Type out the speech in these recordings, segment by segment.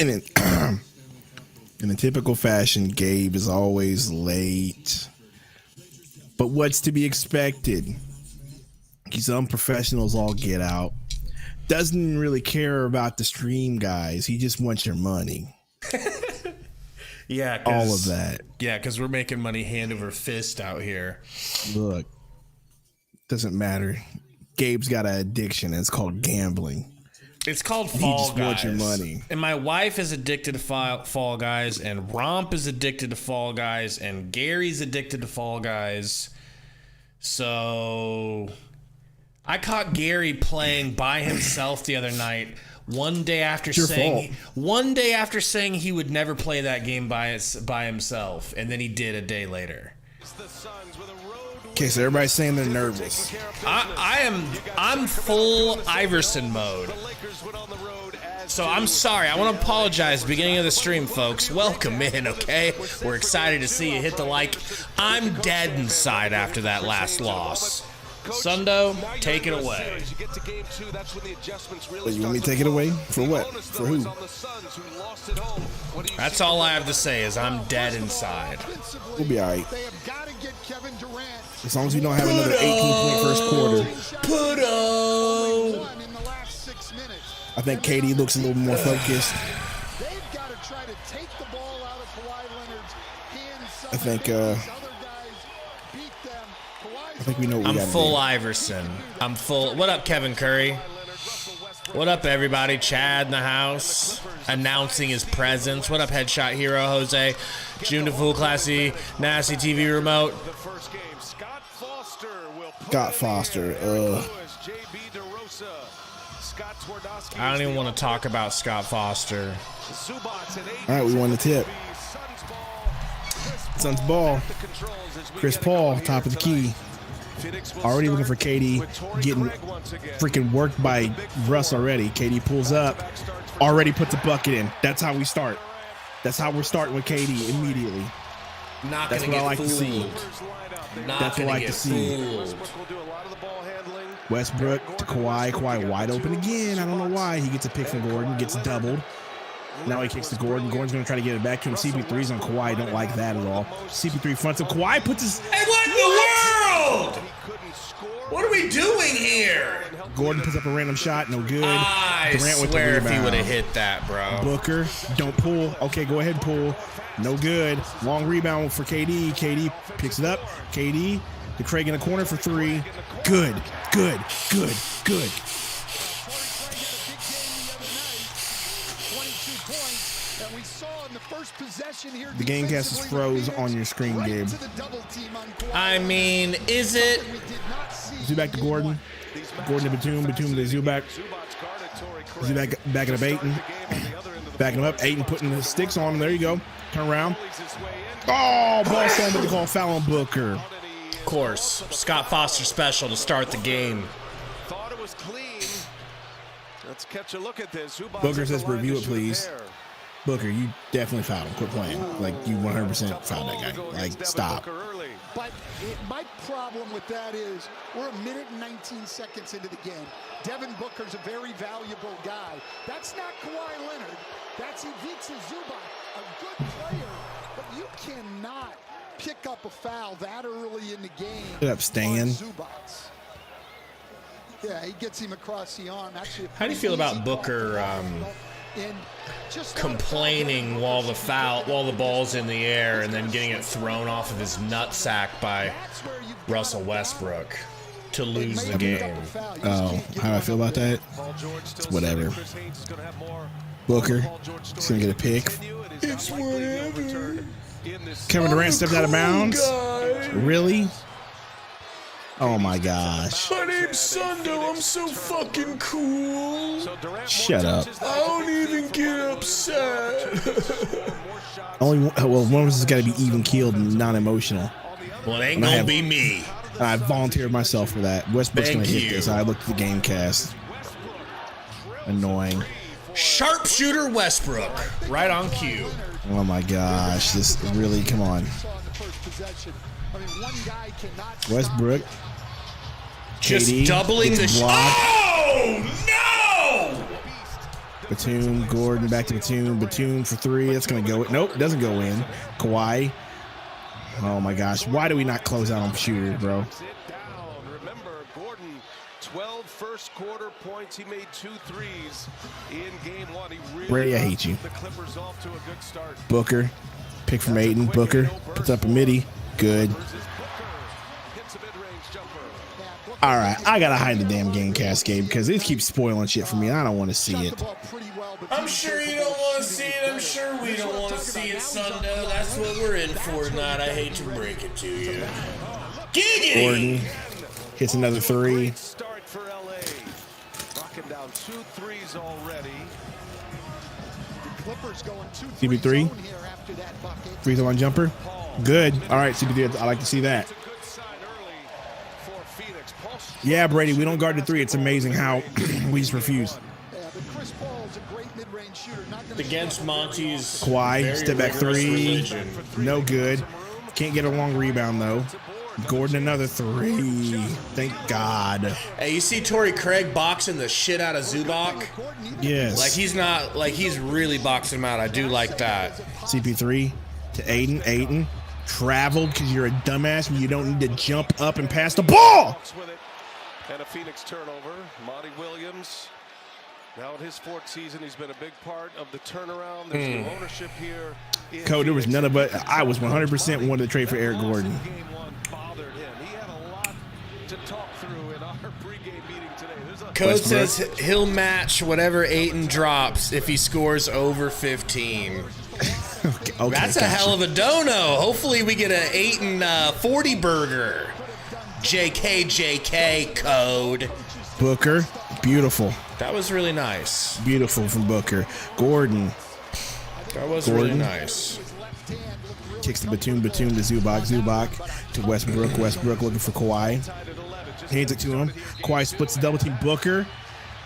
And in a typical fashion, Gabe is always late. But what's to be expected? He's unprofessional as all get out. Doesn't really care about the stream, guys. He just wants your money. Yeah, all of that. Yeah, because we're making money hand over fist out here. Look, doesn't matter. Gabe's got an addiction. And it's called gambling. It's called Fall He just Guys. wants your money. And my wife is addicted to Fall Guys, and Romp is addicted to Fall Guys, and Gary's addicted to Fall Guys. So I caught Gary playing by himself the other night. One day after saying he would never play that game by himself, and then he did a day later. Okay, so everybody's saying they're nervous. I'm full Iverson mode. So I'm sorry. I want to apologize. Beginning of the stream, folks. Welcome in, okay? We're excited to see you. Hit the like. I'm dead inside after that last loss. Sundo, take it away. Wait, you want me to take it away? For what? For who? That's all I have to say is I'm dead inside. We'll be all right. As long as we don't have another 18-point first quarter. I think KD looks a little more focused. I think we know what we got to do. I'm full Iverson. I'm full. What up, Kevin Curry? What up, everybody? Chad in the house announcing his presence. What up, Headshot Hero, Jose? June to Full Classy, Nasty TV Remote. Scott Foster. I don't even want to talk about Scott Foster. All right, we won the tip. Suns ball. Chris Paul, top of the key. Already looking for KD, getting freaking worked by Russ already. KD pulls up, already puts a bucket in. That's how we start. That's how we're starting with KD immediately. That's what I like to see. That's what I like to see. Westbrook to Kawhi. Kawhi wide open again. I don't know why. He gets a pick from Gordon, gets doubled. Now he kicks to Gordon. Gordon's going to try to get it back to him. CP3's on Kawhi. Don't like that at all. CP3 fronts him. Kawhi puts his... Hey, what in the world? What are we doing here? Gordon puts up a random shot. No good. I swear if he would have hit that, bro. Booker, don't pull. Okay, go ahead and pull. No good. Long rebound for KD. KD picks it up. KD to Craig in the corner for three. Good. The Gamecast is froze on your screen, Gabe. I mean, is it? Zubac to Gordon. Gordon to Batum. Batum to Zubac. Zubac backing up Ayton. Backing him up. Ayton putting the sticks on him. There you go. Turn around. Oh, ball thrown, but they call foul on Booker. Of course. Scott Foster special to start the game. Thought it was clean. Let's catch a look at this. Booker says, review it, please. Booker, you definitely fouled him. Quit playing. Like, you 100% fouled that guy. Like, stop. But my problem with that is we're a minute and 19 seconds into the game. Devin Booker's a very valuable guy. That's not Kawhi Leonard. That's Ivica Zubac, a good player. But you cannot pick up a foul that early in the game. Get up, Stan. Yeah, he gets him across the arm. Actually, how do you feel about Booker complaining while the ball's in the air and then getting it thrown off of his nutsack by Russell Westbrook to lose the game? Oh, how do I feel about that? It's whatever. Booker, he's gonna get a pick. It's whatever. Kevin Durant stepped out of bounds. Really? Oh my gosh. My name's Sundo. I'm so fucking cool. Shut up. I don't even get upset. One of us has got to be even keeled and non-emotional. Well, it ain't gonna be me. I volunteered myself for that. Westbrook's gonna hit this. I looked at the game cast. Annoying. Sharpshooter Westbrook, right on cue. Oh my gosh, this really, come on. Westbrook. Just KD doubling the shot. Oh, no! Batum, Gordon, back to Batum. Batum for three. That's going to go. Nope, doesn't go in. Kawhi. Oh, my gosh. Why do we not close out on shooters, bro? Remember, Gordon, 12 first quarter points. He made 2 threes in game 1. He really Brady, I hate you. the Clippers off to a good start. Booker. Pick from Aiden. Booker puts up a midi. Good. Hits a mid-range jumper. All right, I gotta hide the damn game cascade because it keeps spoiling shit for me. I don't want to see it. I'm sure you don't want to see it. I'm sure we don't want to see it, Sundo. That's what we're in for tonight. I hate to break it to you. Giggity! Gordon hits another three. Start for LA. Knocking down 2 threes already. CP3. Free throw line jumper. Good. All right, CP3. I like to see that. Yeah, Brady, we don't guard the three. It's amazing how we just refuse. Against Monty's Kawhi, very step back rigorous three. religion. No good. Can't get a long rebound, though. Gordon, another three. Thank God. Hey, you see Torrey Craig boxing the shit out of Zubac? Yes. He's really boxing him out. I do like that. CP3 to Aiden. Aiden traveled because you're a dumbass and you don't need to jump up and pass the ball. And a Phoenix turnover. Monty Williams, now in his 4th season, he's been a big part of the turnaround. There's new ownership here. Code, there was none of it. I was 100% wanted to trade for Eric Gordon. Game 1 bothered him. He had a lot to talk through in our pregame meeting today. Code says he'll match whatever Ayton drops if he scores over 15. Okay, That's a hell of a dono. Hopefully we get an Ayton 40 burger. JK Code. Booker, beautiful. That was really nice. Beautiful from Booker. Gordon. That was really nice. Kicks the Batum to Zubac. Zubac to Westbrook. Westbrook looking for Kawhi. Hands it to him. Kawhi splits the double team. Booker.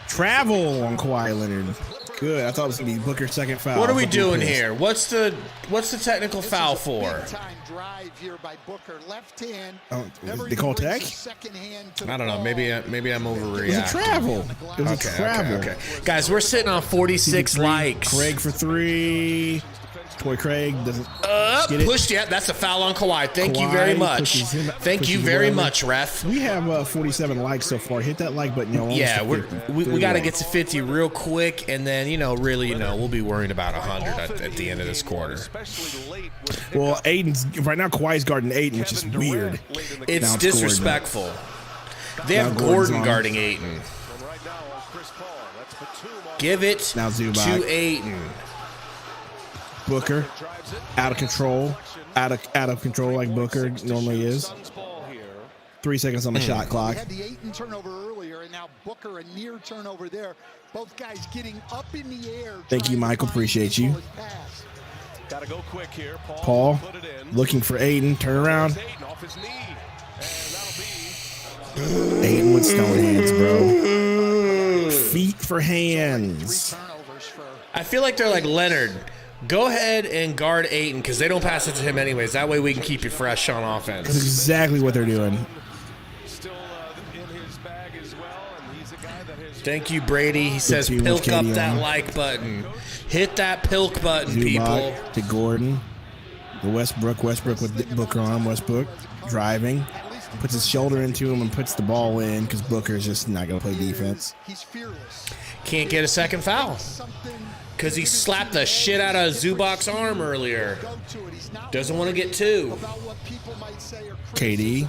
Travel on Kawhi Leonard. Good. I thought it was going to be Booker's second foul. What are we doing here? What's the technical foul for? They call tech? I don't know. Maybe I'm overreacting. It was a travel. It was a travel. Okay. Guys, we're sitting on 46 likes. Craig for three. Toy Craig doesn't get it. Pushed yet. That's a foul on Kawhi. Thank you Kawhi very much. pushes you him very over. much, ref. We have 47 likes so far. Hit that like button, y'all. Yeah, we got to get to 50 real quick, and then we'll be worrying about 100 at the end of this quarter. Well, Aiden's right now. Kawhi's guarding Aiden, which is weird. It's Now disrespectful. They have Gordon guarding Ayton. Give it Now to Zubac. Ayton. Booker out of control, out of control like Booker normally is. 3 seconds on the shot clock. Had the Ayton turnover earlier, and now Booker a near turnover there. Both guys getting up in the air. Thank you, Michael. Appreciate you. Gotta go quick here. Paul looking for Aiden. Turn around. Off his knee. Aiden with stone hands, bro. Feet for hands. I feel like they're like Leonard. Go ahead and guard Ayton because they don't pass it to him anyways. That way we can keep you fresh on That's offense. exactly what they're doing. Still in his bag as well, and he's a guy that has Thank you, Brady. He says team with pilk up KD that on. like button. Hit that pilk button, people. Zubac to Gordon. The Westbrook with Booker on. Westbrook driving. Puts his shoulder into him and puts the ball in because Booker's just not going to play defense. He's fearless. Can't get a second foul because he slapped the shit out of Zubac's arm earlier. Doesn't want to get two. KD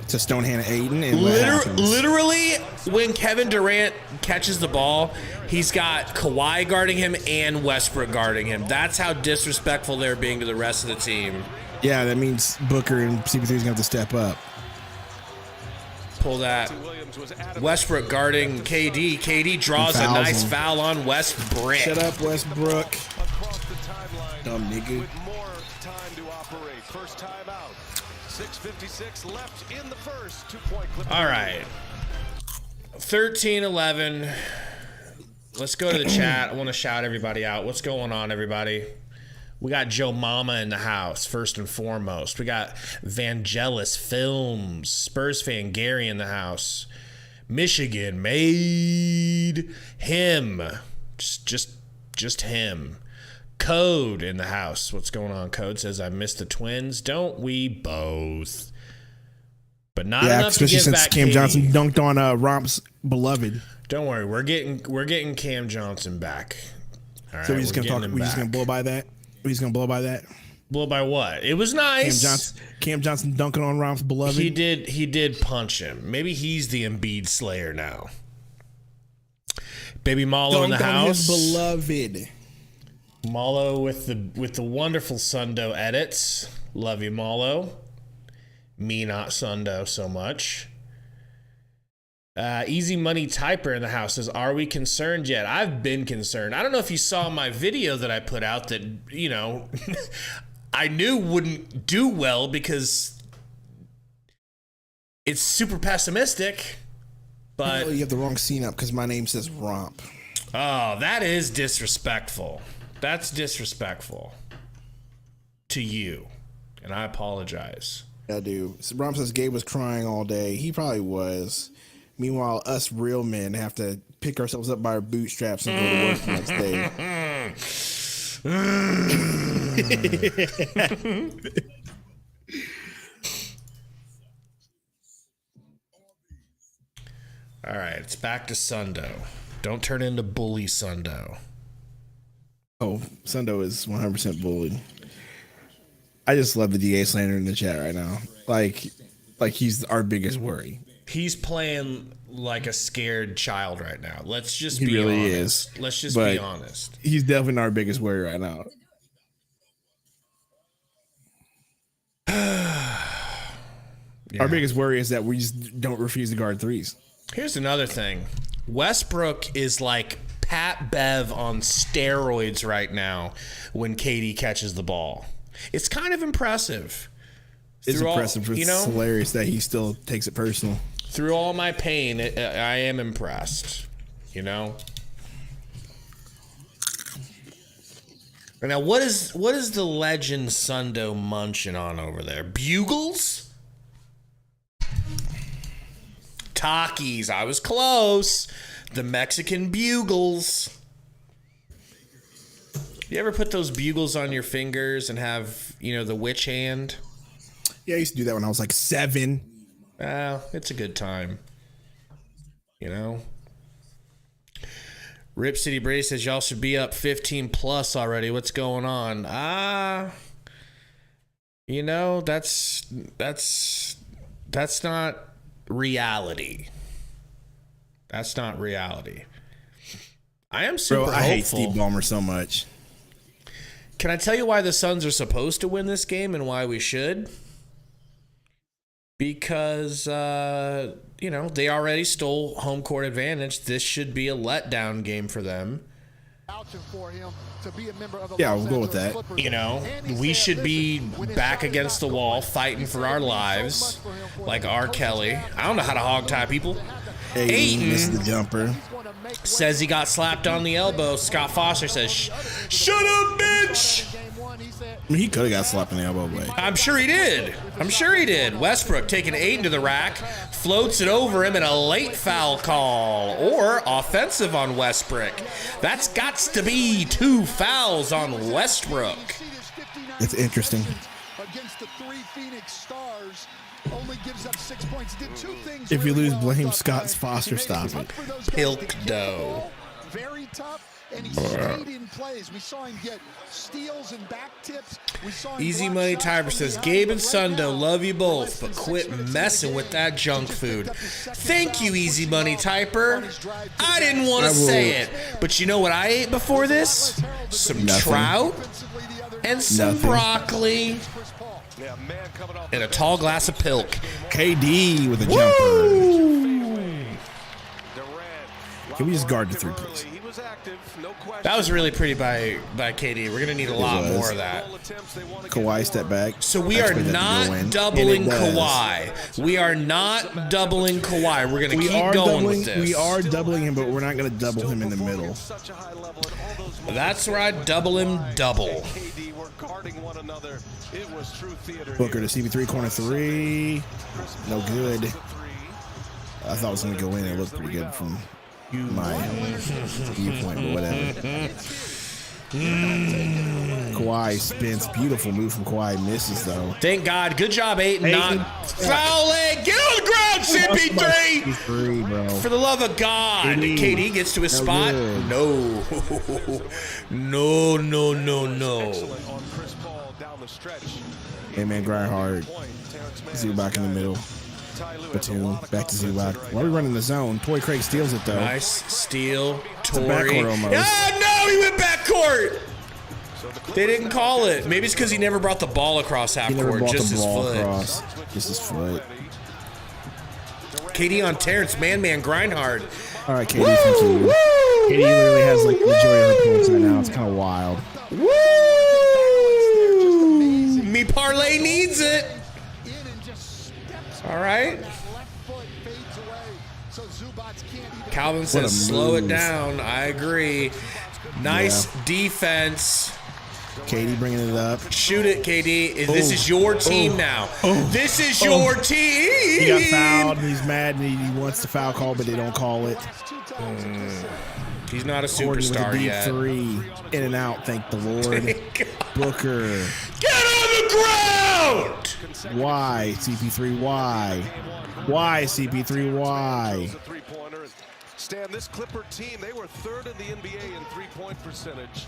to Stonehand Aiden. And what happens? Literally, when Kevin Durant catches the ball, he's got Kawhi guarding him and Westbrook guarding him. That's how disrespectful they're being to the rest of the team. Yeah, that means Booker and CP3 is going to have to step up. Pull that. Westbrook guarding KD. KD draws a nice foul on Westbrook. Shut up, Westbrook. Dumb nigga. with more time to operate. First time out. 6:56 left in the first. 2-point clip. All right. 13-11. Let's go to the chat. I want to shout everybody out. What's going on, everybody? We got Joe Mama in the house, first and foremost. We got Vangelis Films, Spurs fan Gary in the house. Michigan made him. Just Just him. Code in the house. What's going on? Code says, I missed the Twins. Don't we both? But not enough to especially give since back Cam KD. Johnson dunked on Romp's beloved. Don't worry, we're getting Cam Johnson back. All right, So we're just gonna blow by that. We're just gonna blow by that. Blow by what? It was nice. Cam Johnson dunking on Romp's beloved. He did punch him. Maybe he's the Embiid Slayer now. Baby Malo in the house. His beloved. Malo with the wonderful Sundo edits. Love you, Malo. Me not Sundo so much. Easy Money Typer in the house says, are we concerned yet? I've been concerned. I don't know if you saw my video that I put out that, you know, I knew wouldn't do well because it's super pessimistic. But you have the wrong scene up because my name says Romp. Oh, that is disrespectful. That's disrespectful to you. And I apologize. I do. Romp says Gabe was crying all day. He probably was. Meanwhile, us real men have to pick ourselves up by our bootstraps and go to work the next day. All right, it's back to Sundo. Don't turn into bully Sundo. Oh, Sundo is 100% bullied. I just love the DA slander in the chat right now. Like he's our biggest worry. He's playing like a scared child right now. Let's just be really honest. Is. Let's just be honest. He's definitely our biggest worry right now. Yeah. Our biggest worry is that we just don't refuse to guard threes. Here's another thing. Westbrook is like Pat Bev on steroids right now when KD catches the ball. It's kind of impressive. It's impressive. It's hilarious that he still takes it personal. Through all my pain, I am impressed. You know? Now, what is the legend Sundo munching on over there? Bugles? Takis. I was close. The Mexican bugles. You ever put those bugles on your fingers and have, the witch hand? Yeah, I used to do that when I was like 7. It's a good time. Rip City Brady says y'all should be up 15 plus already. What's going on? That's not reality. That's not reality. I am super hopeful. I hate Steve Ballmer so much. Can I tell you why the Suns are supposed to win this game and why we should? Because, they already stole home court advantage. This should be a letdown game for them. Yeah, we'll go with that. We should be back against the wall fighting for our lives like R. Kelly. I don't know how to hog tie people. Ayton missed the jumper. Says he got slapped on the elbow. Scott Foster says, shut up, bitch! I mean, he could have got slapped in the elbow, but I'm sure he did. Westbrook taking Ayton to the rack, floats it over him, and a late foul call or offensive on Westbrook. That's got to be 2 fouls on Westbrook. It's interesting. Against the 3 Phoenix Stars, only gives up 6 points. Did 2 things. If you lose, blame Scott Foster. Stop it. Pilk dough. Very tough. And he stayed in plays. We saw him get steals and back tips. Easy Money Tiber says, Gabe and Sundo, love you both, but quit messing with that junk food. Thank you, Easy Money Typer. I didn't want to say it, but you know what I ate before this? Some trout and some broccoli and a tall glass of Pilk. KD with a jumper. Can we just guard the 3, please? That was really pretty by KD. We're going to need a lot more of that. Kawhi step back. So we are not doubling Kawhi. We are not doubling Kawhi. We're going to keep going with this. We are doubling him, but we're not going to double him in the middle. That's where I double him double. Booker to CP3, corner 3. No good. I thought it was going to go in. It looked pretty good from my viewpoint, but whatever. Kawhi spins. Beautiful move from Kawhi. Misses, though. Thank God. Good job, Ayton. Not fouling. Get on the ground, CP3. CP3, bro. For the love of God. KD gets to his spot. Good. No. No. Hey, man, grind hard. Zubac in the middle. Batum. Back to Zubac. Why are we running the zone? Tory Craig steals it, though. Nice steal. Tory. Backcourt almost. Oh, no. He went backcourt. They didn't call it. Maybe it's because he never brought the ball across half He never court. brought Just the his ball foot. across. Just his foot. KD on Terrence. Man, grind hard. All right, KD, thank you. KD literally has like the majority of her points right now. It's kind of wild. Woo! Me parlay needs it. All right. Calvin says slow it down. I agree. Nice defense. KD bringing it up. Shoot it, KD. This is your team now. This is your team. He got fouled. And he's mad and he wants the foul call, but they don't call it. He's not a Gordon with a superstar deep yet. three. In and out, thank the Lord. Booker. Get on the ground! Why, CP3? Why? Why, CP3? Why? Stan, this Clipper team, they were third in the NBA in three-point percentage.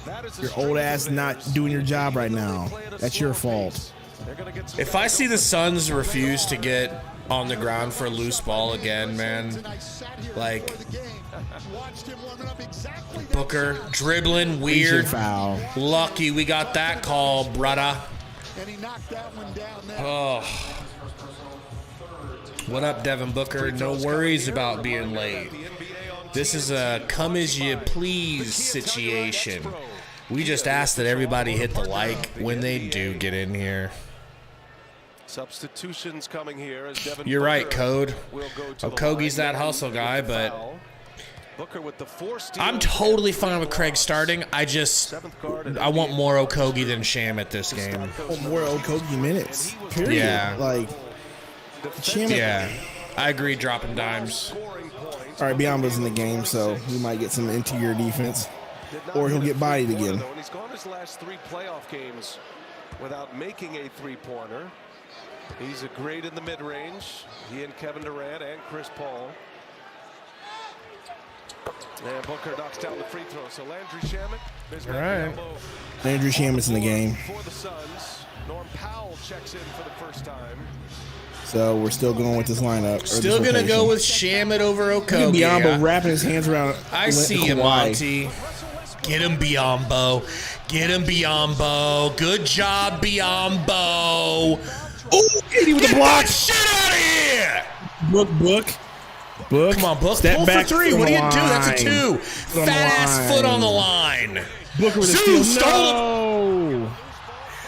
That is Your old ass not doing your job right now. That's your fault. If I see the Suns refuse to get on the ground for a loose ball again, man, like Booker dribbling weird. Foul. Lucky we got that call, brother. Oh. What up, Devin Booker? No worries about being late. This is a come as you please situation. We just ask that everybody hit the like when they do get in here. Substitutions coming here as Devin You're right, Code. Oh, Kogi's that hustle guy, but Booker with the I'm totally fine with Craig starting. I want more Okogie than Sham at this game. More Okogie minutes. Period. Yeah. Like, Sham. Yeah, I agree. Dropping dimes. All right, Biombo's in the game, so he might get some interior defense, or he'll get bodied again. He's gone his last 3 playoff games without making a three-pointer. He's a great in the mid-range. He and Kevin Durant and Chris Paul. And Booker knocks down the free throw. So Landry Shamet. All right. Landry Shamet's in the game. For the Suns. Norm Powell checks in for the first time. So we're still going with this lineup. Still going to go with Shamet over Okogie. Biombo wrapping his hands around. I see you, Monty. Get him, Biombo. Get him, Biombo. Good job, Biombo. Oh, KD with the block. Get that shit out of here. Book. Come on, Book. Step Pull back for 3. What do you do? That's a line. 2. Fat-ass foot on the line. Booker with a Zoo steal. stole No.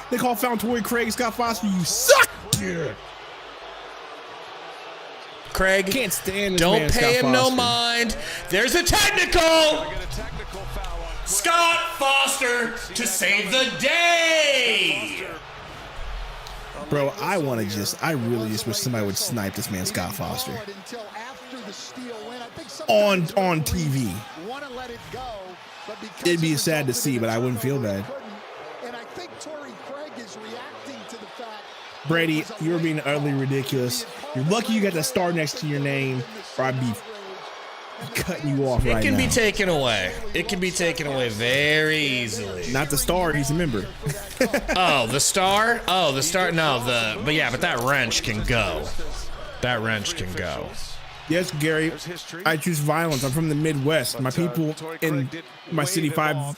They call foul Tory Craig, Scott Foster. You suck. Craig, Can't stand this don't man, pay Scott him no Foster. mind. There's a technical. Scott Foster to save the day. Bro, I really just wish somebody would snipe this man, Scott Foster. On TV. It'd be sad to see, but I wouldn't feel bad. And I think Tory Craig is reacting to the fact Brady, you're being utterly ridiculous. You're lucky you got that star next to your name, or I'd be cutting you off right now. It can be taken away. It can be taken away very easily. Not the star, he's a member. Oh, the star? Oh, the star. No, but that wrench can go. That wrench can go. Yes, Gary, I choose violence. I'm from the Midwest. My people in my city 5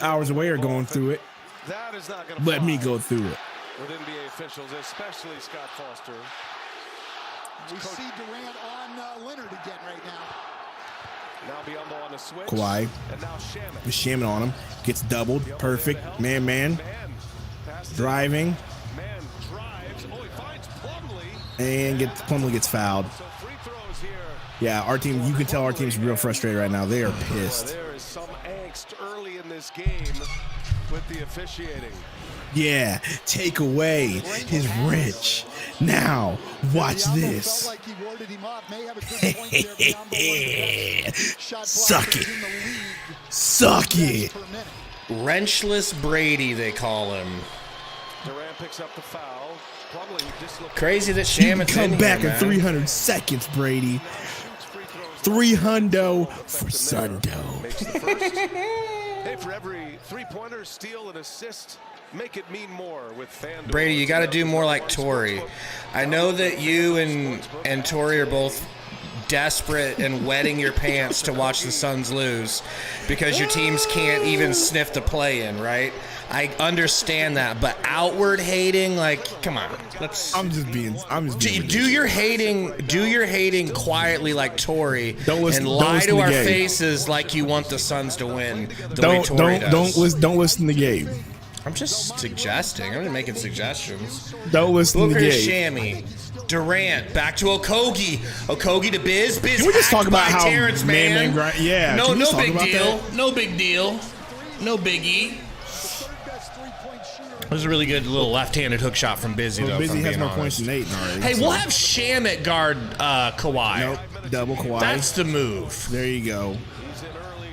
hours away are going through it. Let me go through it. With NBA officials, especially Scott Foster. We see Durant on Leonard again right now. Now Biombo on the switch. Kawhi. And now Shamet. With Shaman on him. Gets doubled. Perfect. Man. Driving. Man drives. Oh, he finds Plumlee. And Plumlee gets fouled. So free throws here. Yeah, our team, you can tell our team's real frustrated right now. They are pissed. There is some angst early in this game with the officiating. Yeah, take away his wrench. Now, watch this. Suck it. Suck it. Wrenchless Brady, they call him. Durant picks up the foul. Probably Crazy that You can Shaman's come in back here, in man. 300 seconds, Brady. 300 for Sundo. makes the first. Hey, for every three-pointer, steal, and assist, make it mean more with FanDuel. Brady, you got to do more like Tori. I know that you and Tori are both desperate and wetting your pants to watch the Suns lose because your teams can't even sniff the play-in, right? I understand that, but outward hating, like, come on. I'm just being Do your hating quietly like Tori, Don't and listen lie to to our Gabe. faces like you want the Suns to win. The way Tori does. Don't listen to Gabe. I'm just suggesting. I'm just making suggestions. Don't listen Booker to to Gabe. Shammy. Durant back to Okogie. Okogie to Biz. Biz Can we just hacked talk about by how Terrence Mann. Yeah. No, can we no just talk big about deal. that? No big deal. No biggie. It was a really good little left-handed hook shot from Busy, though. Busy if I'm has being more points honest. than Ayton already. Hey, so- we'll have Sham at guard Kawhi. Nope. Double Kawhi. That's the move. There you go. He's in early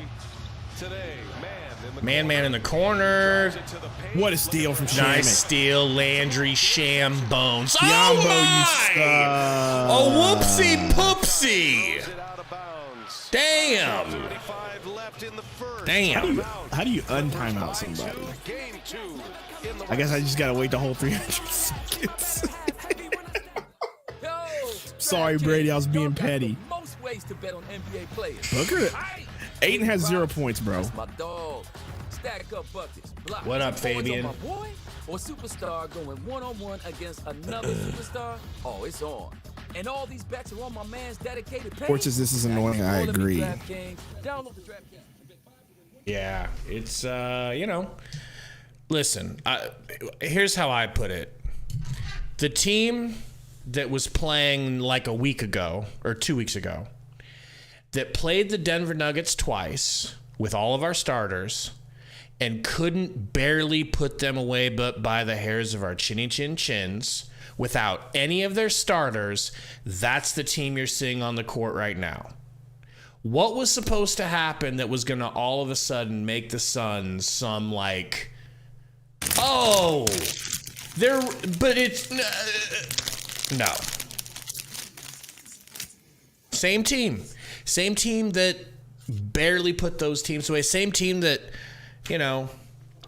today. Man in the corner. What a steal from Shaman. Nice steal. Landry, Sham, Bones. Yambo, Oh, you my! suck. Oh, whoopsie poopsie. It out of bounds. Damn. 35 left in the first. Damn. How do you untime out somebody? Game 2 in the I guess I just gotta wait the whole 300 seconds. Sorry, Brady, I was being petty. Most ways to bet on NBA players. Booker, Ayton has 0 points, bro. My dog. Stack up buckets. Block. What up, Points Fabian? on my boy or superstar going one-on-one against another superstar? Oh, it's on. And all these bets are on my man's dedicated page. Court says this is annoying. I agree. Download the DraftKings. Yeah, it's, listen, here's how I put it. The team that was playing like a week ago or 2 weeks ago that played the Denver Nuggets twice with all of our starters and couldn't barely put them away but by the hairs of our chinny chin chins without any of their starters, that's the team you're seeing on the court right now. What was supposed to happen that was going to all of a sudden make the Suns some like, oh, they're, but it's, no. Same team that barely put those teams away. Same team that,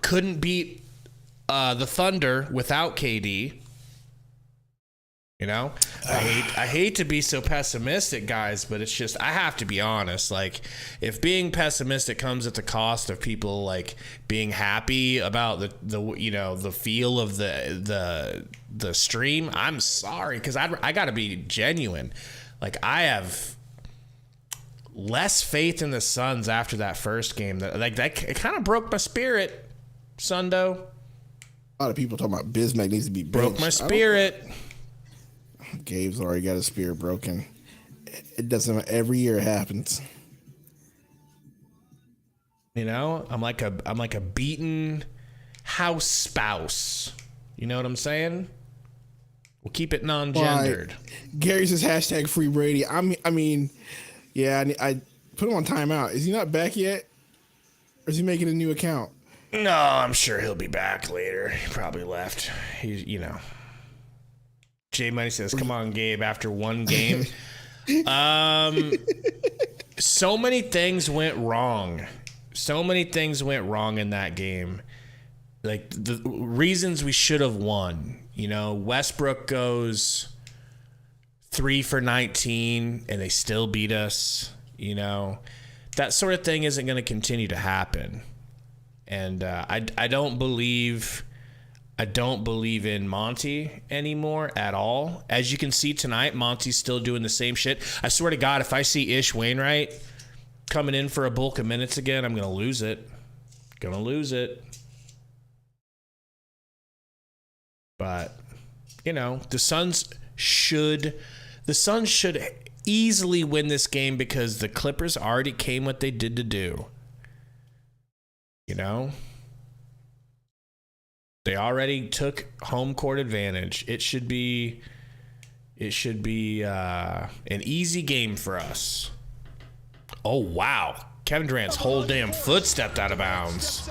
couldn't beat the Thunder without KD. I hate to be so pessimistic, guys, but it's just, I have to be honest. Like, if being pessimistic comes at the cost of people like being happy about the feel of the stream, I'm sorry, because I got to be genuine. Like, I have less faith in the Suns after that first game. That it kind of broke my spirit, Sundo. A lot of people talking about Bismack needs to be benched. Broke my spirit. Gabe's already got his spirit broken. It doesn't. Every year it happens. I'm like a beaten house spouse. You know what I'm saying? We'll keep it non-gendered. Gary says hashtag free Brady. I mean, yeah. I put him on timeout. Is he not back yet? Or is he making a new account? No, I'm sure he'll be back later. He probably left. Jay Money says, come on, Gabe, after one game. So many things went wrong. So many things went wrong in that game. Like, the reasons we should have won. Westbrook goes 3 for 19, and they still beat us. That sort of thing isn't going to continue to happen. And I don't believe in Monty anymore at all. As you can see tonight, Monty's still doing the same shit. I swear to God, if I see Ish Wainwright coming in for a bulk of minutes again, I'm going to lose it. But, the Suns should easily win this game because the Clippers already came what they did to do. They already took home court advantage. It should be an easy game for us. Oh, wow. Kevin Durant's whole damn foot stepped out of bounds.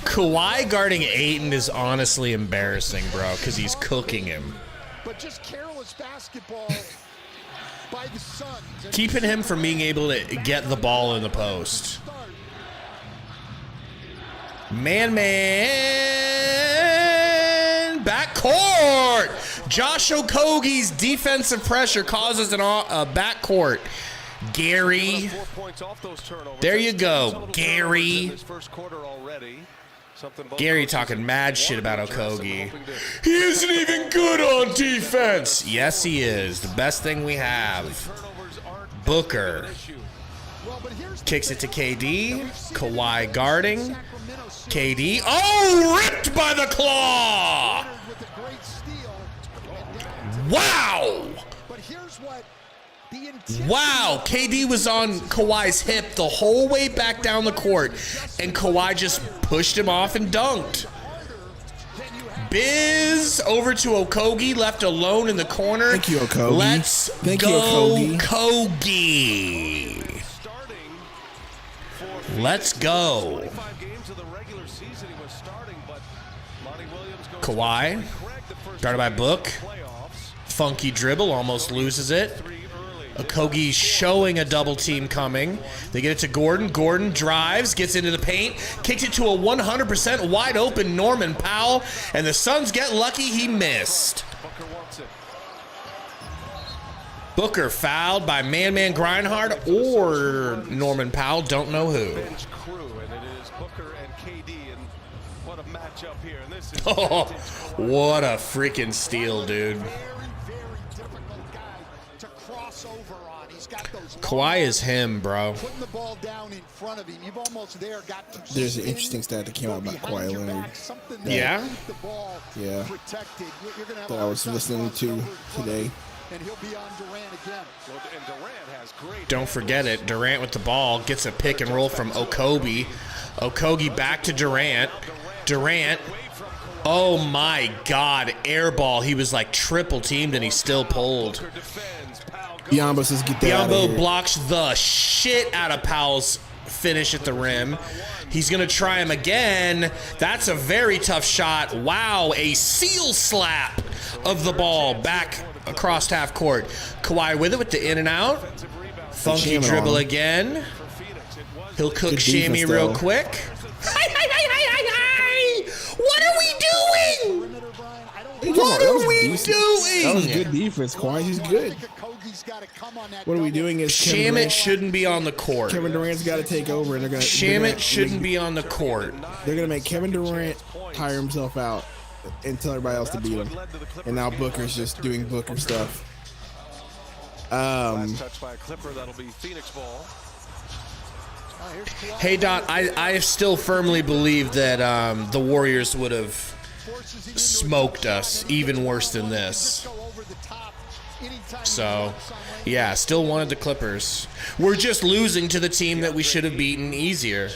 Kawhi guarding Ayton is honestly embarrassing, bro, because he's cooking him. But just careless basketball by the Suns. Keeping him from being able to get the ball in the post. Man, backcourt. Josh Okogie's defensive pressure causes a backcourt. Gary. There you go, Gary. Gary talking mad shit about Okogie. He isn't even good on defense. Yes, he is. The best thing we have. Booker. Kicks it to KD. Kawhi guarding. KD. Oh, ripped by the claw. Wow. Wow, KD was on Kawhi's hip the whole way back down the court, and Kawhi just pushed him off and dunked. Biz over to Okogie, left alone in the corner. Thank you, Okogie. Let's go, Okogie. Let's go. Kawhi, guarded by Book. Funky dribble, almost loses it. Okogie showing a double team coming. They get it to Gordon. Gordon drives, gets into the paint, kicks it to a 100% wide open Norman Powell, and the Suns get lucky he missed. Booker fouled by Man Grindhard or Norman Powell, don't know who. Oh, what a freaking steal, dude. Kawhi is him, bro. There's an interesting stat that came out about Kawhi Leonard. Yeah? Yeah. That I was listening to today. Don't forget it. Durant with the ball gets a pick and roll from Okogie. Okogie back to Durant. Durant. Oh my God. Air ball. He was like triple teamed and he still pulled. Biombo says get that out of here. Biombo blocks the shit out of Powell's finish at the rim. He's going to try him again. That's a very tough shot. Wow, a seal slap of the ball back across half court. Kawhi with it with the in and out. Funky dribble again. He'll cook Shammy real quick. What are we doing? What are we doing? That was good defense. Kawhi's good. What are we doing is Shamit shouldn't be on the court. Kevin Durant's got to take over, and they're gonna. Shamit shouldn't be on the court. They're gonna make Kevin Durant tire himself out and tell everybody else to beat him. And now Booker's just doing Booker stuff. Hey Dot, I still firmly believe that the Warriors would have smoked us even worse than this. So, yeah, still wanted the Clippers. We're just losing to the team that we should have beaten easier.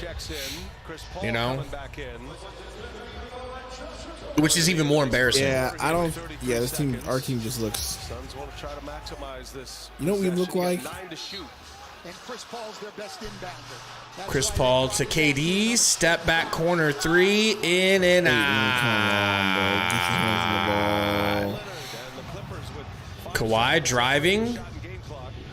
You know? Which is even more embarrassing. Yeah, this team, our team just looks. You know what we look like? Chris Paul to KD, step back corner three, in and out. Kawhi driving,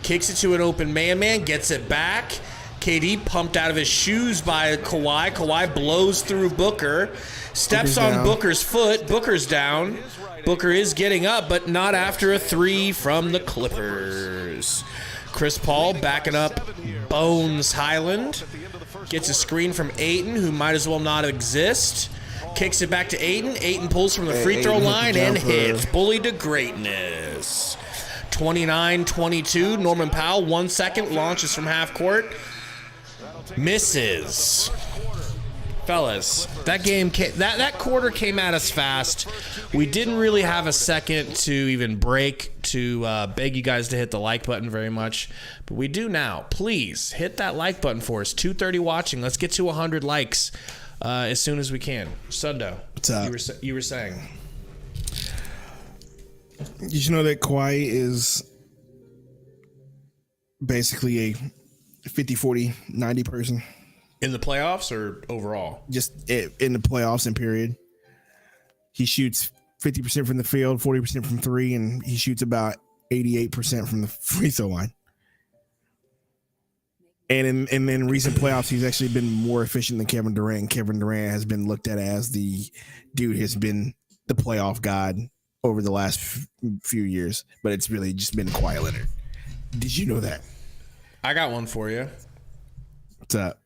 kicks it to an open man, gets it back. KD pumped out of his shoes by Kawhi. Kawhi blows through Booker, steps on Booker's foot. Booker's down. Booker is getting up, but not after a three from the Clippers. Chris Paul backing up Bones Highland. Gets a screen from Ayton, who might as well not exist. Kicks it back to Ayton. Ayton pulls from the free throw line and hits. Bully to greatness. 29-22. Norman Powell, 1 second, launches from half court. Misses. Fellas, that game that quarter came at us fast. We didn't really have a second to even break to beg you guys to hit the like button very much, but we do now. Please hit that like button for us. 230 watching. Let's get to 100 likes as soon as we can. Sundo, what's up? You were saying. Did you know that Kawhi is basically a 50, 40, 90 person. In the playoffs or overall? Just in the playoffs and period. He shoots 50% from the field, 40% from three, and he shoots about 88% from the free throw line. And in recent playoffs, he's actually been more efficient than Kevin Durant. Kevin Durant has been looked at as the dude has been the playoff god over the last few years, but it's really just been Kawhi Leonard. Did you know that? I got one for you. What's up?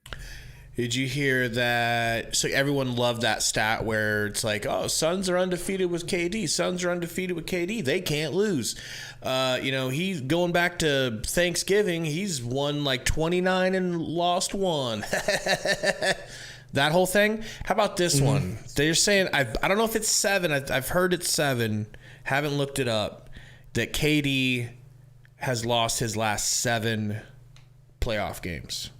Did you hear that? So everyone loved that stat where it's like, oh, Suns are undefeated with KD. Suns are undefeated with KD. They can't lose. He's going back to Thanksgiving. He's won like 29 and lost 1. That whole thing. How about this one? They're saying, I don't know if it's 7. I've heard it's 7. Haven't looked it up. That KD has lost his last 7 playoff games.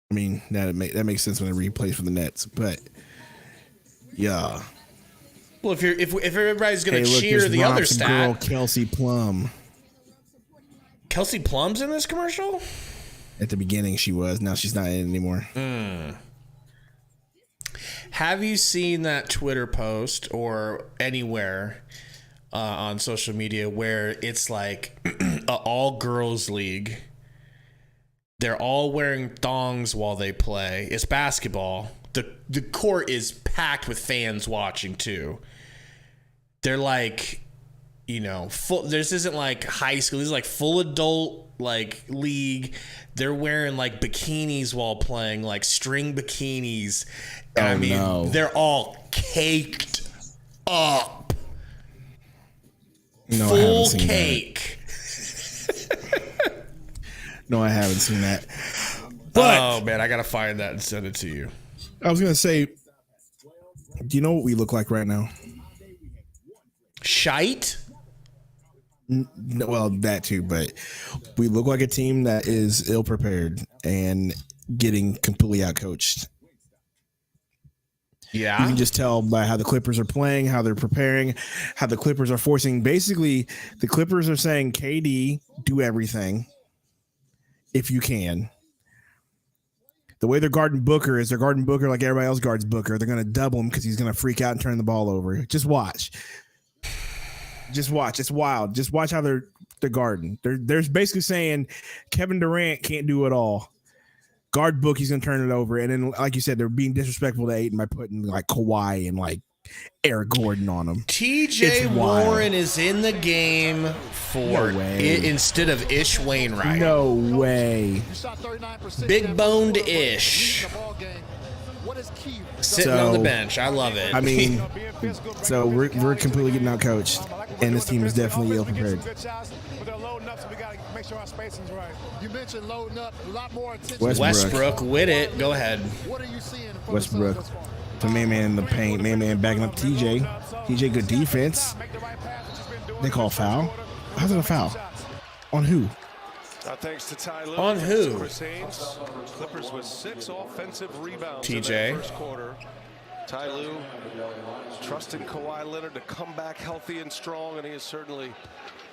I mean, that makes sense when they replays for the Nets, but yeah. Well, if everybody's gonna look, cheer the other stat, girl Kelsey Plum. Kelsey Plum's in this commercial. At the beginning, she was. Now she's not in anymore. Have you seen that Twitter post or anywhere on social media where it's like an all-girls league? They're all wearing thongs while they play. It's basketball. The court is packed with fans watching too. They're like, full. This isn't like high school. This is like full adult like league. They're wearing like bikinis while playing, like string bikinis. And they're all caked up. No, full cake. No, I haven't seen that. But oh man, I gotta find that and send it to you. I was gonna say, do you know what we look like right now? Shite? Well, that too, but we look like a team that is ill prepared and getting completely outcoached. Yeah. You can just tell by how the Clippers are playing, how they're preparing, how the Clippers are forcing. Basically, the Clippers are saying, KD, do everything if you can. The way they're guarding Booker is they're guarding Booker like everybody else guards Booker. They're going to double him because he's going to freak out and turn the ball over. Just watch. Just watch. It's wild. Just watch how they're guarding. They're basically saying Kevin Durant can't do it all. Guard Book, he's going to turn it over. And then, like you said, they're being disrespectful to Ayton by putting like Kawhi and like Eric Gordon on him. TJ Warren is in the game for instead of Ish Wainwright. No way. Big boned Ish. Sitting on the bench. I love it. I mean, so we're completely getting out coached, and this team is definitely ill prepared. You mentioned loading up, a lot more attention. Westbrook with it. Go ahead. What are you seeing? Westbrook. The man in the paint. Man backing up TJ. TJ, good defense. They call foul. How's it a foul? On who? Thanks to Ty Lue. On who? Chris Haynes. Clippers with 6 offensive rebounds TJ. in the first quarter. Ty Lue trusting Kawhi Leonard to come back healthy and strong, and he has certainly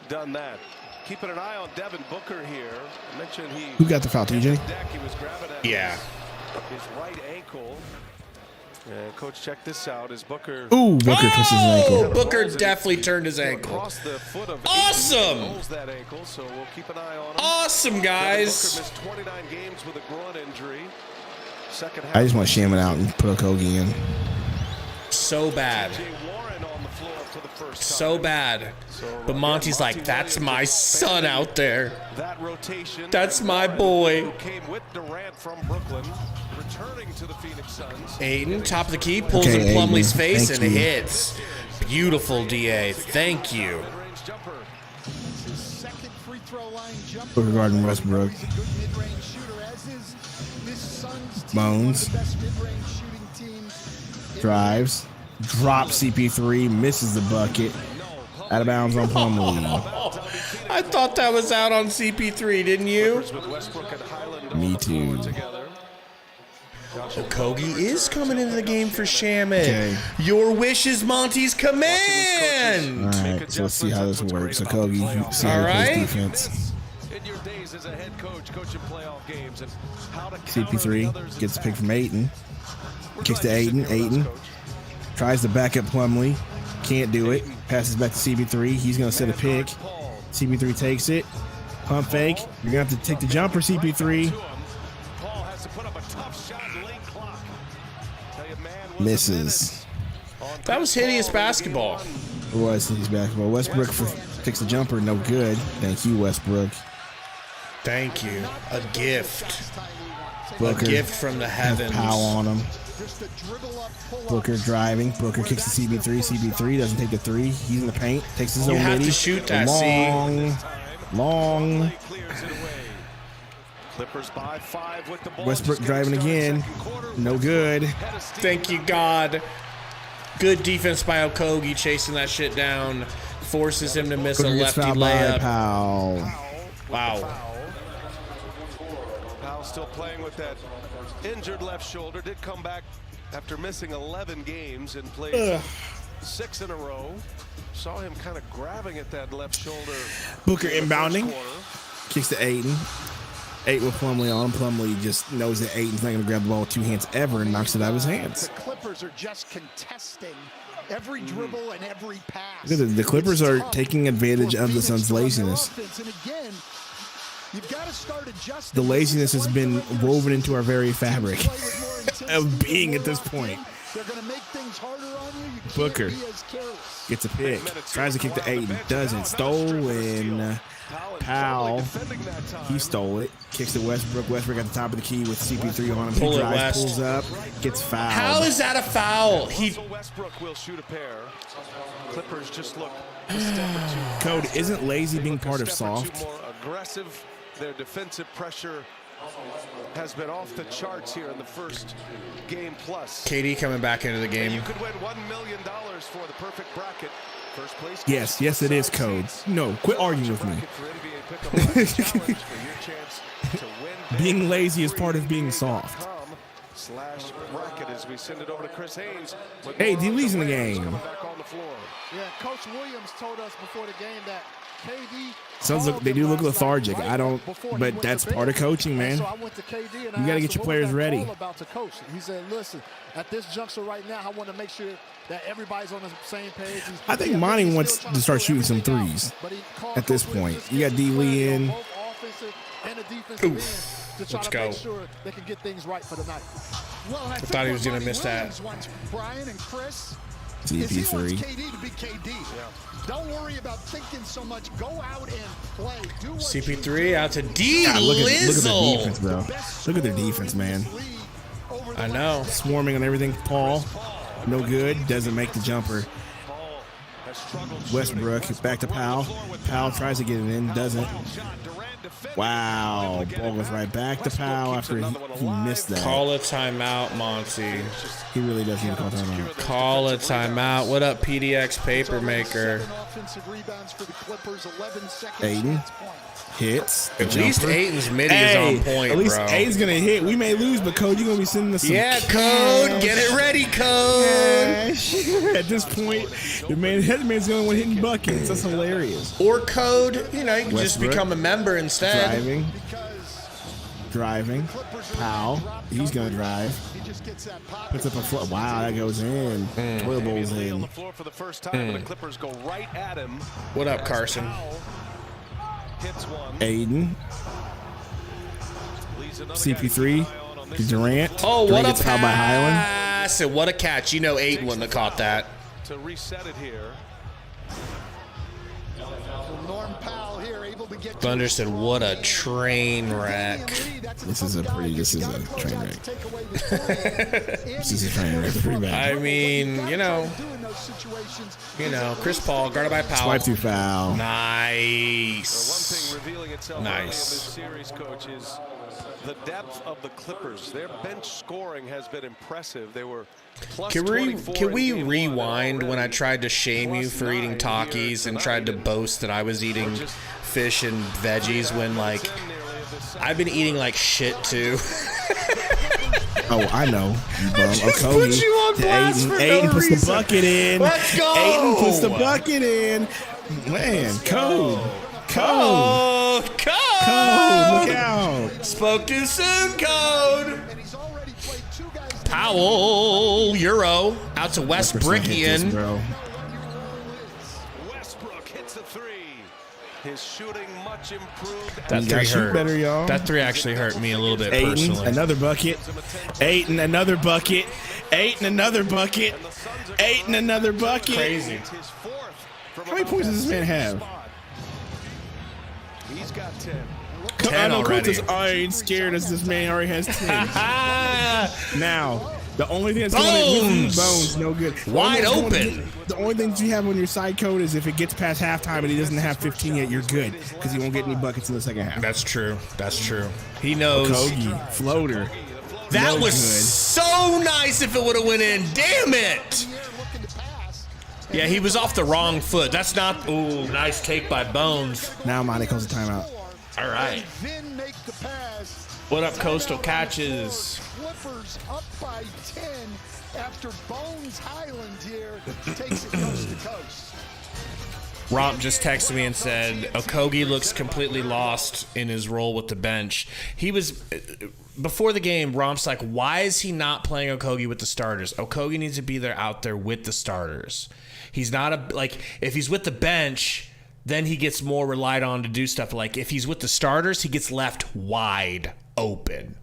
done that. Keeping an eye on Devin Booker here. I mentioned Who got the foul, TJ? He was grabbing at his right ankle. And coach, check this out. Is Booker? Ooh, Booker twists his ankle. Booker definitely turned his ankle. Awesome! That ankle, so we'll keep an eye on him. Awesome, guys. Booker missed 29 games with a groin injury. Second half. I just want to sham it out and put Okogie in. So bad. So bad. But Monty's like, that's my son out there. That rotation. That's my boy. Came with Durant from Brooklyn, returning to the Phoenix Suns. Ayton, top of the key, pulls in Plumlee's face and hits. Beautiful, DA. Thank you. Booker guarding Westbrook. Bones. Drives. Drops CP3. Misses the bucket. Out of bounds on Plumlee. I thought that was out on CP3, didn't you? Me too. Okogie is coming into the game for Shamit. Okay. Your wish is Monty's command. All right, so let's see how this works. Okogie, see how he plays defense. In your days as a head coach, coaching playoff games, and how to CP3 gets picked from Ayton. Kicks to Ayton. Ayton tries to back up Plumlee. Can't do it. Passes back to CP3. He's going to set a pick. CP3 takes it. Pump fake. You're going to have to take the jumper, CP3. Misses. That was hideous basketball. It was his basketball. Westbrook takes the jumper. No good. Thank you, Westbrook. Thank you. A gift. Booker. A gift from the heavens. Powell on him. Booker driving. Booker kicks to CB3. CB3 doesn't take the three. He's in the paint. Takes his own have midi. to shoot that, Long. Westbrook driving again. No good. Thank you, God. Good defense by Okogie, chasing that shit down. Forces him to miss Booker a gets lefty fouled by layup. Powell. Wow. Powell still playing with that injured left shoulder. Did come back after missing 11 games and played 6 in a row. Saw him kind of grabbing at that left shoulder. Booker inbounding. Kicks to Ayton. Ayton with Plumlee on him. Plumlee just knows that Ayton's not going to grab the ball with two hands ever and knocks it out of his hands. The Clippers are just contesting every dribble and every pass. Look at the Clippers are taking advantage of the Suns' laziness. And again, you've got to start adjusting. The laziness has been woven into our very fabric of being at this point. They're going to make things harder on you. You can't Booker be as careless. gets a pick. Tries to kick to Ayton. Doesn't. Stolen. Powell. He stole it. Kicks to Westbrook. Westbrook at the top of the key with CP3 on him. Pull He it, drives, West. pulls up, gets fouled. How is that a foul? Westbrook will shoot a pair. Clippers just look a step or two. Code, isn't lazy being part of soft? More aggressive. Their defensive pressure has been off the charts here in the first game plus. KD coming back into the game. You could win $1 million for the perfect bracket. First place. Yes, it is Code. No, quit arguing with me. Being lazy is part of being soft. /bracket as we send it over to Chris Haynes. Hey, D-Lee's in the game. Yeah, Coach Williams told us before the game that KD Suns look, they do look lethargic. I don't, but that's part of coaching, man. So I went to KD and You got to get your players ready. about to coach. He said, "Listen, at this juncture right now, I want to make sure that everybody's on the same page." I think Monty wants to start shooting some threes at this point. You got D-Lee in. Let's go. They can get things right for the night. Well, I thought he was going to miss that. Brian and Chris. CP3. KD to be KD. Yeah. Don't worry about thinking so much. Go out and play. Do what CP3 out to D. God, look at their Lizzle. defense, bro. Look at their defense, man. I know. Swarming on everything. Paul, no good. Doesn't make the jumper. Westbrook back to Powell. Powell tries to get it in. Doesn't. Wow. Ball goes right back to Powell after he missed that. Call a timeout, Monty. He really does need to call timeout. Call a timeout. What up, PDX Papermaker? Ayton hits. At least Ayton's midi is on point, at least bro. Ayton's going to hit. We may lose, but Code, you're going to be sending us some Yeah, cash. Code. Get it ready, Code. At this point, the man's the only one hitting buckets. That's hilarious. Or Code, you know, you can just Westbrook. become a member instead. Driving. Powell. He's going to drive. Puts up a foot. Wow, that goes in. Toilet bowl's in. What up, Carson? Ayton. CP3. Durant. Oh, what Durant a gets fouled by Highland. pass. And what a catch. You know Ayton wouldn't have caught that. To reset it here. Norm Powell here able to get Thunder said, what a train wreck. This is a train wreck. This is a train wreck. Pretty bad. I mean, you know, Chris Paul guarded by Powell. Swipe through foul. Nice. One thing revealing itself Nice. in this series, coach, is the depth of the Clippers. Their bench scoring has been impressive. They were plus Can 24 we in game rewind one. when I tried to shame you for eating Takis and tried to boast that I was eating fish and veggies when, like, I've been eating like shit too. Oh, I know. You bum. just Okogie put you on to blast Aiden. for Aiden no puts reason. the bucket in. Let's go. Aiden puts the bucket in. Man, Code. Code. Code. Look out. Spoke too soon, Code. And he's already played 2 guys. Powell, Euro, out to Westbrookian. Bro. Westbrook hits a 3. His shooting much improved. That You 3 gotta shoot hurt. better, y'all. That 3 actually hurt me a little bit Aiden, personally. another bucket. Aiden, another bucket. Aiden, another bucket. Aiden, another bucket. Crazy. His 4th. How many points does this man have? He's got 10. 10 I know already. Coach I ain't scared as this man already has 10. Ah, Now, the only thing that's going Bones. to Bones, no good. Wide The only thing that's open. gonna- The only thing that you have on your side code is if it gets past halftime and he doesn't have 15 yet, you're good because he won't get any buckets in the second half. that's true. That's true. He knows. Kogi, floater. That No was good. so nice if it would have went in. Damn it. Looking to pass. Yeah, he was off the wrong foot. That's not. Ooh, nice take by Bones. Now Monty calls a timeout. All right. Then make the pass. What up, Coastal Catches? Clippers up by 10 after Bones Highland here takes it coast to coast. Romp just texted me and said Okogie looks completely lost in his role with the bench. He was before the game. Romp's like, why is he not playing Okogie with the starters? Okogie needs to be there out there with the starters. He's not if he's with the bench, then he gets more relied on to do stuff. Like if he's with the starters, he gets left wide open,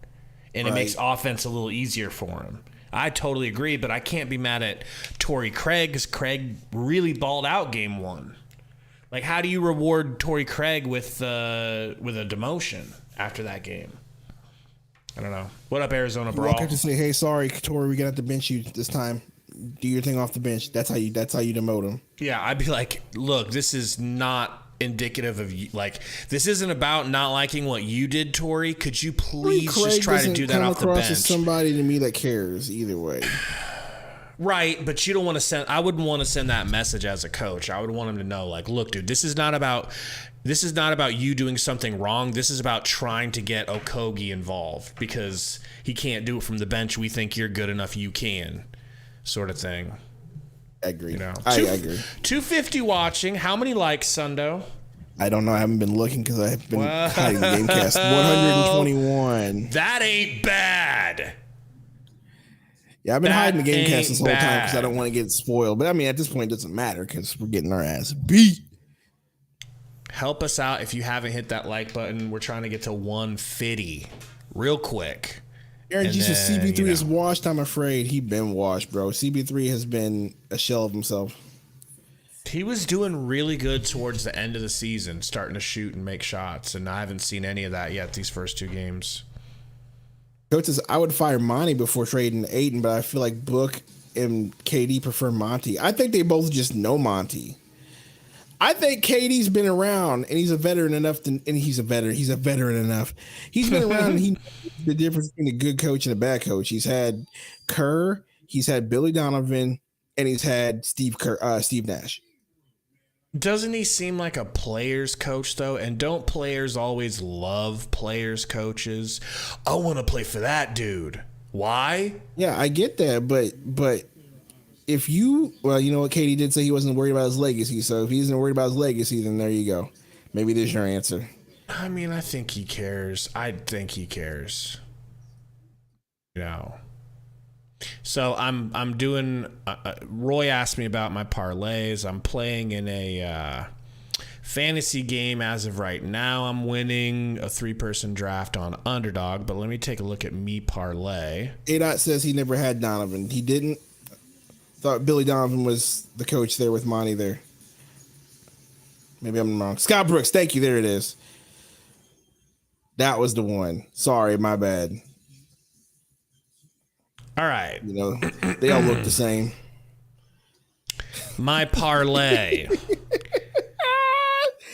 and it makes offense a little easier for him. I totally agree, but I can't be mad at Torrey Craig because Craig really balled out game 1. Like, how do you reward Torrey Craig with a demotion after that game? I don't know. What up, Arizona Brawl? Walk up to say, "Hey, sorry, Tori, we got to have to bench you this time. Do your thing off the bench." That's how you demote him. Yeah, I'd be like, look, this is not indicative of you. Like, this isn't about not liking what you did, Torrey. Could you please Craig just try to doesn't do that come off the across bench? as somebody to me that cares either way. Right, but you don't want to send. I wouldn't want to send that message as a coach. I would want him to know, like, look, dude, this is not about you doing something wrong. This is about trying to get Okogie involved because he can't do it from the bench. We think you're good enough, you can, sort of thing. I agree. You know, I agree. 250 watching. How many likes, Sundo? I don't know. I haven't been looking because I have been hiding the Gamecast. 121. That ain't bad. Yeah, I've been hiding the That Gamecast this whole ain't time because I bad. don't want to get spoiled. But I mean, at this point, it doesn't matter because we're getting our ass beat. Help us out if you haven't hit that like button. We're trying to get to 150 real quick. Aaron And G says then, CB3 you know. is washed. I'm afraid he been washed, bro. CB3 has been a shell of himself. He was doing really good towards the end of the season, starting to shoot and make shots, and I haven't seen any of that yet these first 2 games. Coach says I would fire Monty before trading Aiden, but I feel like Book and KD prefer Monty. I think they both just know Monty. I think KD's been around and he's a veteran enough and he's a veteran enough. He's been around and he knows the difference between a good coach and a bad coach. He's had Kerr, he's had Billy Donovan, and he's had Steve Nash. Doesn't he seem like a player's coach, though? And don't players always love players' coaches? I want to play for that dude. Why? Yeah, I get that, but if you, well, you know what, Katie did say he wasn't worried about his legacy. So if he isn't worried about his legacy, then there you go. Maybe there's your answer. I mean, I think he cares. I think he cares. You know. So I'm doing. Roy asked me about my parlays. I'm playing in a fantasy game as of right now. I'm winning a 3-person draft on Underdog. But let me take a look at me parlay. A-Dot says he never had Donovan. He didn't. Thought Billy Donovan was the coach there with Monty there. Maybe I'm wrong. Scott Brooks, thank you. There it is. That was the one. Sorry, my bad. All right. You know, they all look the same. My parlay.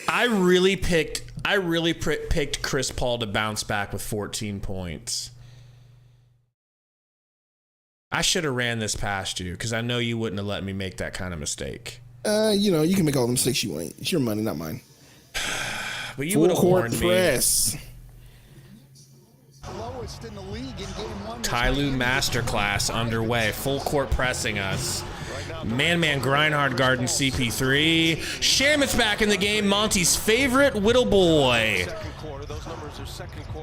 I really picked Chris Paul to bounce back with 14 points. I should have ran this past you because I know you wouldn't have let me make that kind of mistake. You know, you can make all the mistakes you want. It's your money, not mine. But you would have Full court warned press. me. lowest in the league in game 1. Ty Lue masterclass underway. Full court pressing us. Man, Grindhard guarding CP3. Shamit's back in the game. Monty's favorite whittle boy.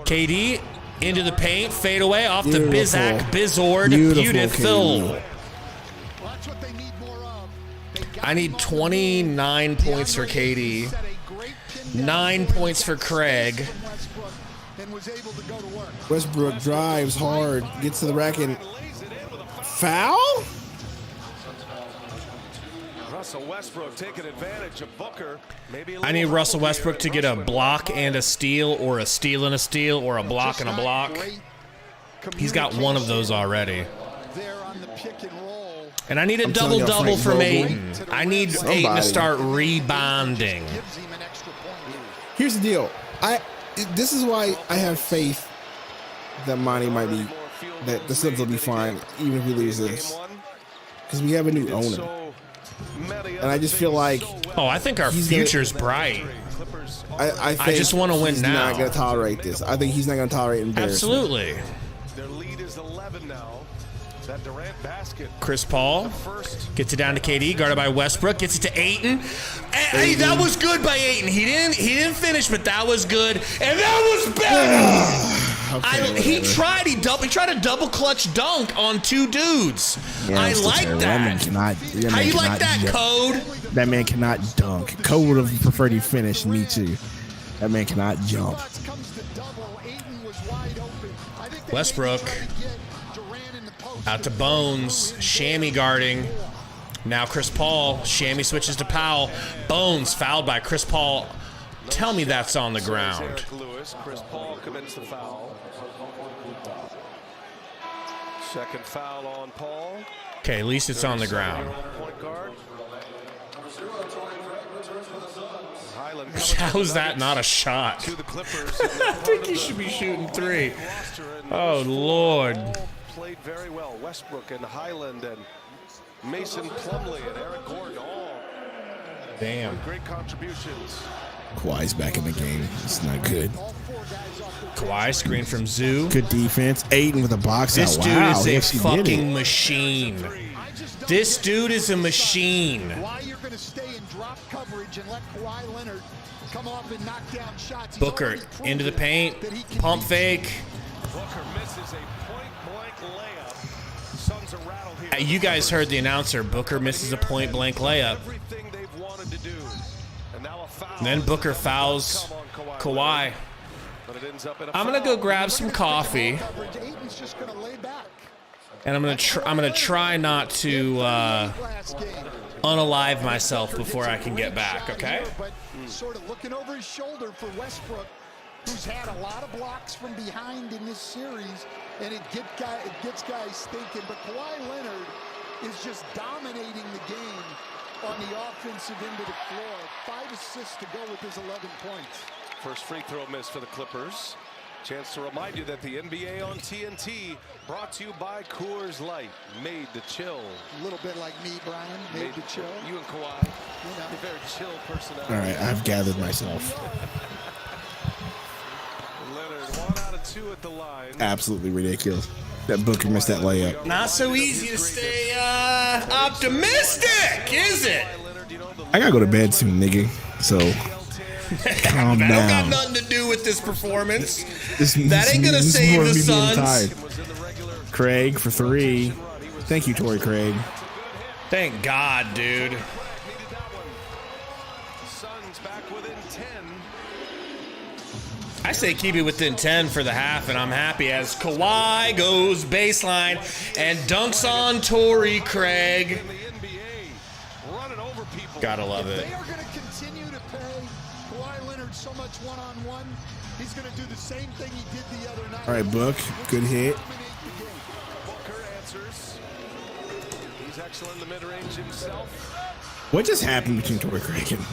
KD into the paint. Fade away off the Bizak. Bizord. Beautiful. I need 29 points for KD. 9 points for Craig. Westbrook drives hard, gets to the rack and foul? Russell Westbrook taking advantage of Booker. I need Russell Westbrook to get a block and a steal, or a steal and a steal, or a block and a block. He's got one of those already. And I need a double-double from Ayton. I need Ayton to start rebounding. Here's the deal. This is why I have faith that Monty might be, that the Slims will be fine, even if we lose this. Because we have a new owner. And I just feel like... Oh, I think our future's bright. I just want to win he's now. He's not going to tolerate this. I think he's not going to tolerate embarrassment. Absolutely. Their lead is 11 now. That Durant basket. Chris Paul gets it down to KD, guarded by Westbrook. Gets it to Ayton. Hey, that was good by Ayton. He didn't finish, but that was good, and that was better. He tried a double clutch dunk on two dudes. Yeah, I like that. How you like that, Code? That man cannot dunk. Code would have preferred he finished. Me too. That man cannot jump. Westbrook out to Bones. Shammy guarding. Now Chris Paul. Shammy switches to Powell. Bones fouled by Chris Paul. Tell me that's on the ground. Chris Paul commits the foul. Second foul on Paul. Okay, at least it's on the ground. Point guard. How is that not a shot? I think he should be shooting three. Oh, Lord. Played very well. Westbrook and Highland and Mason Plumlee and Eric Gordon all damn great contributions. Kawhi's back in the game. It's not good. Kawhi screen from Zoo. Good defense. Ayton with a box This out. dude Wow, is a fucking machine. This dude is a machine. Why you're going to stay in drop coverage and let Kawhi Leonard come off and knock down shots. Booker into the paint. Pump fake. Booker misses a point-blank layup. Suns are rattled here. You guys heard the announcer. Booker misses a point-blank layup. Everything they've wanted to do. And now a foul. And then Booker fouls Kawhi. But it ends up in a I'm gonna go grab some coffee, and I'm gonna try not to unalive myself before I can get back. Okay. But sort of looking over his shoulder for Westbrook, who's had a lot of blocks from behind in this series, and it gets guys thinking. But Kawhi Leonard is just dominating the game on the offensive end of the floor. 5 assists to go with his 11 points. First free throw miss for the Clippers. Chance to remind you that the NBA on TNT brought to you by Coors Light. Made to chill. A little bit like me, Brian. Made to chill. You and Kawhi. You're very chill personality. All right, I've gathered myself. Leonard, 1 out of 2 at the line. Absolutely ridiculous. That Booker missed that layup. Not so easy to stay optimistic, is it? I gotta go to bed soon, nigga. So calm that down. don't got nothing to do with this performance. That ain't gonna save the Suns. Craig for 3. Thank you, Torrey Craig. Thank God, dude. Suns back within 10. I say keep it within 10 for the half, and I'm happy as Kawhi goes baseline and dunks on Torrey Craig. Gotta love it. They are going to continue to pay Kawhi Leonard so much one-on-one. He's going to do the same thing he did the other night. All right, Book. Good hit. Booker answers. He's excellent in the mid-range himself. What just happened between Torrey Craig and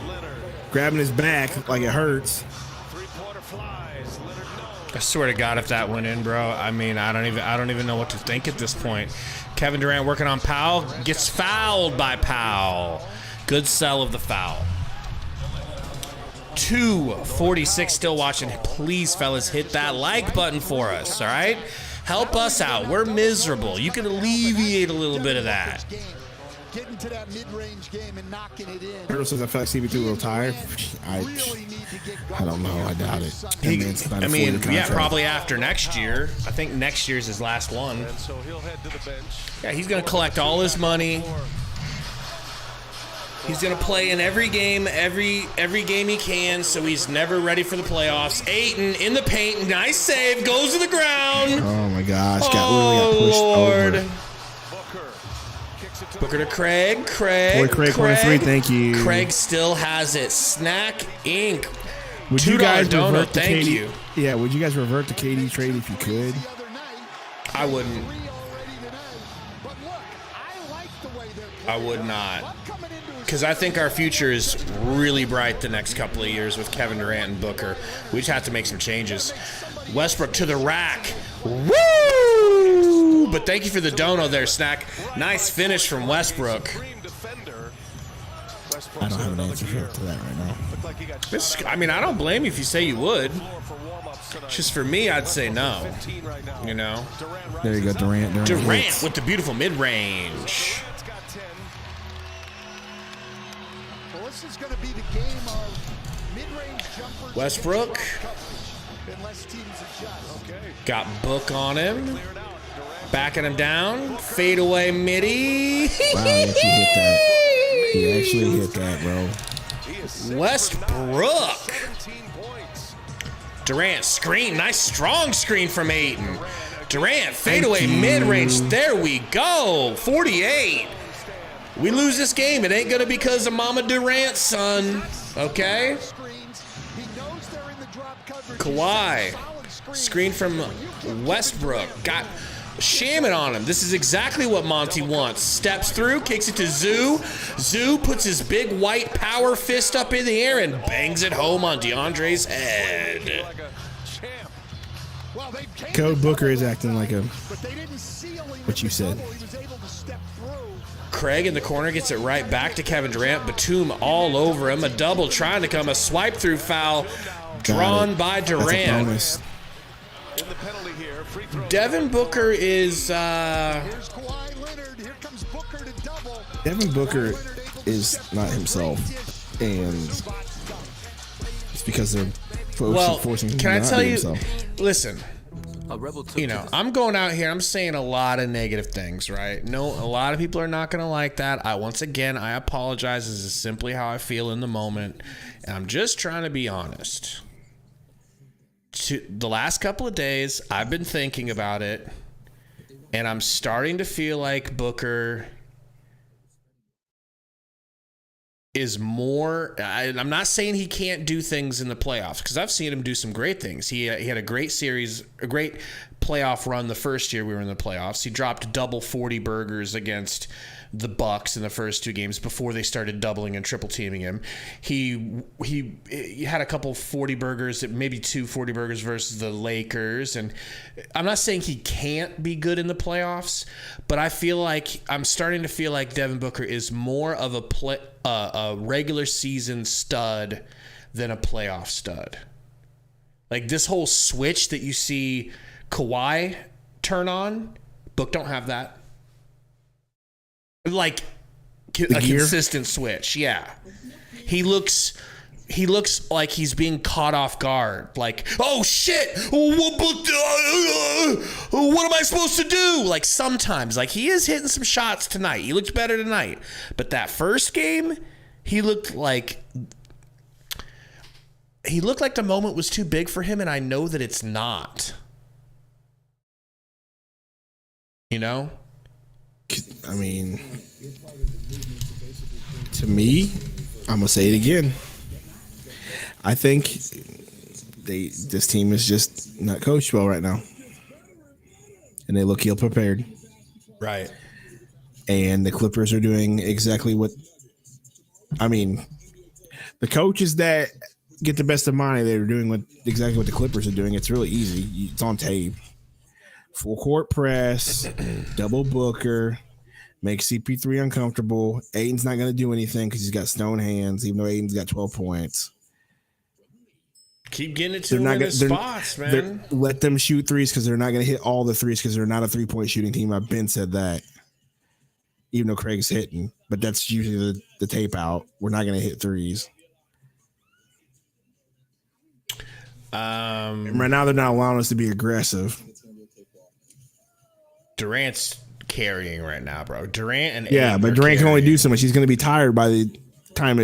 Leonard. grabbing his back like it hurts? Three-pointer flies. Leonard knows. I swear to God, if that went in, bro, I mean, I don't even know what to think at this point. Kevin Durant working on Powell, gets fouled by Powell. Good sell of the foul. 246 still watching. Please, fellas, hit that like button for us, all right? Help us out. We're miserable. You can alleviate a little bit of that. Getting to that mid-range game and knocking it in. Says I feel like CP3 will retire. I don't know. I doubt it. I mean, yeah, probably after next year. I think next year's his last one. And so he'll head to the bench. Yeah, he's going to collect all his money. He's going to play in every game, every game he can, so he's never ready for the playoffs. Ayton in the paint. Nice save. Goes to the ground. Oh, my gosh. Got pushed over. Booker to Craig. Boy, Craig, corner three, thank you. Craig still has it. Snack Inc. Would you guys donut, revert to thank KD? you. Yeah, would you guys revert to KD trade if you could? I wouldn't. I would not. Because I think our future is really bright the next couple of years with Kevin Durant and Booker. We just have to make some changes. Westbrook to the rack. Woo! But thank you for the dono there, Snack. Nice finish from Westbrook. I don't have an answer to that right now. I don't blame you if you say you would. Just for me, I'd say no. You know? There you go, Durant with the beautiful mid-range. This is going to be the game of mid-range jumpers. Westbrook got Book on him, backing him down, fade away midi. Wow, he actually hit that, bro. Westbrook. Durant screen, nice strong screen from Ayton. Durant fade away mid-range. There we go. 48. We lose this game. It ain't gonna be because of Mama Durant, son. Okay? Kawhi. Screen from Westbrook. Got shamming on him. This is exactly what Monty wants. Steps through, kicks it to Zoo. Zoo puts his big white power fist up in the air and bangs it home on DeAndre's head. Code Booker is acting like what you said. Craig in the corner gets it right back to Kevin Durant. Batum all over him. A double trying to come. A swipe through foul drawn by Durant. Devin Booker is... Devin Booker is not himself. And it's because they're forcing him can to I not tell be you... himself. Listen... You know, I'm going out here, I'm saying a lot of negative things, right? No, a lot of people are not going to like that. Once again, I apologize. This is simply how I feel in the moment. And I'm just trying to be honest. The last couple of days, I've been thinking about it, and I'm starting to feel like Booker is more... I'm not saying he can't do things in the playoffs, because I've seen him do some great things. He had a great series, a great playoff run the first year we were in the playoffs. He dropped double 40 burgers against the Bucks in the first two games before they started doubling and triple teaming him. He had a couple 40 burgers, maybe two 40 burgers versus the Lakers. And I'm not saying he can't be good in the playoffs, but I'm starting to feel like Devin Booker is more of a regular season stud than a playoff stud. Like this whole switch that you see Kawhi turn on, Book don't have that. Like a consistent switch, yeah. He looks like he's being caught off guard. Like, oh shit, what am I supposed to do? Like sometimes, like he is hitting some shots tonight. He looked better tonight, but that first game, he looked like the moment was too big for him, and I know that it's not. You know? I mean, to me, I'm gonna say it again. I think this team is just not coached well right now, and they look ill prepared. Right. And the Clippers are doing exactly what. I mean, the coaches that get the best of money, they're doing exactly what the Clippers are doing. It's really easy. It's on tape. Full court press, double Booker, make CP3 uncomfortable. Ayton's not going to do anything because he's got stone hands, even though Ayton's got 12 points. Keep getting it to them in the spots, man. Let them shoot threes because they're not going to hit all the threes because they're not a 3-point shooting team. I've been said that. Even though Craig's hitting, but that's usually the tape out. We're not going to hit threes. And right now, they're not allowing us to be aggressive. Durant's carrying right now, bro. Durant and but Durant can only do so much. He's going to be tired by the time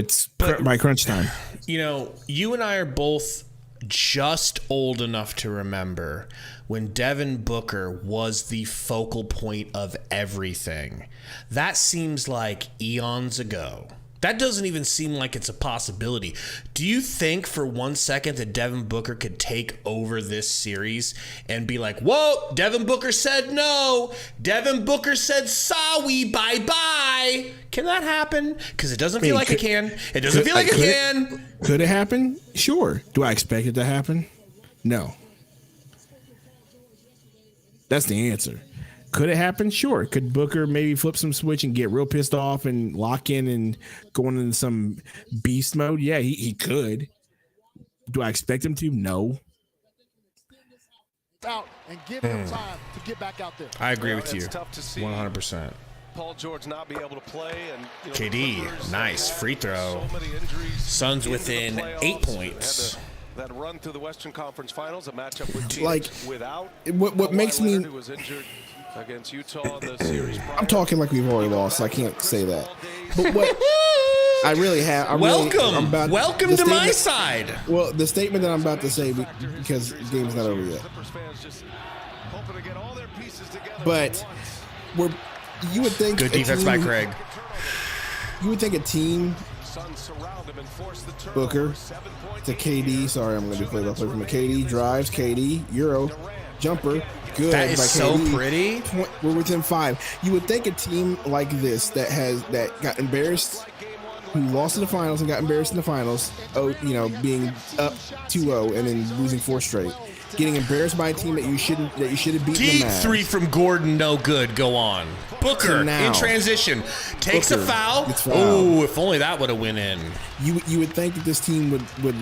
by crunch time. You know, you and I are both just old enough to remember when Devin Booker was the focal point of everything. That seems like eons ago. That doesn't even seem like it's a possibility. Do you think for 1 second that Devin Booker could take over this series and be like, whoa, Devin Booker said no. Devin Booker said sorry, bye-bye. Can that happen? Because it doesn't feel like it can. It doesn't feel like it can. Could it happen? Sure. Do I expect it to happen? No. That's the answer. Could it happen? Sure. Could Booker maybe flip some switch and get real pissed off and lock in and go into some beast mode? Yeah, he could. Do I expect him to? No. Out and give him time to get back out there. I agree with you. Tough to see 100%. Paul George not be able to play, and KD, nice free throw. Suns within 8 points. That run through the Western Conference Finals, a matchup with Phoenix without what makes me was injured against Utah in the series. I'm talking like we've already lost, so I can't say that. But what I really have welcome to my side. Well, the statement that I'm about to say, because the game's not over yet. But you would think good defense by Craig. You would think a team Booker to KD. Sorry, I'm going to do play-by-play from a KD. Drives, KD, Euro, jumper. Good. That is by so KD. pretty. We're within 5. You would think a team like this that got embarrassed, who lost in the finals and got embarrassed in the finals, being up 2-0 and then losing 4 straight, getting embarrassed by a team that you should have beaten. Deep three from Gordon, no good. Go on. Booker in transition takes a foul. Oh, if only that would have went in. You would think that this team would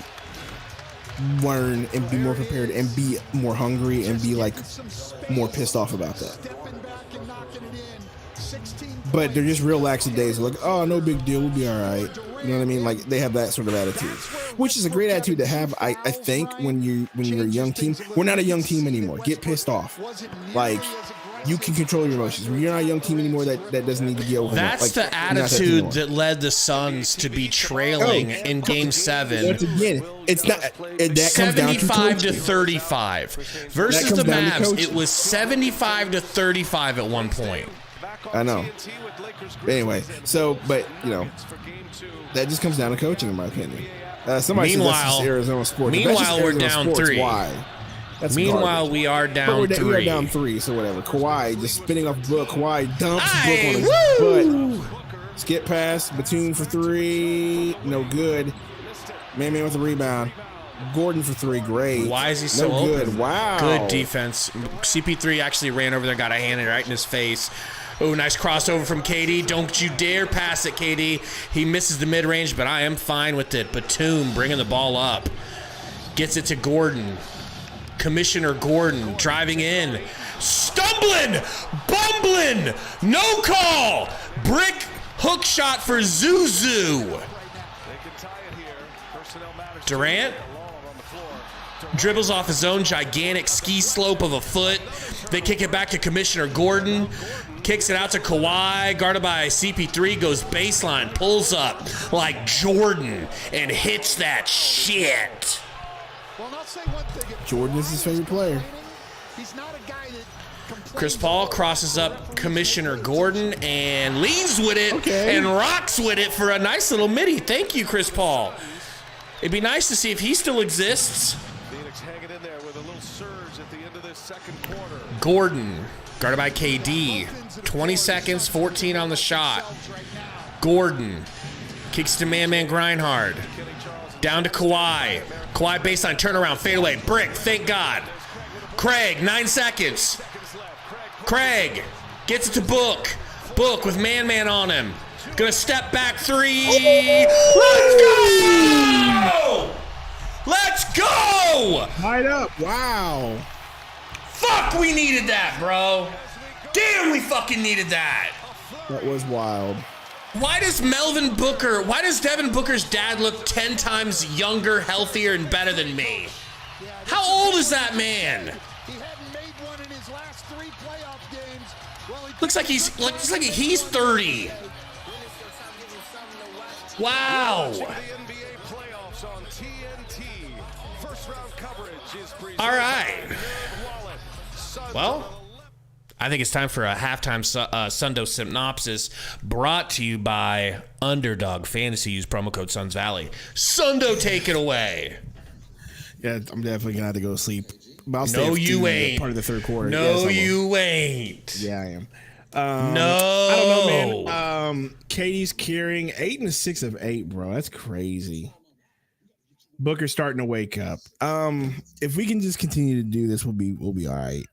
learn and be more prepared and be more hungry and be like more pissed off about that. But they're just real lackadaisical. Like, oh, no big deal, we'll be all right. You know what I mean? Like, they have that sort of attitude, which is a great attitude to have. I think when you're a young team, we're not a young team anymore. Get pissed off. Like, you can control your emotions. When you're not a young team anymore, that doesn't need to be over. That's the attitude that led the Suns to be trailing in Game 7. Once again, it's not that 75 to 35 versus the Mavs. It was 75 to 35 at one point. I know. Anyway, but that just comes down to coaching, in my opinion. Somebody said that's Arizona sports. Meanwhile, we're down sports. 3. Why? That's meanwhile, garbage. we are down 3. We are down 3, so whatever. Kawhi just spinning off Book. Kawhi dumps Book on his butt. Skip pass. Batum for 3. No good. Man with a rebound. Gordon for 3. Great. Why is he so good? Open? Wow. Good defense. CP3 actually ran over there, got a hand right in his face. Oh, nice crossover from KD. Don't you dare pass it, KD. He misses the mid-range, but I am fine with it. Batum bringing the ball up. Gets it to Gordon. Commissioner Gordon driving in. Stumbling! Bumbling! No call! Brick hook shot for Zuzu. Durant dribbles off his own gigantic ski slope of a foot. They kick it back to Commissioner Gordon. Kicks it out to Kawhi, guarded by CP3, goes baseline, pulls up like Jordan, and hits that shit. Jordan is his favorite player. Chris Paul crosses up Commissioner Gordon and leaves with it and rocks with it for a nice little midi. Thank you, Chris Paul. It'd be nice to see if he still exists. Gordon, guarded by KD. 20 seconds, 14 on the shot. Gordon kicks to man Grindhard. Down to Kawhi. Kawhi baseline, turnaround, fadeaway, brick, thank God. Craig, 9 seconds. Craig gets it to Book. Book with man on him. Gonna step back 3. Let's go! Let's go! Tied up. Wow. Fuck, we needed that, bro. Damn, we fucking needed that. That was wild. Why does Devin Booker's dad look 10 times younger, healthier, and better than me? How old is that man? He hadn't made one in his last 3 playoff games. Well, Looks like he's 30. Wow. All right. Well, I think it's time for a halftime Sundo synopsis brought to you by Underdog Fantasy. Use promo code Suns Valley. Sundo, take it away. Yeah, I'm definitely gonna have to go to sleep. But I'll stay No, up to you ain't. Part of the third quarter. No, Yes, you ain't. Yeah, I am. No. I don't know, man. Katie's carrying 8 and 6 of 8, bro. That's crazy. Booker's starting to wake up. If we can just continue to do this, we'll be all right.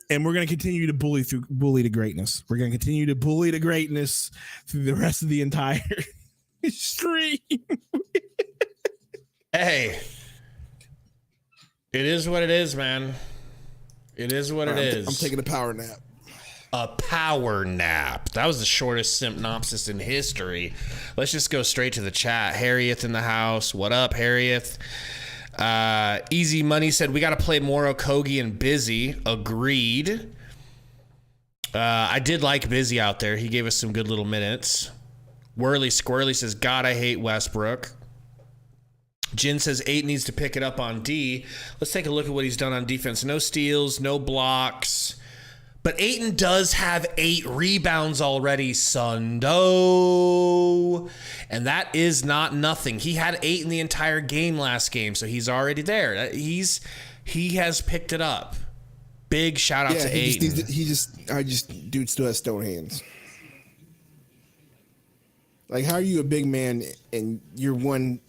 And we're gonna continue to bully to greatness. We're gonna continue to bully to greatness through the rest of the entire stream. Hey, it is what it is, man. It is what it is. I'm taking a power nap. A power nap. That was the shortest synopsis in history. Let's just go straight to the chat. Harriet in the house. What up, Harriet? Easy Money said, we got to play more Okogie and Busy. Agreed. I did like Busy out there. He gave us some good little minutes. Whirly Squirrely says, God, I hate Westbrook. Jin says 8 needs to pick it up on D. Let's take a look at what he's done on defense. No steals, no blocks. But Ayton does have 8 rebounds already, Sundo. And that is not nothing. He had 8 in the entire game last game, so he's already there. He has picked it up. Big shout out to Ayton. Dude still has stone hands. Like, how are you a big man and your one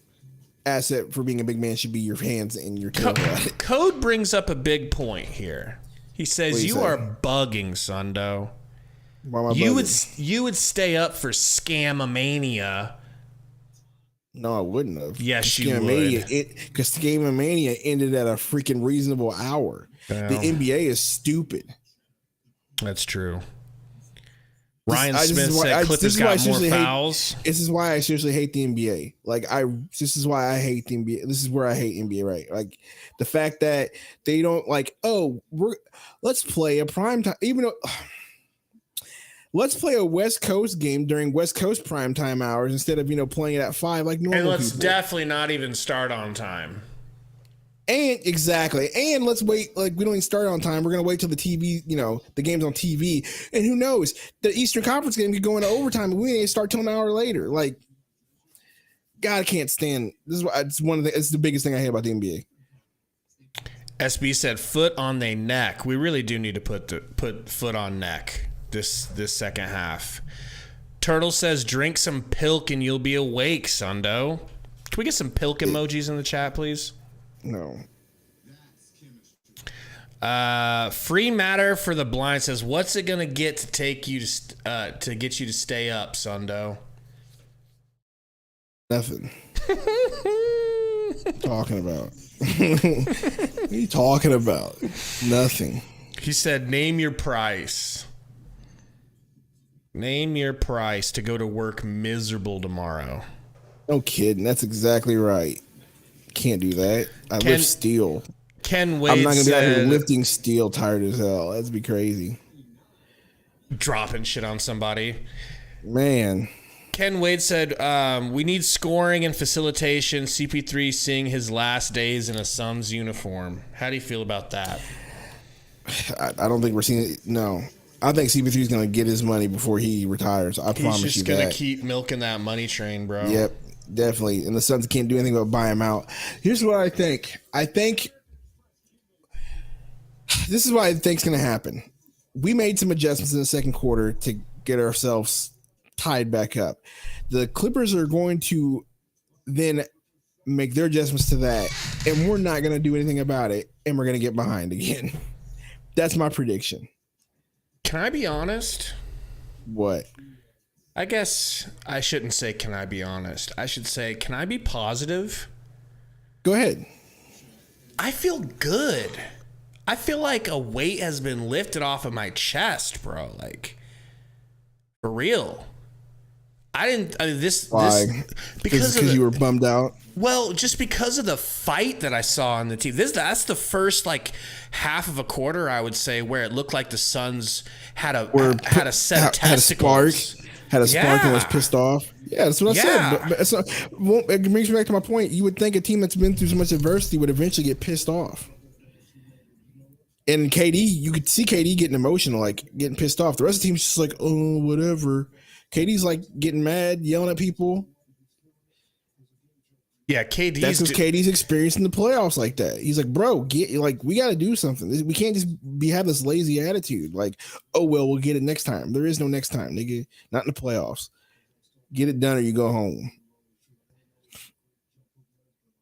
asset for being a big man should be your hands and your toe? Code brings up a big point here. He says you are bugging, Sundo. Why am I You bugging? would stay up for Scamamania. No, I wouldn't have. Yes, you would. Because Scamamania ended at a freaking reasonable hour. Well, the NBA is stupid. That's true. Ryan Smith this is said Clippers got more fouls. This is why I seriously hate the NBA. This is why I hate the NBA. This is where I hate NBA, right? Like the fact that they don't let's play a prime time, let's play a West Coast game during West Coast prime time hours instead of playing it at 5 like normal. And let's people. definitely not even start on time. And exactly. And let's wait. Like, we don't even start on time. We're going to wait till the TV, the game's on TV. And who knows? The Eastern Conference game could go into overtime and we ain't start till an hour later. Like, God, I can't stand. It's the biggest thing I hate about the NBA. SB said foot on their neck. We really do need to put foot on neck this second half. Turtle says drink some pilk and you'll be awake, Sundo. Can we get some pilk emojis in the chat, please? No. Free matter for the blind says, what's it gonna get to take you to get you to stay up, Sundo? Nothing. Talking about? What are you talking about? Nothing. He said, name your price. Name your price to go to work miserable tomorrow. No kidding. That's exactly right. Can't do that. I lift steel. Ken Wade I'm not gonna be out here said, lifting steel, tired as hell. That'd be crazy. dropping shit on somebody. Man. Ken Wade said, we need scoring and facilitation. CP3 seeing his last days in a Suns uniform. How do you feel about that? I don't think we're seeing it. No. I think CP3 is going to get his money before he retires. I promise you that. He's just going to keep milking that money train, bro. Yep, definitely. And the Suns can't do anything but buy him out. Here's what I think. This is what I think is going to happen. We made some adjustments in the second quarter to get ourselves tied back up. The Clippers are going to then make their adjustments to that, and we're not going to do anything about it, and we're going to get behind again. That's my prediction. Can I be honest? What? I guess I shouldn't say, can I be honest? I should say, can I be positive? Go ahead. I feel good. I feel like a weight has been lifted off of my chest, bro. Like, for real. Why? Because you were bummed out. Well, just because of the fight that I saw on the team. That's the first like half of a quarter, I would say, where it looked like the Suns had a set of testicles. Had a spark and was pissed off. Yeah, that's what I said. But it brings me back to my point. You would think a team that's been through so much adversity would eventually get pissed off. And KD, you could see KD getting emotional, like getting pissed off. The rest of the team's just like, oh, whatever. KD's like getting mad, yelling at people. Yeah, That's because KD's experiencing the playoffs like that. He's like, bro, we got to do something. We can't just have this lazy attitude. Like, oh well, we'll get it next time. There is no next time, nigga. Not in the playoffs. Get it done or you go home.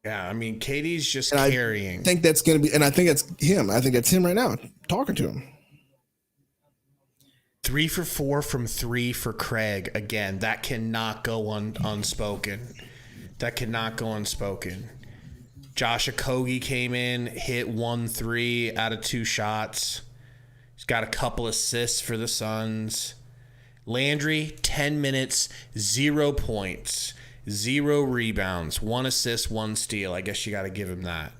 Yeah, I mean, KD's just carrying. I think that's gonna be, and I think that's him. I think that's him right now talking to him. 3 for 4 from 3 for Craig. Again, that cannot go unspoken. That cannot go unspoken. Josh Okogie came in, hit 1-3 out of 2 shots. He's got a couple assists for the Suns. Landry, 10 minutes, 0 points, 0 rebounds, 1 assist, 1 steal. I guess you got to give him that.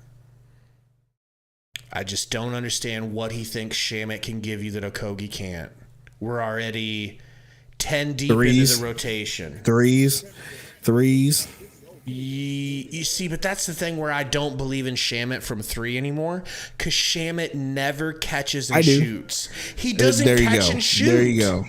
I just don't understand what he thinks Shamet can give you that Okogie can't. We're already 10 deep into the rotation. Threes. You see, but that's the thing where I don't believe in Shamet from 3 anymore, because Shamet never catches and shoots. He doesn't catch and shoot. There you go.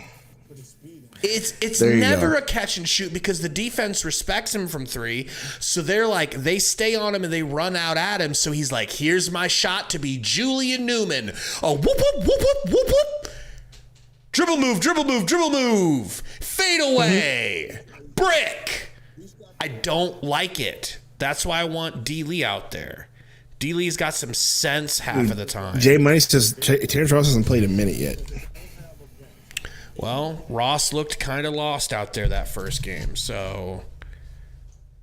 It's never a catch and shoot because the defense respects him from 3. So they stay on him and they run out at him. So he's like, here's my shot to be Julian Newman. Oh, whoop, whoop, whoop, whoop, whoop, whoop. Dribble move. Fade away. Brick. I don't like it. That's why I want D. Lee out there. D. Lee's got some sense half of the time. Jay Money says Terrence Ross hasn't played a minute yet. Well, Ross looked kind of lost out there that first game. So,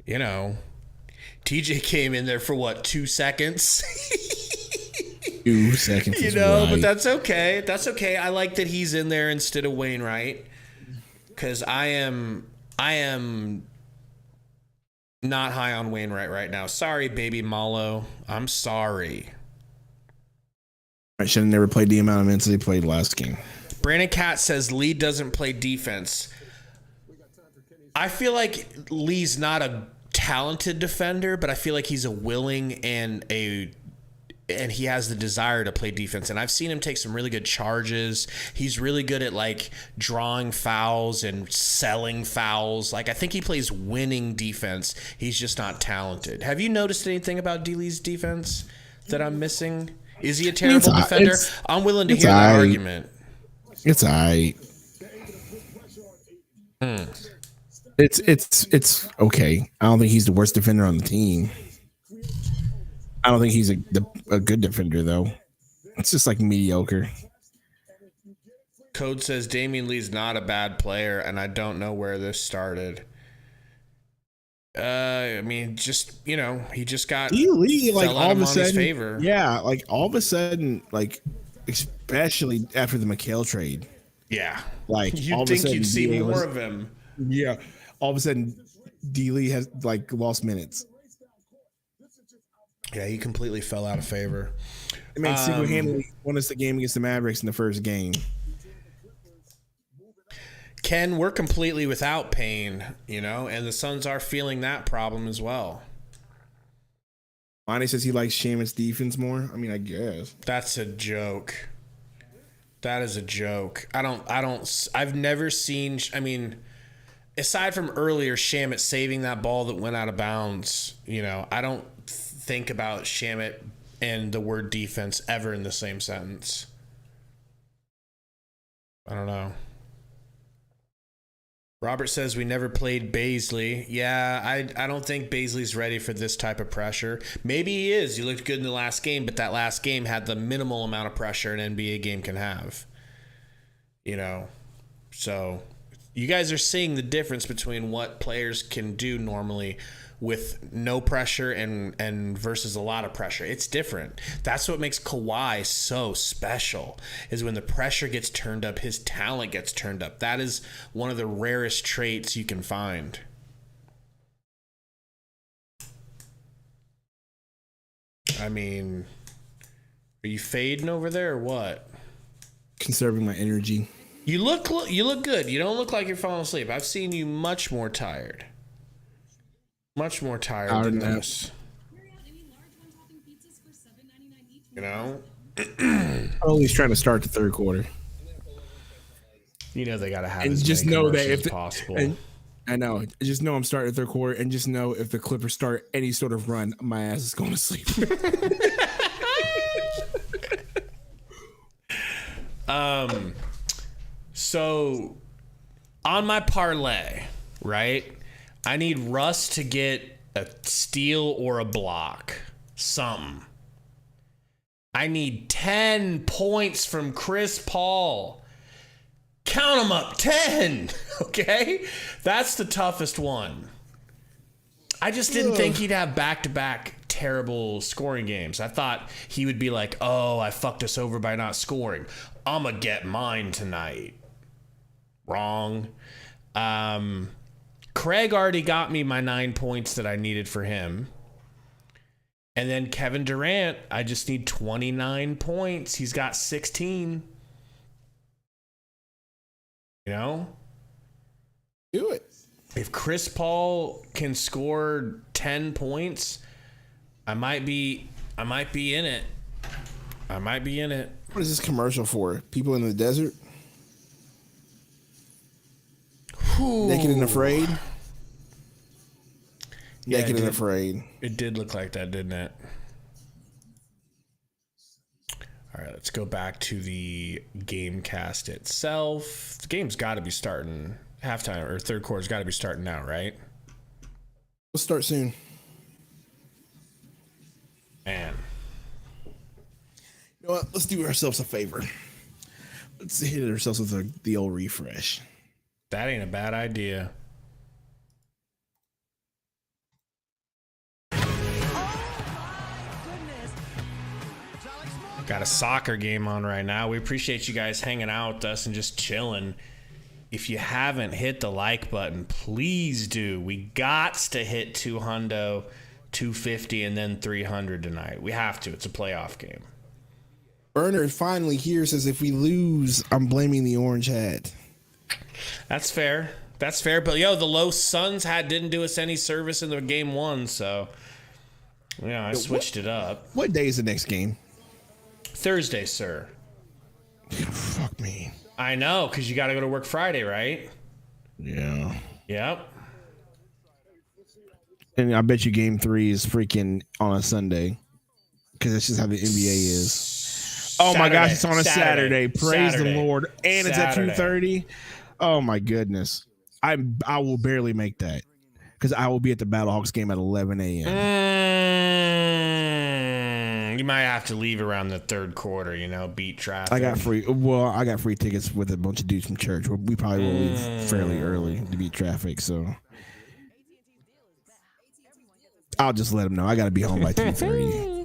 TJ came in there for 2 seconds? 2 seconds. But that's okay. That's okay. I like that he's in there instead of Wainwright, because I am not high on Wainwright right now. Sorry, baby Malo. I'm sorry. I should have never played the amount of minutes he played last game. Brandon Cat says Lee doesn't play defense. I feel like Lee's not a talented defender, but I feel like he's a willing and he has the desire to play defense. And I've seen him take some really good charges. He's really good at drawing fouls and selling fouls. I think he plays winning defense. He's just not talented. Have you noticed anything about D. Lee's defense that I'm missing? Is he a terrible defender? I'm willing to hear that argument. It's all right. It's okay. I don't think he's the worst defender on the team. I don't think he's a good defender, though. It's just mediocre. Code says Damian Lee's not a bad player, and I don't know where this started. I mean, he just got Lee, fell all out of a on sudden, his favor. Yeah, all of a sudden, especially after the McHale trade. Yeah. You'd think you'd see more of him. Yeah. All of a sudden, D. Lee has lost minutes. Yeah, he completely fell out of favor. I mean, single-handedly won us the game against the Mavericks in the first game. Ken, we're completely without Payne, and the Suns are feeling that problem as well. Monty says he likes Shaman's defense more. I mean, I guess. That's a joke. That is a joke. I've never seen, aside from earlier Shamet saving that ball that went out of bounds, I don't think about Shamet and the word defense ever in the same sentence. I don't know. Robert says we never played Baisley. Yeah, I don't think Baisley's ready for this type of pressure. Maybe he is. He looked good in the last game, but that last game had the minimal amount of pressure an NBA game can have. So you guys are seeing the difference between what players can do normally with no pressure and versus a lot of pressure. It's different. That's what makes Kawhi so special, is when the pressure gets turned up, his talent gets turned up. That is one of the rarest traits you can find. I mean, are you fading over there or what? Conserving my energy. You look good. You don't look like you're falling asleep. I've seen you much more tired. Much more tired than this. You know? Always trying to start the third quarter. You know they got to have and as just many know that commercials if as possible. And I know. Just know I'm starting the third quarter, and just know if the Clippers start any sort of run, my ass is going to sleep. So on my parlay, right? I need Russ to get a steal or a block. Something. I need 10 points from Chris Paul. Count them up, 10. Okay? That's the toughest one. I just didn't think he'd have back-to-back terrible scoring games. I thought he would be like, oh, I fucked us over by not scoring. I'm going to get mine tonight. Wrong. Craig already got me my 9 points that I needed for him. And then Kevin Durant, I just need 29 points. He's got 16. You know? Do it. If Chris Paul can score 10 points, I might be in it. I might be in it. What is this commercial for? People in the desert? Ooh. Naked and afraid? Yeah, Naked and afraid. It did look like that, didn't it? All right, let's go back to the game cast itself. The game's got to be starting halftime, or third quarter's got to be starting now, right? We'll start soon. Man. You know what? Let's do ourselves a favor. Let's hit ourselves with the old refresh. That ain't a bad idea. Got a soccer game on right now. We appreciate you guys hanging out with us and just chilling. If you haven't hit the like button, please do. We gots to hit 200, 250, and then 300 tonight. We have to. It's a playoff game. Burner finally here says if we lose, I'm blaming the orange hat. That's fair. That's fair. But, the low Suns didn't do us any service in the game one, so, I switched it up. What day is the next game? Thursday, sir. Fuck me. I know, because you got to go to work Friday, right? Yeah. Yep. And I bet you game 3 is freaking on a Sunday, because that's just how the NBA is. Oh my gosh, it's on a Saturday. Praise the Lord. And it's at 2:30. Oh my goodness. I will barely make that, because I will be at the Battlehawks game at 11 a.m. You might have to leave around the third quarter, beat traffic. I got free tickets with a bunch of dudes from church. We probably will leave fairly early to beat traffic, so I'll just let them know I got to be home by 2:30.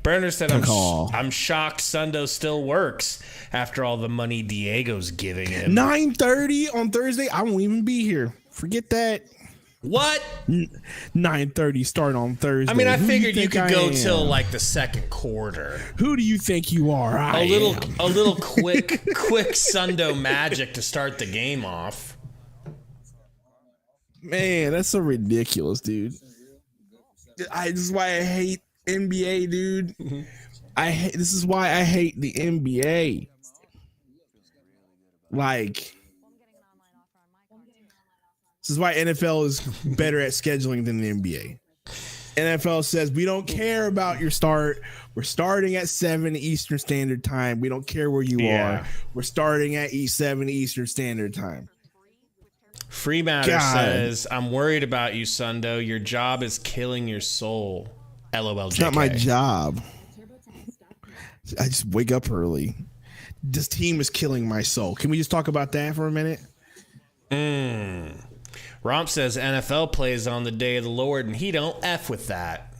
Burner said, I'm shocked Sundo still works after all the money Diego's giving him. 9:30 on Thursday? I won't even be here. Forget that. What? 9:30 start on Thursday. I mean, I figured you could go till like the second quarter. Who do you think you are? A little quick Sundo magic to start the game off. Man, that's so ridiculous, dude. This is why I hate NBA, dude. This is why I hate the NBA. This is why NFL is better at scheduling than the NBA. NFL says, we don't care about your start. We're starting at 7 Eastern Standard Time. We don't care where you are. We're starting at 7 Eastern Standard Time. Free Matter says, I'm worried about you, Sundo. Your job is killing your soul. LOL. It's not my job. I just wake up early. This team is killing my soul. Can we just talk about that for a minute? Romp says NFL plays on the day of the Lord, and he don't F with that.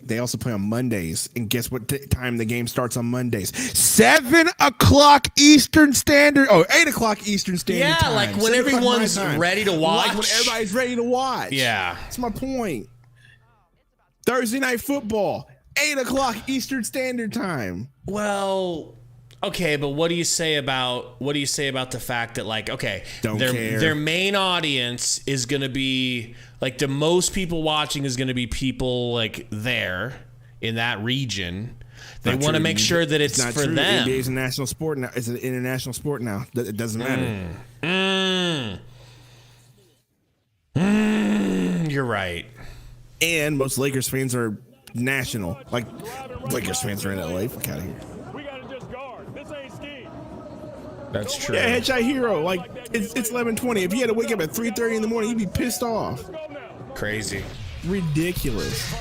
They also play on Mondays, and guess what time the game starts on Mondays? 7 o'clock Eastern Standard. Oh, 8 o'clock Eastern Standard time. Yeah, like when everyone's ready to watch. Like when everybody's ready to watch. Yeah. That's my point. Thursday Night Football, 8 o'clock Eastern Standard Time. Well, okay, but what do you say about the fact that, like, okay, their main audience is going to be, like, the most people watching is going to be people, like, there in that region. They want to make sure that it's for them. NBA is a national sport now. It's an international sport now. It doesn't matter. You're right. And most Lakers fans are national. Like, Lakers fans are in LA. Fuck out of here. That's true. Yeah, Headshot Hero. Like, it's 11:20. If you had to wake up at 3:30 in the morning, you'd be pissed off. Crazy. Ridiculous.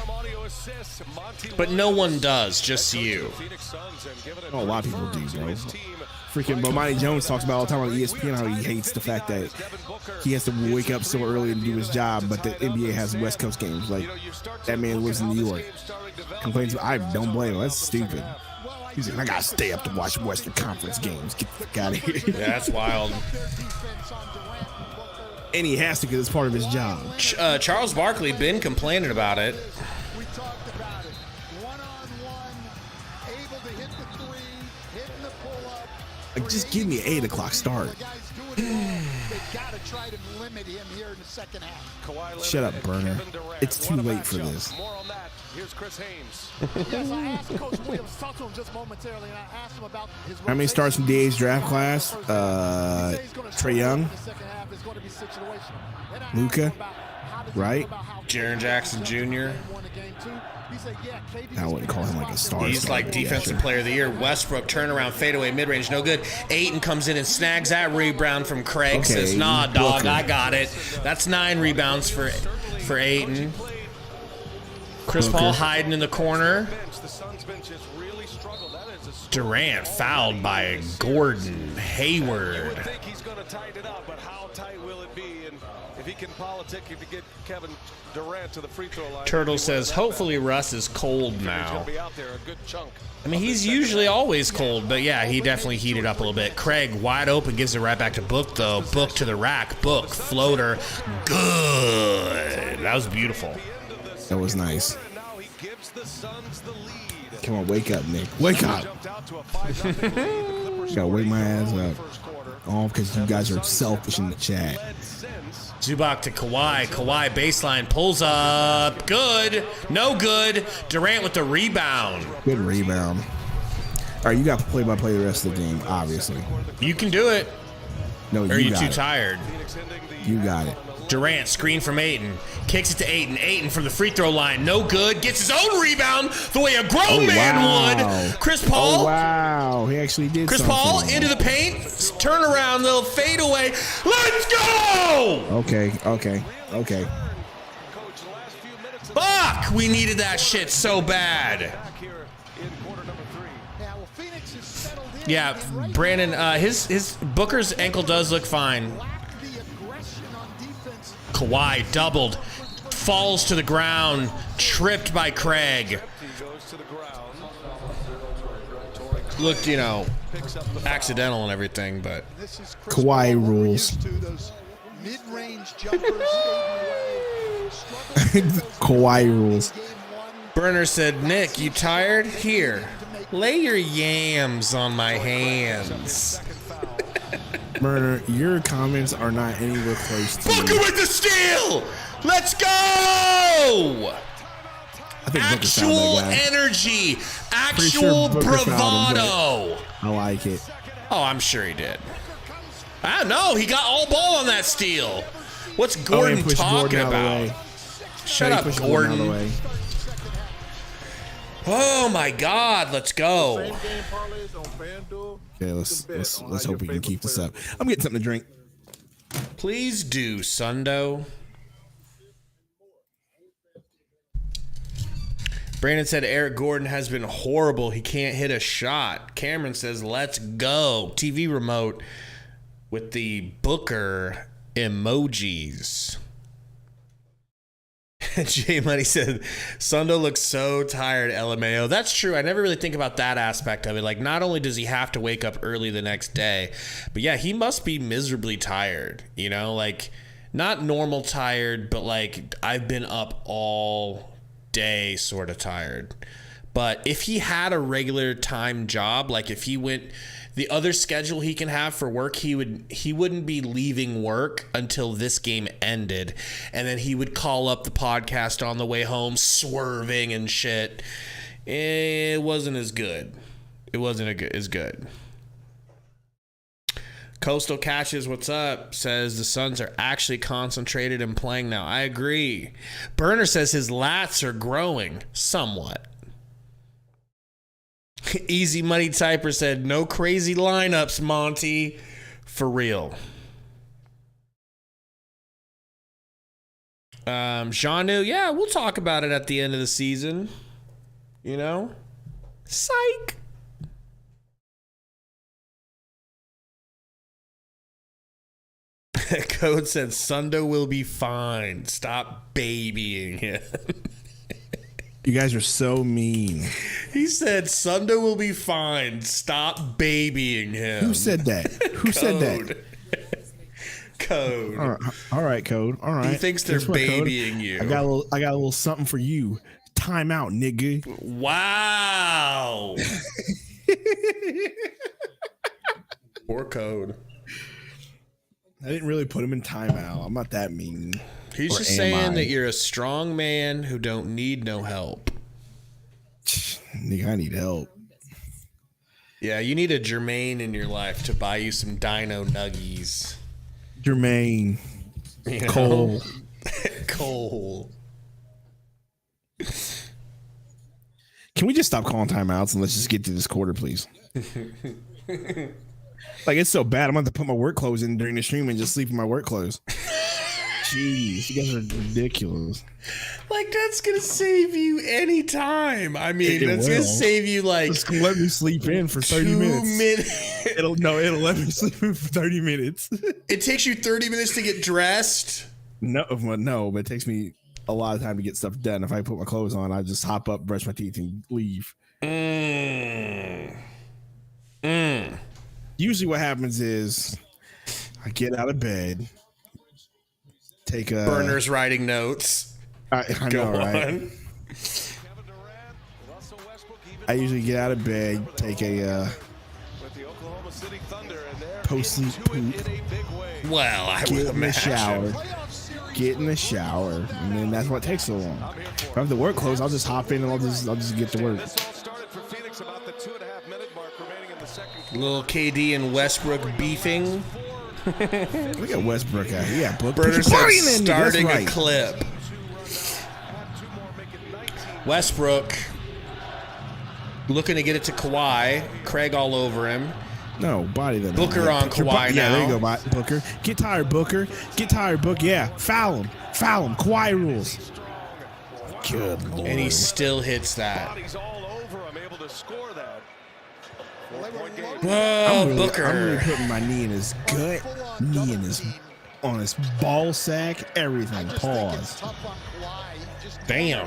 But no one does, just you. Oh, a lot of people do, bro. Freaking Bomani Jones talks about all the time on ESPN how he hates the fact that he has to wake up so early to do his job, but the NBA has West Coast games. Like, that man lives in New York. Complains, I don't blame him. That's stupid. He's like, I gotta stay up to watch Western Conference games. Get the fuck out of here. Yeah, that's wild. And he has to because it's part of his job. Charles Barkley been complaining about it. We talked about it. One-on-one, able to hit the three, hitting the pull-up. Like, just give me an 8 o'clock start. They've got to try to limit him here in the second half. Shut up, Burner. It's too late for this. More on that. Here's Chris Haynes. Yes, I asked Coach Williams, talked to him just momentarily, and I asked him about his How many starts from DA's draft class? Trae Young, Luka, right? Jaren Jackson Jr. I wouldn't call him like a star. He's like defensive player of the year. Westbrook, turnaround, fadeaway, mid-range, no good. Ayton comes in and snags that rebound from Craig. Okay, Says, nah, dog, Booker. I got it. That's 9 rebounds for Ayton. Chris Booker. Paul hiding in the corner. Durant fouled by Gordon Hayward. I think he's going to tighten it up, but how tight will it be? And if he can politic to get Kevin Durant to the free throw line. Turtle says, hopefully Russ is cold He's now. going to be out there a good chunk. I mean, he's usually always cold, but yeah, he definitely heated up a little bit. Craig, wide open, gives it right back to Book, though. Book to the rack. Book, floater. Good. That was beautiful. That was nice. Come on, wake up, Nick. Wake up. Gotta wake my ass up. All because you guys are selfish in the chat. Zubac to Kawhi. Kawhi baseline pulls up. Good. No good. Durant with the rebound. Good rebound. All right, you got to play by play the rest of the game, obviously. You can do it. No, Or are you you got too it. tired? You got it. Durant, screen from Ayton. Kicks it to Ayton. Ayton from the free throw line. No good. Gets his own rebound the way a grown man would. Chris Paul. Oh, wow. He actually did Chris something. Paul into the paint. Turn around. Little fade away. Let's go! Okay. Fuck! We needed that shit so bad. Yeah, Brandon, his Booker's ankle does look fine. Kawhi doubled, falls to the ground, tripped by Craig. Looked, accidental and everything, but Kawhi rules. Kawhi rules. Burner said, Nick, you tired? Here, lay your yams on my hands. Burner, your comments are not anywhere close to Booker with the steal! Let's go! I think Booker fouled Actual that guy. energy, Pretty actual sure Booker fouled him, bravado. I like it. Oh, I'm sure he did. I don't know. He got all ball on that steal. What's Gordon push talking Gordon out of the about? way. Shut up, Push Gordon out of the Gordon. way. Oh my God, let's go. Okay, let's hope we can keep this up. I'm getting something to drink. Please do, Sundo. Brandon said Eric Gordon has been horrible. He can't hit a shot. Cameron says, let's go. TV remote with the Booker emojis. J Money said, Sundo looks so tired, LMAO. That's true. I never really think about that aspect of it. Like, not only does he have to wake up early the next day, but yeah, he must be miserably tired. You know, like, not normal tired, but like, I've been up all day sort of tired. But if he had a regular time job, like if he went the other schedule he can have for work, he wouldn't be leaving work until this game ended, and then he would call up the podcast on the way home swerving and shit. It wasn't as good. It wasn't as good. Coastal Catches, what's up? Says the Suns are actually concentrated and playing now. I agree. Burner says his lats are growing somewhat. Easy Money Typer said, no crazy lineups, Monty. For real. Jeanu, yeah, we'll talk about it at the end of the season. You know? Psych. Code said, Sundo will be fine. Stop babying him. You guys are so mean. He said, Sundo will be fine. Stop babying him. Who said that? Who said that? Code. All right, Code. All right. He thinks they're babying you. I got a little something for you. Time out, nigga. Wow. Poor Code. I didn't really put him in timeout. I'm not that mean. He's just saying that you're a strong man who don't need no help. Nigga, I need help. Yeah, you need a Jermaine in your life to buy you some Dino Nuggies. Jermaine. You know? Cole. Cole. Can we just stop calling timeouts and let's just get to this quarter, please? Like, it's so bad. I'm going to have to put my work clothes in during the stream and just sleep in my work clothes. Jeez, you guys are ridiculous. Like, that's going to save you any time. I mean, that's going to save you, like... Just let me sleep in for 30 minutes. It'll let me sleep in for 30 minutes. It takes you 30 minutes to get dressed? No, but it takes me a lot of time to get stuff done. If I put my clothes on, I just hop up, brush my teeth, and leave. Usually what happens is I get out of bed, take a... Burner's writing notes. I know, right? I usually get out of bed, take a post-sleep poop. Well, I would imagine. Get in the shower, and then that's what takes so long. If I have the work clothes, I'll just hop in and I'll just get to work. Little KD and Westbrook beefing. Look at Westbrook out here. Yeah, Burner said starting a clip. Westbrook looking to get it to Kawhi. Craig all over him. No, body them. Booker on Kawhi now. Yeah, there you go, Booker. Get tired, Booker. Get tired, Booker. Yeah, foul him. Foul him. Kawhi rules. Good Lord. And he still hits that. Oh, Booker. I'm really putting my knee in his gut, knee in his, on his ball sack, everything. Pause. Damn.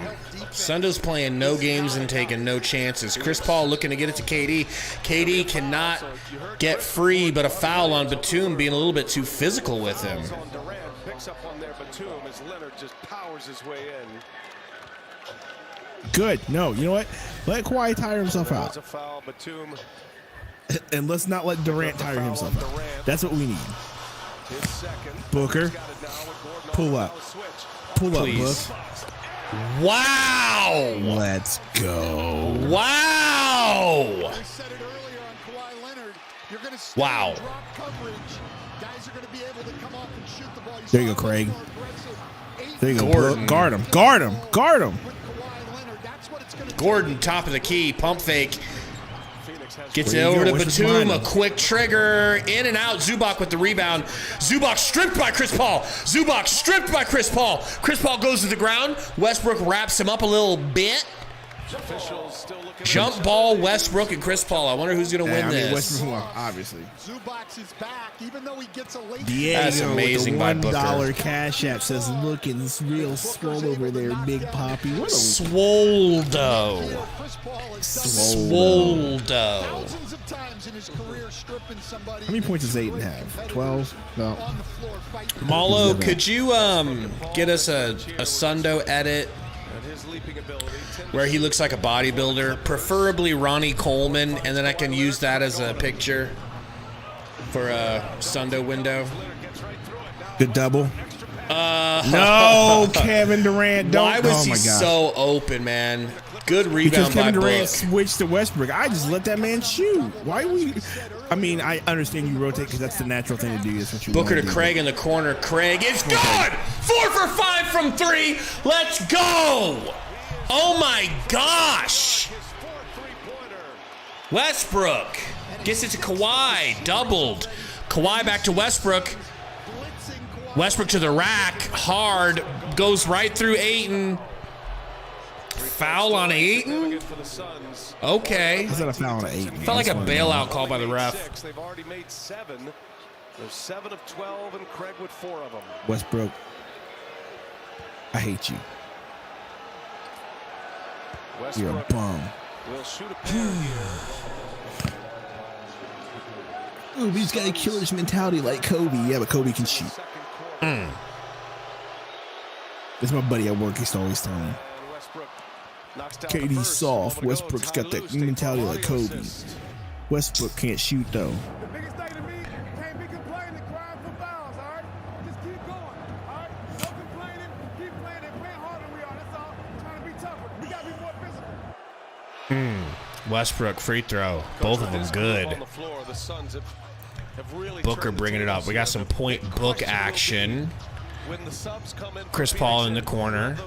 Sundo's playing no games and taking no chances. Chris Paul looking to get it to KD. KD cannot get free, but a foul on Batum being a little bit too physical with him. Good. No, you know what? Let Kawhi tire himself out. And let's not let Durant tire himself out. That's what we need. Booker, pull up. Pull up, Book. Wow. Let's go. Wow. Wow. There you go, Craig. There you go. Gordon. Guard him. Guard him. Guard him. Gordon, top of the key. Pump fake. Gets it over to Batum, a quick trigger, in and out. Zubac with the rebound. Zubac stripped by Chris Paul. Zubac stripped by Chris Paul. Chris Paul goes to the ground. Westbrook wraps him up a little bit. Officials still looking Jump ball, Westbrook and Chris Paul. I wonder who's going to win this. Westbrook, well, obviously. Zubac is back, even though he gets a late. That's amazing by Booker. $1 cash app says, look, it's real swole over there, Big Poppy. What a Swoldo. Swoldo. Thousands of times in his career stripping somebody. How many points is 8.5? 12? No. Malo, could you get us a Sundo edit where he looks like a bodybuilder, preferably Ronnie Coleman, and then I can use that as a picture for a Sundo window? Good double. No, Kevin Durant. Don't. Why was oh he my God. so open, man? Good Because rebound by Kevin Durant Book. switched to Westbrook. I just let that man shoot. Why we? I mean, I understand you rotate because that's the natural thing to do. That's what you Booker want to do. Craig in the corner. Craig is good. 4 for 5 from 3. Let's go. Oh my gosh. Westbrook gets it to Kawhi. Doubled. Kawhi back to Westbrook. Westbrook to the rack. Hard. Goes right through Ayton. Foul on Ayton? Okay. Is that a foul on 8? Felt like a bailout call by the ref. They've already made 7. There's 7 of 12, and Craig with 4 of them. Westbrook, I hate you. You're a bum. Will shoot a pair here. Ooh, he's got a killer's mentality like Kobe. Yeah, but Kobe can shoot. That's my buddy at work. He's always telling me. KD's soft. Westbrook's got that mentality like Kobe. Westbrook can't shoot though. The biggest thing to me, can't be complaining, crying for fouls, all right? Just keep going, all right? No complaining, keep playing. They're playing harder than we are, that's all. Trying to be tougher. We got to be more physical. Westbrook free throw. Both of them good. Booker bringing it up. We got some point book action. Chris Paul in the corner.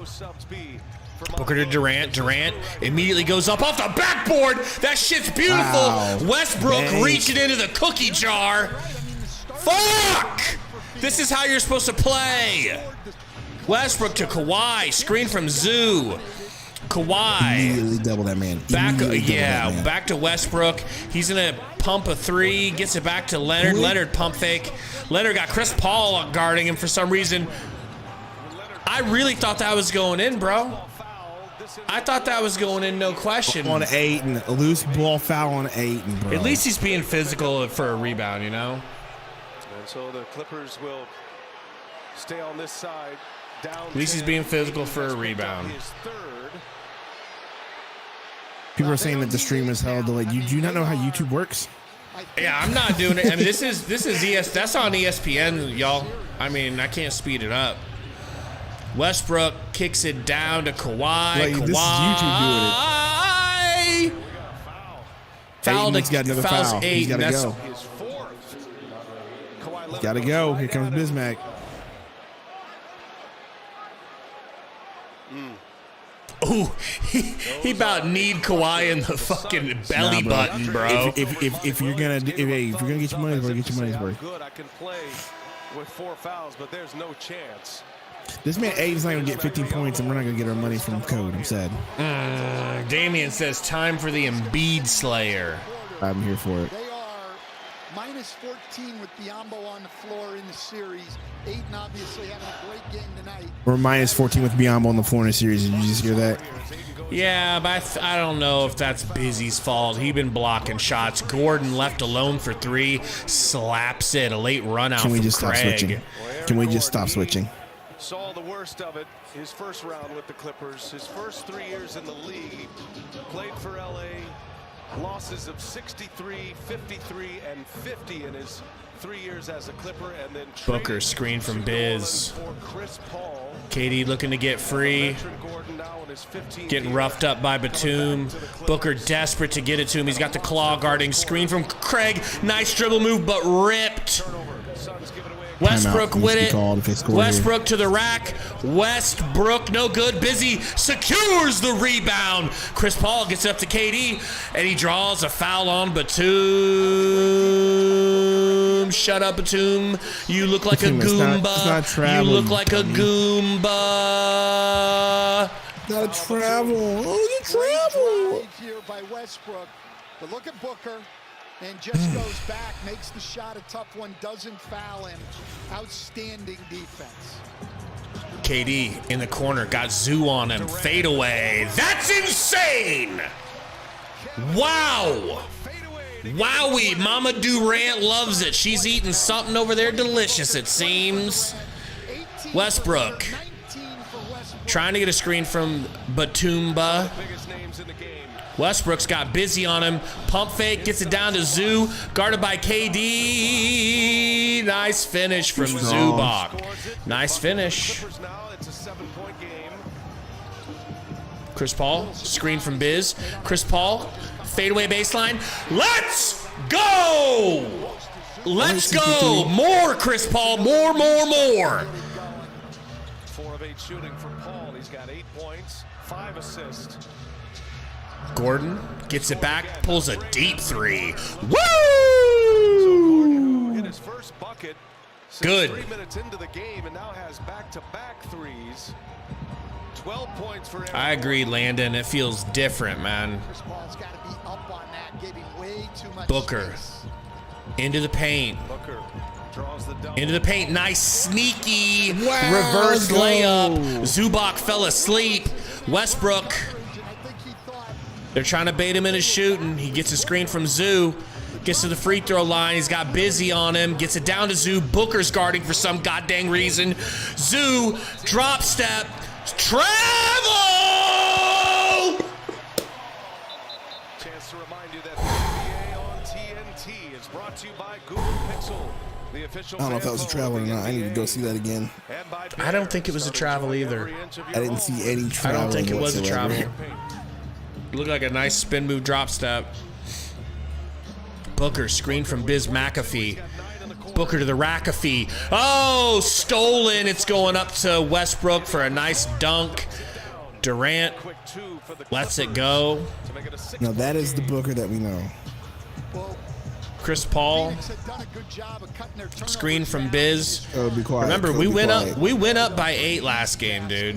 Booker to Durant. Durant immediately goes up off the backboard. That shit's beautiful. Wow. Westbrook Thanks. reaching into the cookie jar. Fuck! This is how you're supposed to play. Westbrook to Kawhi. Screen from Zoo. Kawhi. Immediately double that man. Back, Immediately double yeah, that man. back to Westbrook. He's gonna pump a 3, gets it back to Leonard. Really? Leonard pump fake. Leonard got Chris Paul guarding him for some reason. I really thought that was going in, bro. I thought that was going in, no question. On 8 and a loose ball foul on 8, bro. At least he's being physical for a rebound, you know? And so the Clippers will stay on this side. Down At least he's being physical for a rebound. his third. People are saying that the stream is held delayed. You do not know how YouTube works? Yeah, I'm not doing it. I mean, this is that's on ESPN, y'all. I mean, I can't speed it up. Westbrook kicks it down to Kawhi. Like, Kawhi. this is YouTube doing it. Foul. Aiden's got another fouls foul. 8. He's got to That's go. His fourth. Kawhi Got to go. Here comes Bismack. Ooh, he about need Kawhi in the fucking belly button, bro. If you're gonna get your money's worth, get your money's worth. Good, I can play with 4 fouls, but there's no chance. This man Aiden's not gonna get 15 points, and we're not gonna get our money from Code. I'm sad. Damian says time for the Embiid Slayer. I'm here for it. They are minus 14 with Biombo on the floor in the series. Ayton obviously having a great game tonight. We're minus 14 with Biombo on the floor in the series. Did you just hear that? Yeah, but I don't know if that's Busy's fault. He been blocking shots. Gordon left alone for 3, slaps it. A late run out Can we from just stop Craig. switching? Can we just stop switching? Saw the worst of it his first round with the Clippers. His first 3 years in the league, played for LA. Losses of 63, 53, and 50 in his 3 years as a Clipper, and then Booker screen from Biz. for Chris Paul. KD looking to get free. Gordon now in his 15th Getting year. roughed up by Batum. Booker desperate to get it to him. He's got the claw guarding. Screen from Craig. Nice dribble move, but ripped. Suns give it away. Westbrook Timeout with needs to be it. called if they score Westbrook to the rack. Westbrook, no good. Busy secures the rebound. Chris Paul gets up to KD, and he draws a foul on Batum. Shut up, Batum. You look like a Batum, it's Goomba. not You traveling, look like a dummy. Goomba. Gotta travel. Oh, the travel. Here by Westbrook, but look at Booker, and just goes back, makes the shot a tough one, doesn't foul him. Outstanding defense. KD in the corner, got Zoo on him, fade away. That's insane! Wow! Wowie, Mama Durant loves it. She's eating something over there delicious, it seems. Westbrook trying to get a screen from Batumba. Westbrook's got busy on him. Pump fake, gets it down to Zoo. Guarded by KD. Nice finish from Zubac. Nice finish. Chris Paul, screen from Biz. Chris Paul, fadeaway baseline. Let's go! Let's go! More Chris Paul, more. 4 of 8 shooting for Paul. He's got 8 points, 5 assists. Gordon gets it back, pulls a deep three. Woo! Hit his first bucket. Good. 3 minutes into the game and now has back-to-back threes. 12 points for him. I agree, Landon. It feels different, man. Chris Paul's got to be up on that, giving way too much Booker space. into the paint. Booker draws the double. Into the paint. Nice sneaky Wow, reverse let's go. layup. Zubac fell asleep. Westbrook. They're trying to bait him into shooting. He gets a screen from Zoo. Gets to the free throw line. He's got busy on him. Gets it down to Zoo. Booker's guarding for some goddamn reason. Zoo, drop step. Travel! Chance to remind you that the NBA on TNT is brought to you by Google Pixel, the official. I don't know if that was a travel or not. I need to go see that again. I don't think it was a travel either. I didn't see any I travel. don't think it was a whatsoever. travel. Looked like a nice spin move drop step. Booker, screen from Biz McAfee. Booker to the McAfee. Oh, stolen. It's going up to Westbrook for a nice dunk. Durant lets it go. No, that is the Booker that we know. Chris Paul, Phoenix had done a good job of cutting their turnovers screen from down. Biz. Oh, be quiet. Remember, Code, we be went quiet. up. We went up by 8 last game, dude,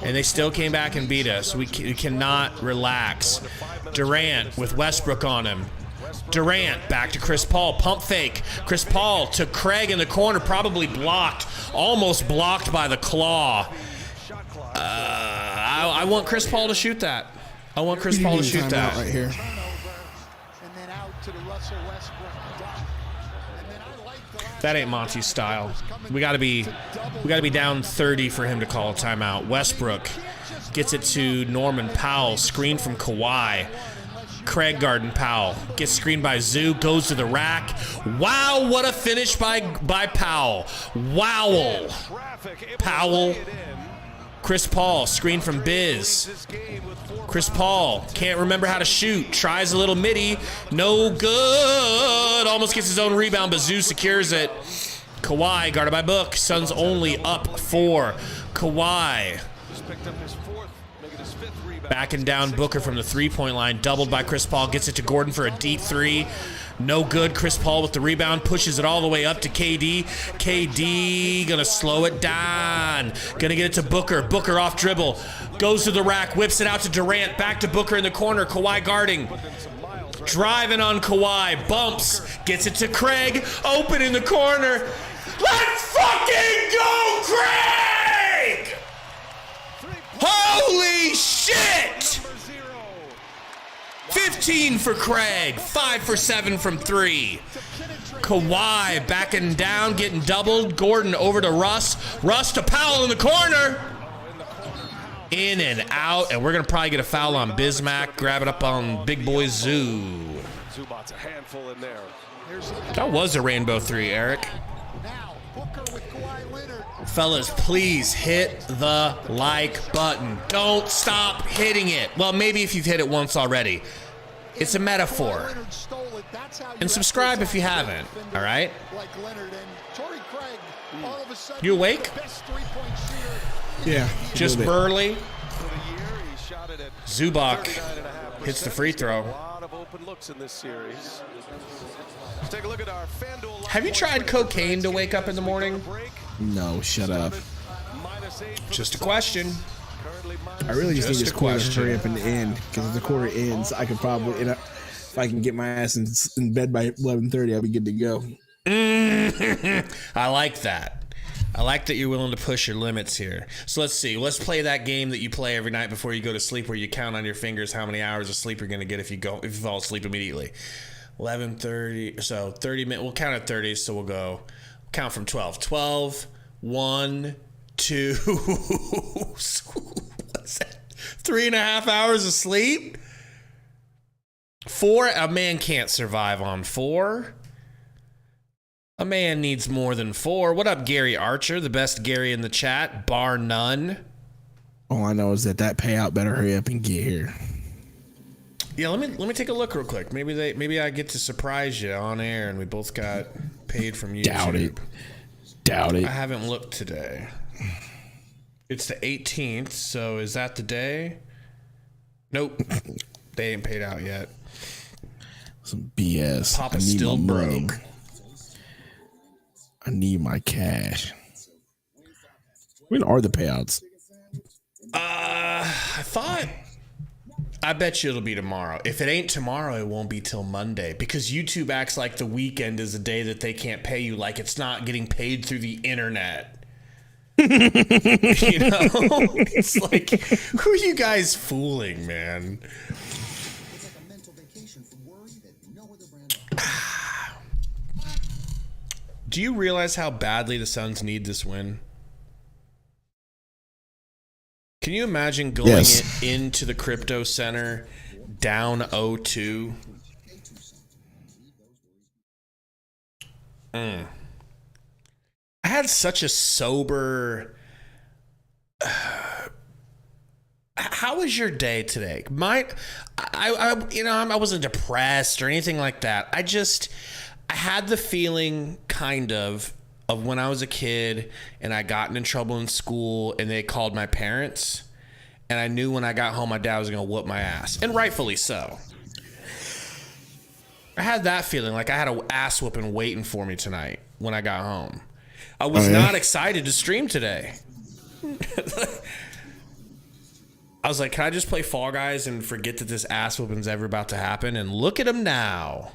and they still came back and beat us. We cannot relax. Durant with Westbrook on him. Durant back to Chris Paul, pump fake. Chris Paul to Craig in the corner, probably blocked, almost blocked by the claw. I want Chris Paul to shoot that. I want Chris Paul to shoot Timeout that. right here. And then out to the Russell Westbrook dunk. And then I like the last That ain't Monty's style. We gotta be down 30 for him to call a timeout. Westbrook gets it to Norman Powell, screen from Kawhi. Craig guarding Powell, gets screened by Zoo, goes to the rack. Wow, what a finish by Powell. Wow. Powell. Chris Paul, screen from Biz. Chris Paul can't remember how to shoot. Tries a little midi. No good. Almost gets his own rebound, but Zoo secures it. Kawhi guarded by Book. Suns only up 4. Kawhi backing down Booker from the three-point line. Doubled by Chris Paul. Gets it to Gordon for a deep three. No good. Chris Paul with the rebound. Pushes it all the way up to KD. KD gonna slow it down. Gonna get it to Booker. Booker off dribble. Goes to the rack. Whips it out to Durant. Back to Booker in the corner. Kawhi guarding. Driving on Kawhi. Bumps. Gets it to Craig. Open in the corner. Let's fucking go, Craig! Holy shit! 15 for Craig, 5 for 7 from 3. Kawhi backing down, getting doubled. Gordon over to Russ. Russ to Powell in the corner. In and out, and we're going to probably get a foul on Bismack. Grab it up on Big Boy Zoo. Zubac's a handful in there. That was a rainbow 3, Eric. Now, Booker with Kawhi Leonard. Fellas, please hit the like button. Don't stop hitting it. Well, maybe if you've hit it once already. It's a metaphor. Leonard stole it. That's how And subscribe if you haven't, all right? Like Leonard and Torrey Craig, all of a sudden, You awake? the best three-point shooter. Yeah. Just a little bit. burly. For the year, he shot it at Zubac 39.5%. hits the free throw. A lot of open looks in this series. Let's take a look at our FanDuel. Have you tried cocaine to wake up in the morning? No, shut up. -8 for Just a the question. Suns. I really just need Just this a quarter to question. hurry up and end, because if the quarter ends, I could probably, if I can get my ass in bed by 11:30, I'll be good to go. I like that. I like that you're willing to push your limits here. So let's see. Let's play that game that you play every night before you go to sleep, where you count on your fingers how many hours of sleep you're going to get if you fall asleep immediately. 11:30. So 30 minutes. We'll count at 30. So we'll go count from 12. 12. 1, 2. What's that? 3.5 hours of sleep. 4. A man can't survive on 4. A man needs more than 4. What up, Gary Archer, the best Gary in the chat, bar none. All I know is that payout better hurry up and get here. Yeah, let me take a look real quick. Maybe I get to surprise you on air, and we both got paid from YouTube. Doubt it. I haven't looked today. It's the 18th, so is that the day? Nope, they ain't paid out yet. Some BS. Papa's still broke. I need my cash. When are the payouts? I bet you it'll be tomorrow. If it ain't tomorrow, it won't be till Monday, because YouTube acts like the weekend is a day that they can't pay you, like it's not getting paid through the internet. You know? It's like, who are you guys fooling, man? Do you realize how badly the Suns need this win? Can you imagine going into the Crypto Center down 0-2? I had such a sober... How was your day today? I wasn't depressed or anything like that. I had the feeling, kind of when I was a kid and I gotten in trouble in school and they called my parents, and I knew when I got home my dad was going to whoop my ass, and rightfully so. I had that feeling, like I had an ass whooping waiting for me tonight when I got home. I was not excited to stream today. I was like, can I just play Fall Guys and forget that this ass whooping's ever about to happen? And look at him now.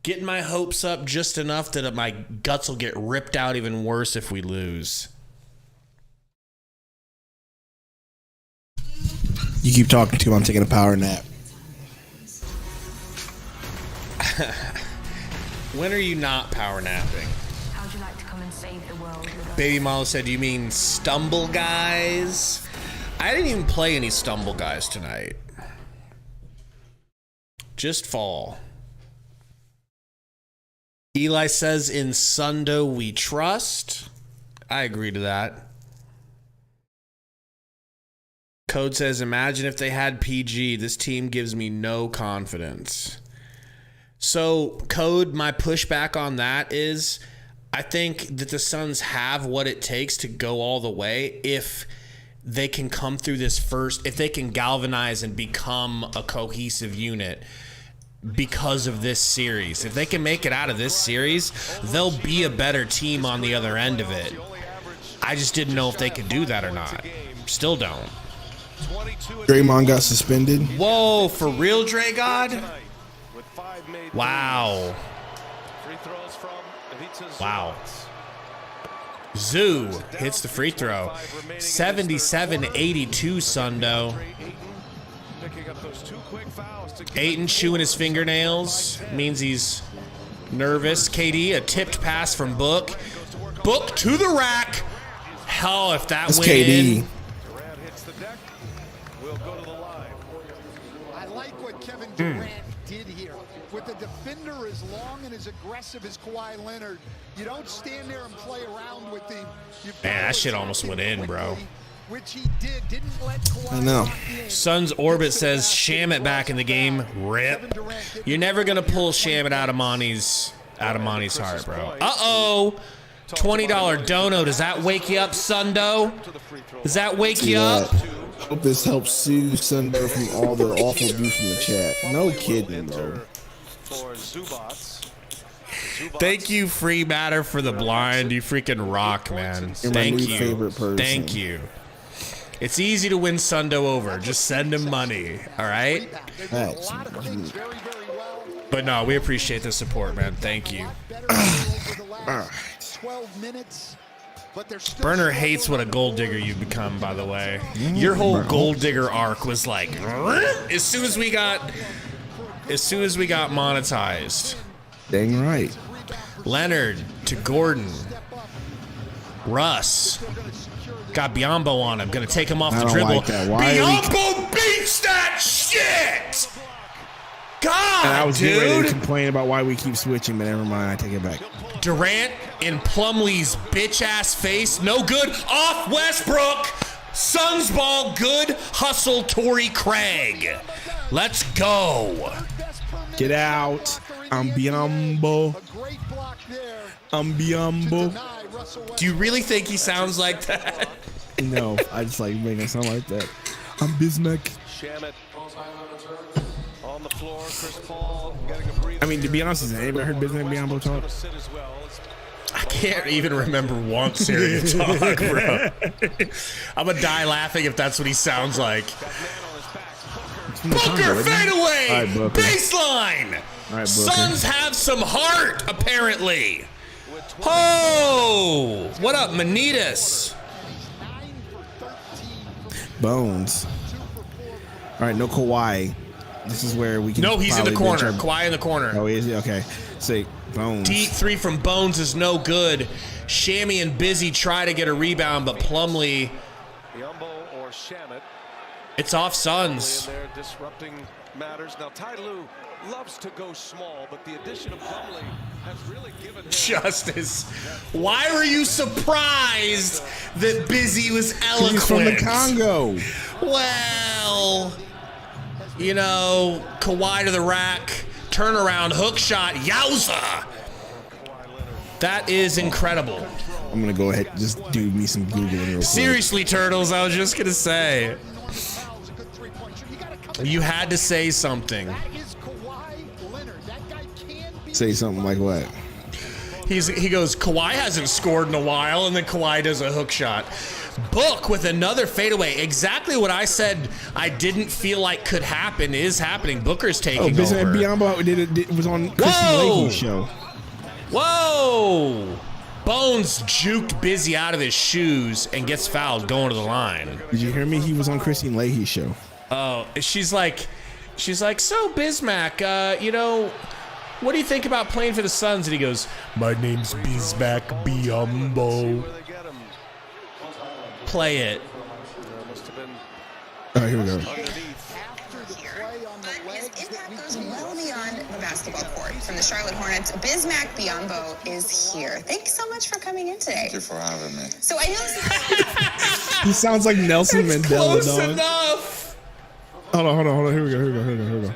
Getting my hopes up just enough that my guts will get ripped out even worse if we lose. You keep talking to him. I'm taking a power nap. When are you not power napping? How'd you like to come and save the world with us? Baby Molly said, you mean Stumble Guys? I didn't even play any Stumble Guys tonight. Just Fall. Eli says, in Sundo we trust. I agree to that. Code says, imagine if they had PG. This team gives me no confidence. So, Code, my pushback on that is, I think that the Suns have what it takes to go all the way if they can come through this first, if they can galvanize and become a cohesive unit because of this series. If they can make it out of this series, they'll be a better team on the other end of it. I just didn't know if they could do that or not. Still don't. Draymond got suspended. Whoa, for real, Dre God? Wow. Wow. Zoo hits the free throw. 77-82 Sundo. Ayton chewing his fingernails means he's nervous. KD, a tipped pass from Book. Book to the rack. Hell, if that went KD. in. I like what Kevin Durant did here. With a defender as long and as aggressive as Kawhi Leonard, you don't stand there and play around with him. Man, that shit almost went in, bro. Which he did. Didn't let Kawhi I know. Suns Orbit says Shamit back in the game. Rip. You're never gonna pull Shamit out of Monty's heart, bro. Uh-oh. $20 dono. Does that wake you up, Sundo? Does that wake you up? Hope this helps soothe Sunder from all their awful abuse in the chat. No kidding, bro. Thank you, Free Matter, for the blind. You freaking rock, man. You're my Thank new you. favorite person. Thank you. It's easy to win Sundo over. Just send him money, all right? That's, But no, we appreciate the support, man. Thank you. 12 minutes. Burner hates what a gold digger you've become, by the way. Your whole gold digger arc was like, as soon as we got monetized. dang right. Leonard to Gordon. Russ got Biombo on him. Gonna take him off the dribble. Like that. Why Biombo beats that shit. God, and I was getting ready dude. to complain about why we keep switching, but never mind. I take it back. Durant in Plumlee's bitch ass face. No good. Off Westbrook. Suns ball. Good hustle, Torrey Craig. Let's go. Get out. I'm Biombo. I'm Biombo. Do you really think he sounds like that? No, I just like making it sound like that. I'm Bismack. Shamet on the floor. Chris Paul getting a breather. I mean, to be honest, has anybody heard Bismack Biombo talk? Sit as well. I can't even remember once hearing him talk, bro. I'm gonna die laughing if that's what he sounds like. Booker fadeaway, All right, Booker. baseline. All right, Booker. Suns have some heart, apparently. Oh, what up, Manitas? Bones. All right, no Kawhi. This is where we can. No, he's in the probably corner. bench Kawhi in the corner. Oh, is he? Okay. Say Bones. Deep three from Bones is no good. Shammy and Busy try to get a rebound, but Plumlee, Biombo or Shamet it's off in Suns. there disrupting matters. Now Ty Lue loves to go small, but the addition of Plumlee has really given him Justice, why were you surprised that Busy was eloquent? He's from the Congo. Well, you know, Kawhi to the rack, turnaround, hook shot, yowza. That is incredible. I'm gonna go ahead and just do me some Googling real quick. Seriously, Turtles, I was just gonna say. You had to say something. Say something like what? He goes, Kawhi hasn't scored in a while, and then Kawhi does a hook shot. Book with another fadeaway. Exactly what I said I didn't feel like could happen is happening. Booker's taking Bismack over. Biombo was on Chrissy Leahy's show. Whoa! Bones juked Busy out of his shoes and gets fouled going to the line. Did you hear me? He was on Chrissy Leahy's show. Oh, she's like, so Bismack, you know, what do you think about playing for the Suns? And he goes, my name's Bismack Biombo. Play it. Oh, here we go. His impact goes well beyond the basketball court. From the Charlotte Hornets, Bismack Biombo is here. Thanks so much for coming in today. Thank you for having me. So I know He sounds like Nelson It's Mandela, close dog. enough. Hold on. Here we go.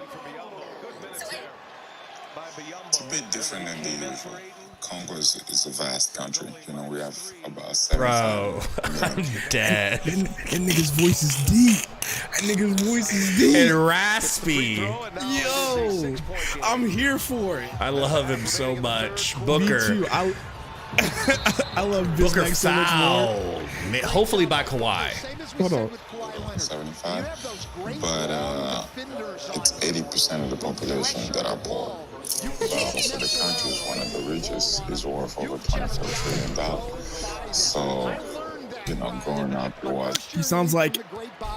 It's a bit different than the usual. Congo is a vast country. You know, we have about 75 Bro, I'm dead. That nigga's voice is deep. That nigga's voice is deep. And raspy. Yo, I'm here for it. I love him so much. Booker. Me too. I love Booker Bismack so much more. foul. Hopefully by Kawhi. Hold on. 75, but it's 80% of the population that are poor. But also the country is one of the richest. It's worth over $24 trillion. So, you know, growing up, you watch. He sounds like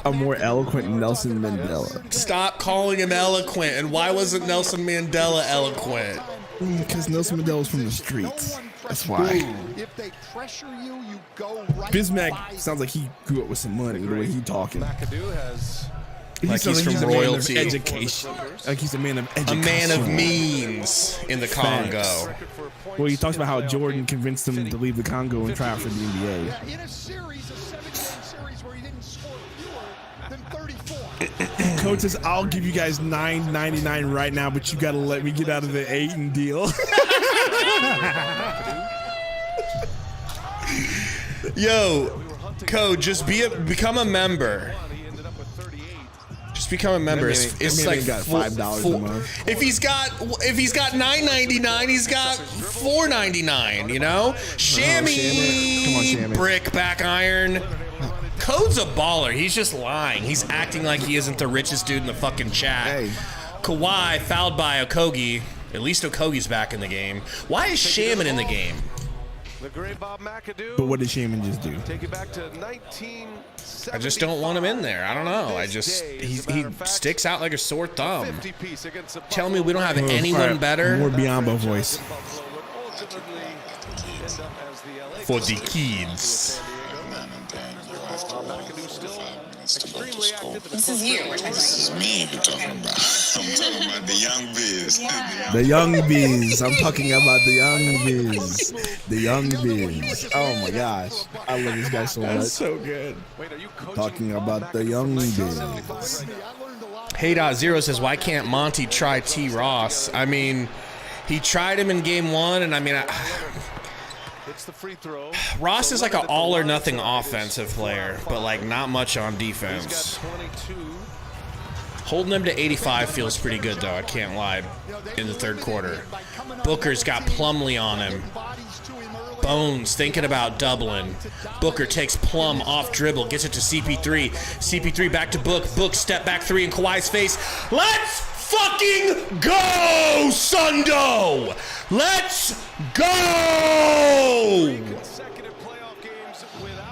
a more eloquent Nelson Mandela. Stop calling him eloquent. And why wasn't Nelson Mandela eloquent? Because Nelson Mandela was from the streets. That's why. If they pressure you, you go right. Bismack sounds like he grew up with some money, the way he talking. McAdoo has He Like sounds he's from a man of royalty. education. Like he's a man of A education. man of means in the Congo. Well, he talks about how Jordan convinced him to leave the Congo and try out for the NBA. Yeah, in a series, a 7-game series where he didn't score fewer than 34. Coach says, I'll give you guys $9.99 right now, but you got to let me get out of the Ayton deal. Yo, Code, just become a member. Just become a member. It's like got $5 a month. If he's got $9.99, he's got $4.99. You know, Shammy, Come on, Shammy. brick back iron. Code's a baller. He's just lying. He's acting like he isn't the richest dude in the fucking chat. Hey. Kawhi fouled by Okogie. At least Okogie's back in the game. Why is Shaman in the game? The great Bob McAdoo. But what did Shaman just do? Take it back to 1975. I just don't want him in there. I don't know. He sticks out like a sore thumb. Tell me we don't have anyone better. More Biombo voice. For the kids. This is you we're talking about. This is me you're talking about. I'm talking about the young biz. The young biz. I'm talking about the young biz. The young biz. Oh my gosh. I love this guy so much. That's so good. Talking about the young biz. Hey.Zero says, why can't Monty try T. Ross? I mean, he tried him in game one, and I mean, It's the free throw. Ross is like an all or nothing offensive player, but like not much on defense. Holding him to 85 feels pretty good though, I can't lie, in the third quarter. Booker's got Plumlee on him. Bones thinking about doubling. Booker takes Plum off dribble, gets it to CP3. CP3 back to Book. Book step back three in Kawhi's face. Let's fucking go, Sundo! Let's go!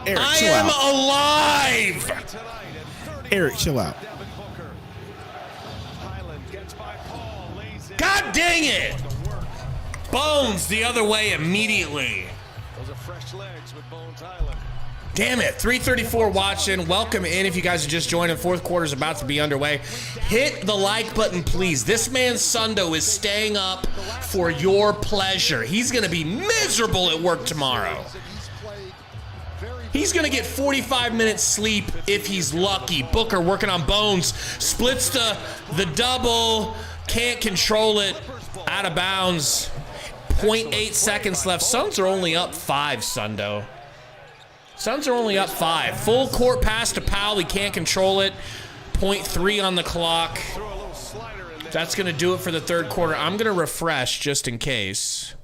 Eric, I chill am out. alive! Eric, chill out. God dang it! Bones the other way immediately. Those are fresh legs with Bones Island. Damn it, 334 watching. Welcome in if you guys are just joining. Fourth quarter's about to be underway. Hit the like button, please. This man Sundo is staying up for your pleasure. He's going to be miserable at work tomorrow. He's going to get 45 minutes sleep if he's lucky. Booker working on Bones. Splits the double. Can't control it. Out of bounds. 0.8 seconds left. Suns are only up 5, Sundo. Suns are only up 5. Full court pass to Powell. He can't control it. 0.3 on the clock. That's going to do it for the third quarter. I'm going to refresh just in case.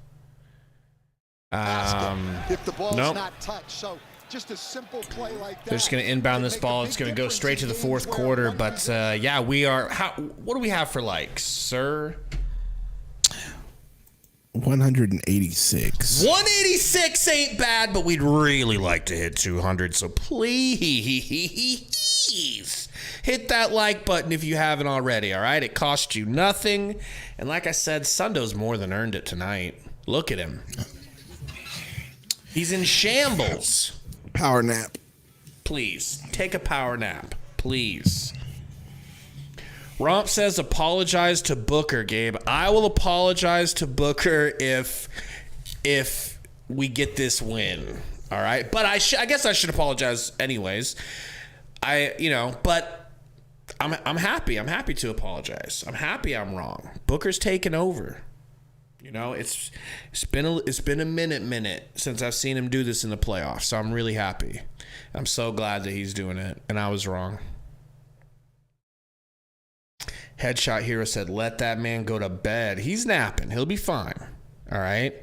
If the ball's Nope. not touched, so just a simple play like that. They're just going to inbound this ball. It's going to go straight to the fourth quarter. But yeah, we are. What do we have for likes, sir? 186. 186 ain't bad, but we'd really like to hit 200. So please hit that like button if you haven't already. All right, it costs you nothing. And like I said, Sundo's more than earned it tonight. Look at him. He's in shambles. Power nap. Please take a power nap. Please. Romp says apologize to Booker, Gabe. I will apologize to Booker if we get this win. All right, but I guess I should apologize anyways. But I'm happy. I'm happy to apologize. I'm happy I'm wrong. Booker's taken over. You know, it's been a minute since I've seen him do this in the playoffs. So I'm really happy. I'm so glad that he's doing it, and I was wrong. Headshot Hero said, let that man go to bed. He's napping. He'll be fine. All right.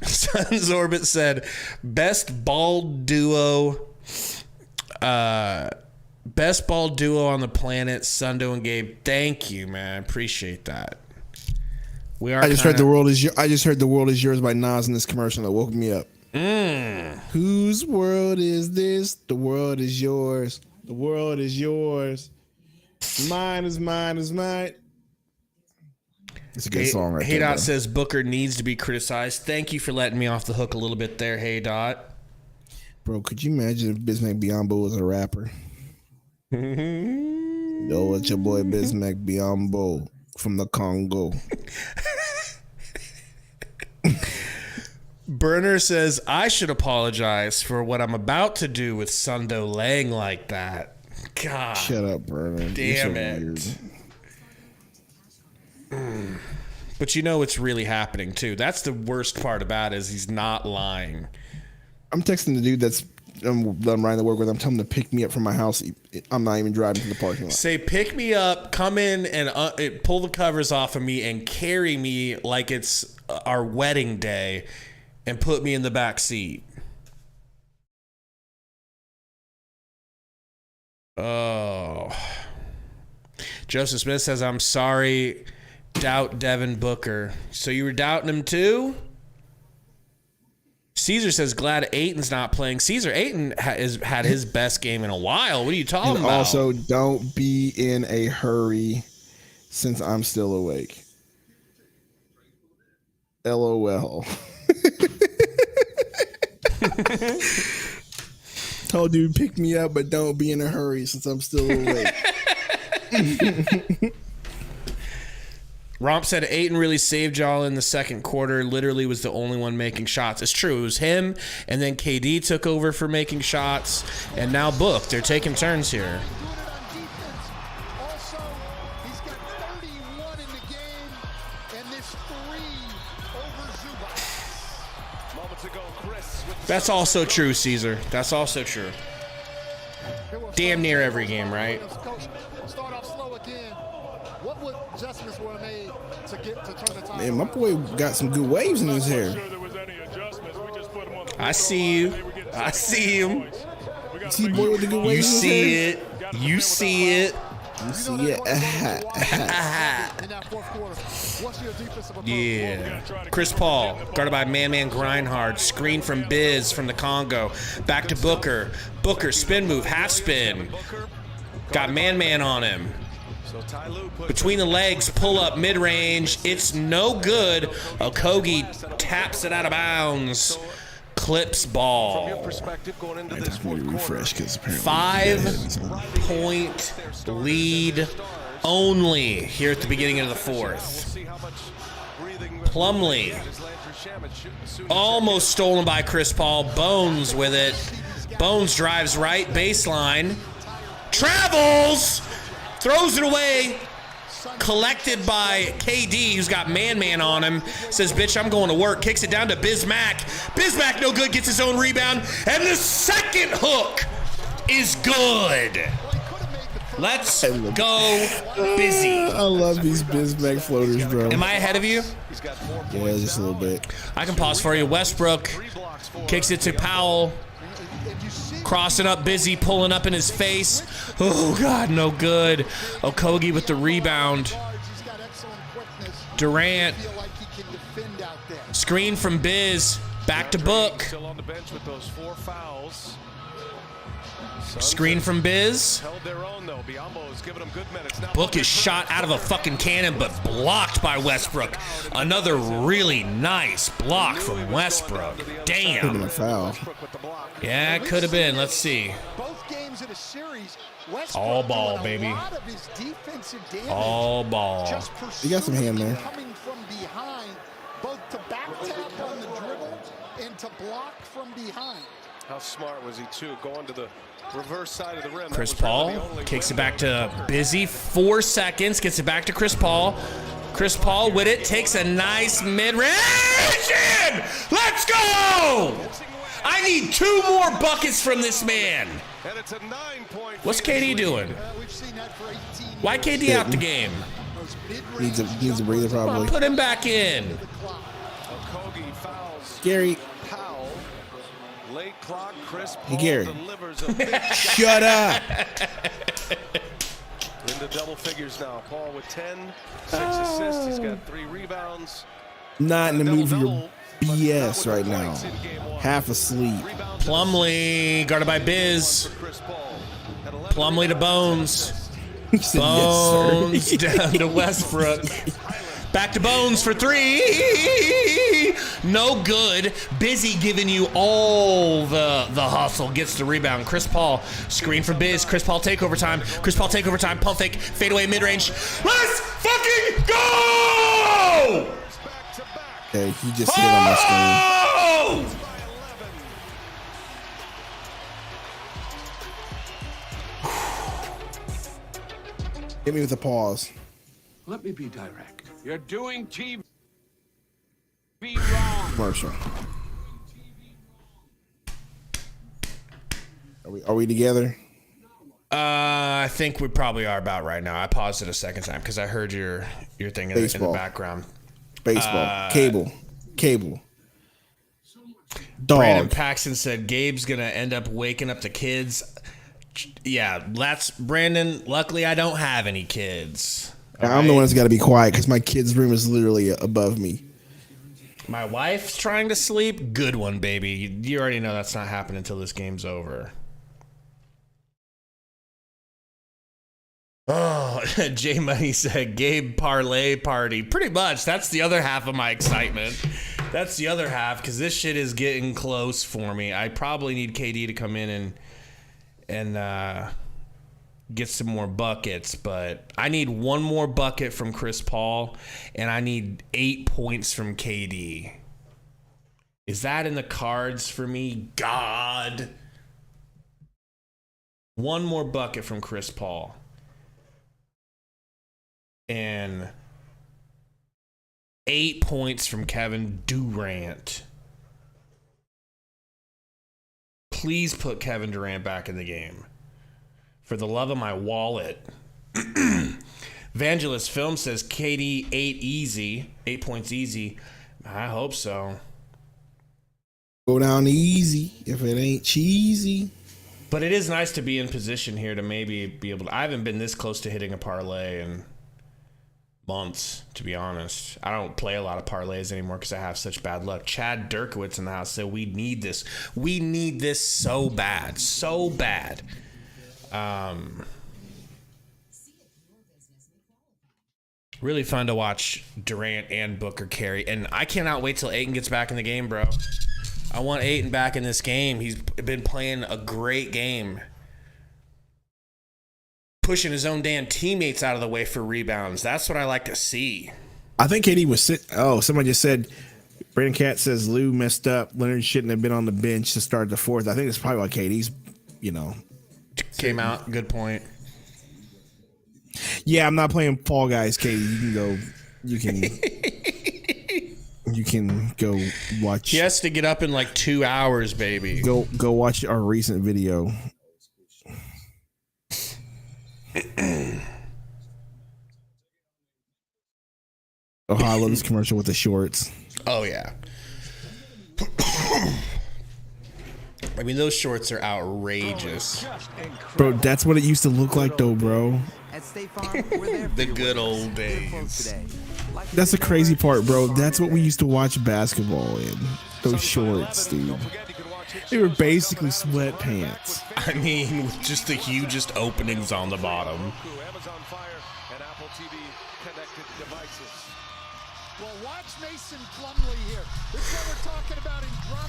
Suns Orbit said, best ball duo on the planet, Sundo and Gabe. Thank you, man. Appreciate that. I just heard the world is yours by Nas in this commercial that woke me up. Whose world is this? The world is yours. The world is yours. Mine is mine is mine. It's a good song right there. Hey Dot says Booker needs to be criticized. Thank you for letting me off the hook a little bit there, Hey Dot. Bro, could you imagine if Bismack Biyombo was a rapper? Yo, it's your boy Bismack Biyombo from the Congo. Burner says I should apologize for what I'm about to do with Sundo laying like that. God. Shut up, Burner. Damn it. But you know what's really happening too. That's the worst part about it is he's not lying. I'm texting the dude that I'm riding to work with. I'm telling him to pick me up from my house. I'm not even driving to the parking lot. Say, pick me up, come in and pull the covers off of me and carry me like it's our wedding day and put me in the back seat. Oh. Joseph Smith says, I'm sorry, doubt Devin Booker. So you were doubting him too? Caesar says, glad Ayton's not playing. Caesar, Ayton has had his best game in a while. What are you talking about? Also, don't be in a hurry since I'm still awake. LOL. Told you to pick me up, but don't be in a hurry since I'm still awake. Romp said Ayton really saved y'all in the second quarter. Literally was the only one making shots. It's true. It was him, and then KD took over for making shots, and now Book. They're taking turns here. Also, he's got 31 in the game, and this 3 over Zubac. Moments ago, Chris with the That's also true, Caesar. That's also true. Damn near every game, right? Coach, start off slow again. What would adjustments were made to turn the time? Man, my boy got some good waves in his hair. I see you. I see him. See boy with the good You waves in his see hair? it. You see it. You see it. In that fourth quarter, what's your defensive approach? Yeah. Chris Paul, guarded by Man Grindhard. Screen from Biz from the Congo. Back to Booker. Booker, spin move, half spin. Got Man on him. Between the legs, pull up mid-range. It's no good. Okogie taps it out of bounds. Clips ball. I have to refresh because apparently 5-point lead only here at the beginning of the fourth. Plumlee almost stolen by Chris Paul. Bones with it. Bones drives right baseline. Travels. Throws it away. Collected by KD, who's got man on him. Says, bitch, I'm going to work. Kicks it down to Bismack. Bismack, no good, gets his own rebound. And the second hook is good. Let's go Busy. I love these Bismack floaters, bro. Am I ahead of you? Yeah, just a little bit. I can pause for you. Westbrook kicks it to Powell. Crossing up Busy, pulling up in his face. Oh, God, no good. Okogie with the rebound. Durant. Screen from Biz. Back to Book. Still on the bench with those 4 fouls. Screen from Biz. Held their own though. Biombo's giving them good minutes. Now Book is shot out of a fucking cannon, but blocked by Westbrook. Another really nice block from Westbrook. Could have Damn. been a foul. Yeah, it could have been. Let's see. Both games in a series, All ball, baby. All ball. You got some hand there. Coming from behind, both to back tap on the dribble and to block from behind. How smart was he too? Going to the reverse side of the rim. Chris Paul kicks it back to Busy. 4 seconds. Gets it back to Chris Paul. Chris Paul with it. Takes a nice mid-range. In! Let's go! I need 2 more buckets from this man. And it's a 9-point. What's KD doing? We've seen that for 18 years. Why KD out the game? Needs a breather probably. Put him back in. Okogie fouls Gary. Powell. Late clock. Chris Hey, Paul Gary. delivers a big Shut up. into double figures now. Paul with 10, 6 assists. He's got 3 rebounds. Not in the mood for your BS right now. Half asleep. Plumlee guarded by Biz. Plumlee to Bones. He said, Bones yes, sir. down to Westbrook. Back to Bones for 3. No good. Busy giving you all the hustle. Gets the rebound. Chris Paul. Screen for Biz. Chris Paul takeover time. Chris Paul takeover time. Pump fake. Fade away mid-range. Let's fucking go! Okay, he just hit it on my screen. Oh! Hit me with a pause. Let me be direct. You're doing TV wrong. Commercial. Are we together? I think we probably are about right now. I paused it a second time because I heard your thing in the background. Baseball. Cable. Dog. Brandon Paxton said Gabe's gonna end up waking up the kids. Yeah, that's Brandon. Luckily, I don't have any kids. I'm the one that's got to be quiet because my kid's room is literally above me. My wife's trying to sleep. Good one, baby. You already know that's not happening until this game's over. Oh, J Money said Gabe parlay party. Pretty much. That's the other half of my excitement. That's the other half because this shit is getting close for me. I probably need KD to come in and get some more buckets, but I need one more bucket from Chris Paul, and I need 8 points from KD. Is that in the cards for me? God. One more bucket from Chris Paul. And 8 points from Kevin Durant. Please put Kevin Durant back in the game. For the love of my wallet. Evangelist Film says KD 8 easy. 8 points easy. I hope so. Go down easy if it ain't cheesy. But it is nice to be in position here to maybe be able to. I haven't been this close to hitting a parlay in months, to be honest. I don't play a lot of parlays anymore because I have such bad luck. Chad Dirkowitz in the house said we need this. We need this so bad. So bad. Really fun to watch Durant and Booker carry. And I cannot wait till Ayton gets back in the game, bro. I want Ayton back in this game. He's been playing a great game. Pushing his own damn teammates out of the way for rebounds. That's what I like to see. I think KD was sit. Oh, somebody just said, Brandon Cat says Lou messed up. Leonard shouldn't have been on the bench to start the fourth. I think that's probably why KD's, came out. Good point. Yeah, I'm not playing Fall Guys, KD. You can go watch. He has to get up in like 2 hours, baby. Go watch our recent video. Oh, I love this commercial with the shorts. Oh, yeah. I mean, those shorts are outrageous. Bro, that's what it used to look like, though, bro. The good old days. That's the crazy part, bro. That's what we used to watch basketball in. Those shorts, dude. They were basically sweatpants. I mean, with just the hugest openings on the bottom.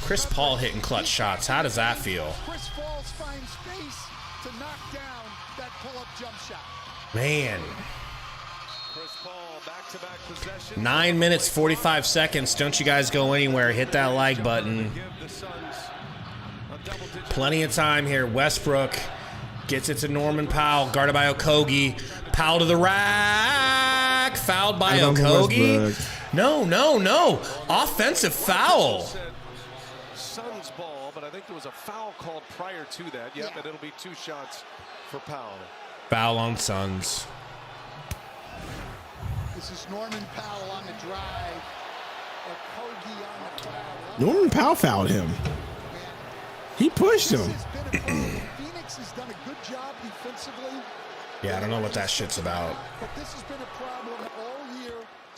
Chris Paul hitting clutch shots. How does that feel? Chris Paul finds space to knock down that pull-up jump shot. Man. 9 minutes, 45 seconds. Don't you guys go anywhere. Hit that like button. Plenty of time here. Westbrook gets it to Norman Powell. Guarded by Okogie. Powell to the rack. Fouled by Okogie. No. Offensive foul. Suns ball, but I think there was a foul called prior to that. Yep, and it'll be 2 shots for Powell. Foul on Suns. This is Norman Powell on the drive. Okogie on the foul. Norman Powell fouled him. He pushed him. Phoenix has done a good job defensively. Yeah, I don't know what that shit's about. But this has been a problem all year.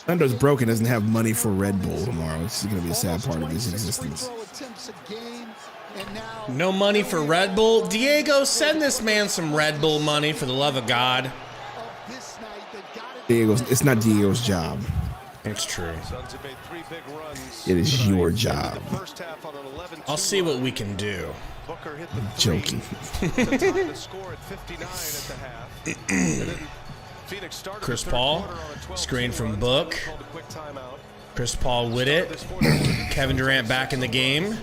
Orlando's broken, doesn't have money for Red Bull tomorrow. It's going to be a sad part of his existence. No money for Red Bull? Diego, send this man some Red Bull money for the love of God. It's not Diego's job. It's true. It is your job. I'll see what we can do. I'm joking. Chris Paul, screen from Book. Chris Paul with it. Kevin Durant back in the game.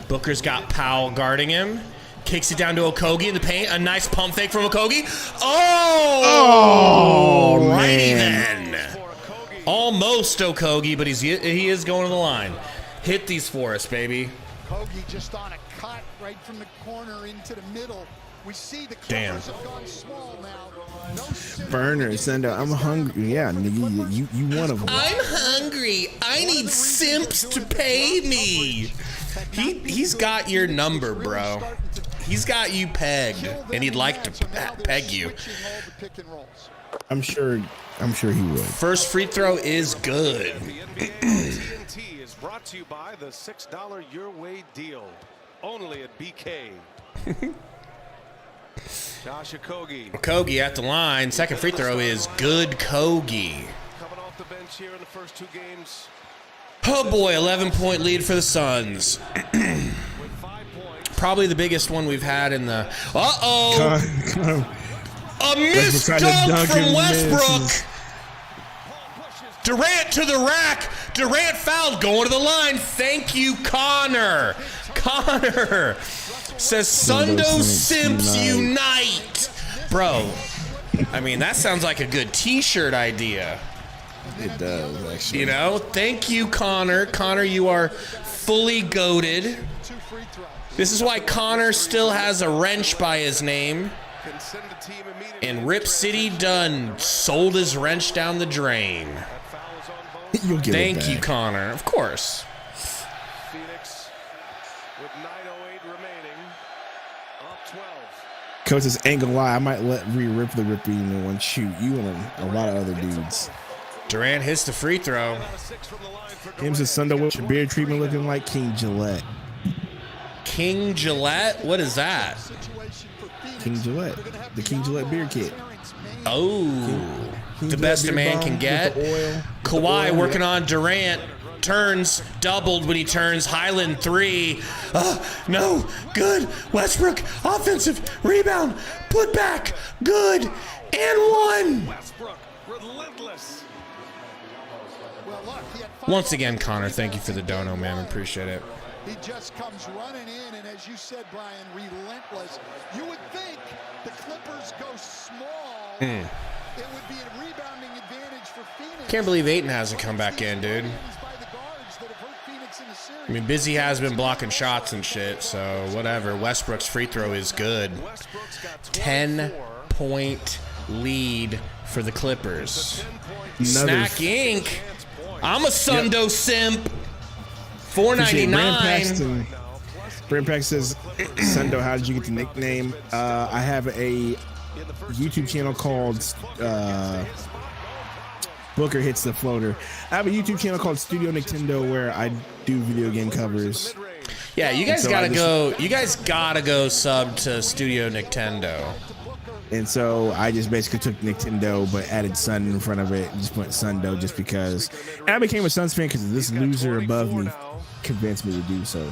Booker's got Powell guarding him. Kicks it down to Okogie in the paint. A nice pump fake from Okogie. Oh, righty then. Almost Okogie, but he is going to the line. Hit these for us, baby. Okogie just on a cut right from the corner into the middle. We see the Clippers have gone small now. Burner, send out. I'm hungry. Yeah, nigga, you one of them. I'm hungry. I need simps to pay me. He's got your number, bro. He's got you pegged, and he'd like to peg you. I'm sure he would. First free throw is good. TNT is brought to you by the $6 Your Way deal, only at BK. Josh Okogie. Okogie at the line. Second free throw is good. Kogi. Coming off the bench here in the first 2 games. Oh boy, 11-point lead for the Suns. Probably the biggest one we've had in the. A missed dunk from Westbrook. Durant to the rack. Durant fouled, going to the line. Thank you, Connor. Connor says Sundo Simps Unite. Bro, I mean, that sounds like a good t-shirt idea. It does, actually. You know, thank you, Connor. Connor, you are fully goated. This is why Connor still has a wrench by his name. And Rip City Dunn sold his wrench down the drain. You'll get Thank you, Connor. Of course. Phoenix with 9:08 remaining. Up 12. Coach says, ain't gonna lie, I might let rip the ripping in one shoot. You and a lot of other dudes. Durant hits the free throw. Him says, Sundo, what's your beard treatment looking like? King Gillette. King Gillette? What is that? King Gillette. The King Gillette beard kit. Oh. King The Gillette best a beard man balm can with get. the oil, Kawhi with the oil, working on Durant. Turns, doubled when he turns. Highland 3. No. Good. Westbrook. Offensive. Rebound. Put back. Good. And 1. Westbrook relentless. Once again, Connor, thank you for the dono, man. Appreciate it. He just comes running in, and as you said, Brian, relentless. You would think the Clippers go small. It would be a rebounding advantage for Phoenix. Can't believe Ayton hasn't come back in, dude. I mean, Busy has been blocking shots and shit, so whatever. Westbrook's free throw is good. 10-point lead for the Clippers. Snack Inc. I'm a Sundo simp. $4.99. Brand Pack says, Sundo, how did you get the nickname? I have a YouTube channel called Booker Hits the Floater. I have a YouTube channel called Studio Nintendo where I do video game covers. Yeah, you guys gotta go. You guys gotta go sub to Studio Nintendo. And so I just basically took Nintendo but added Sun in front of it and just put Sundo just because. And I became a Suns fan because this loser above me convinced me to do so.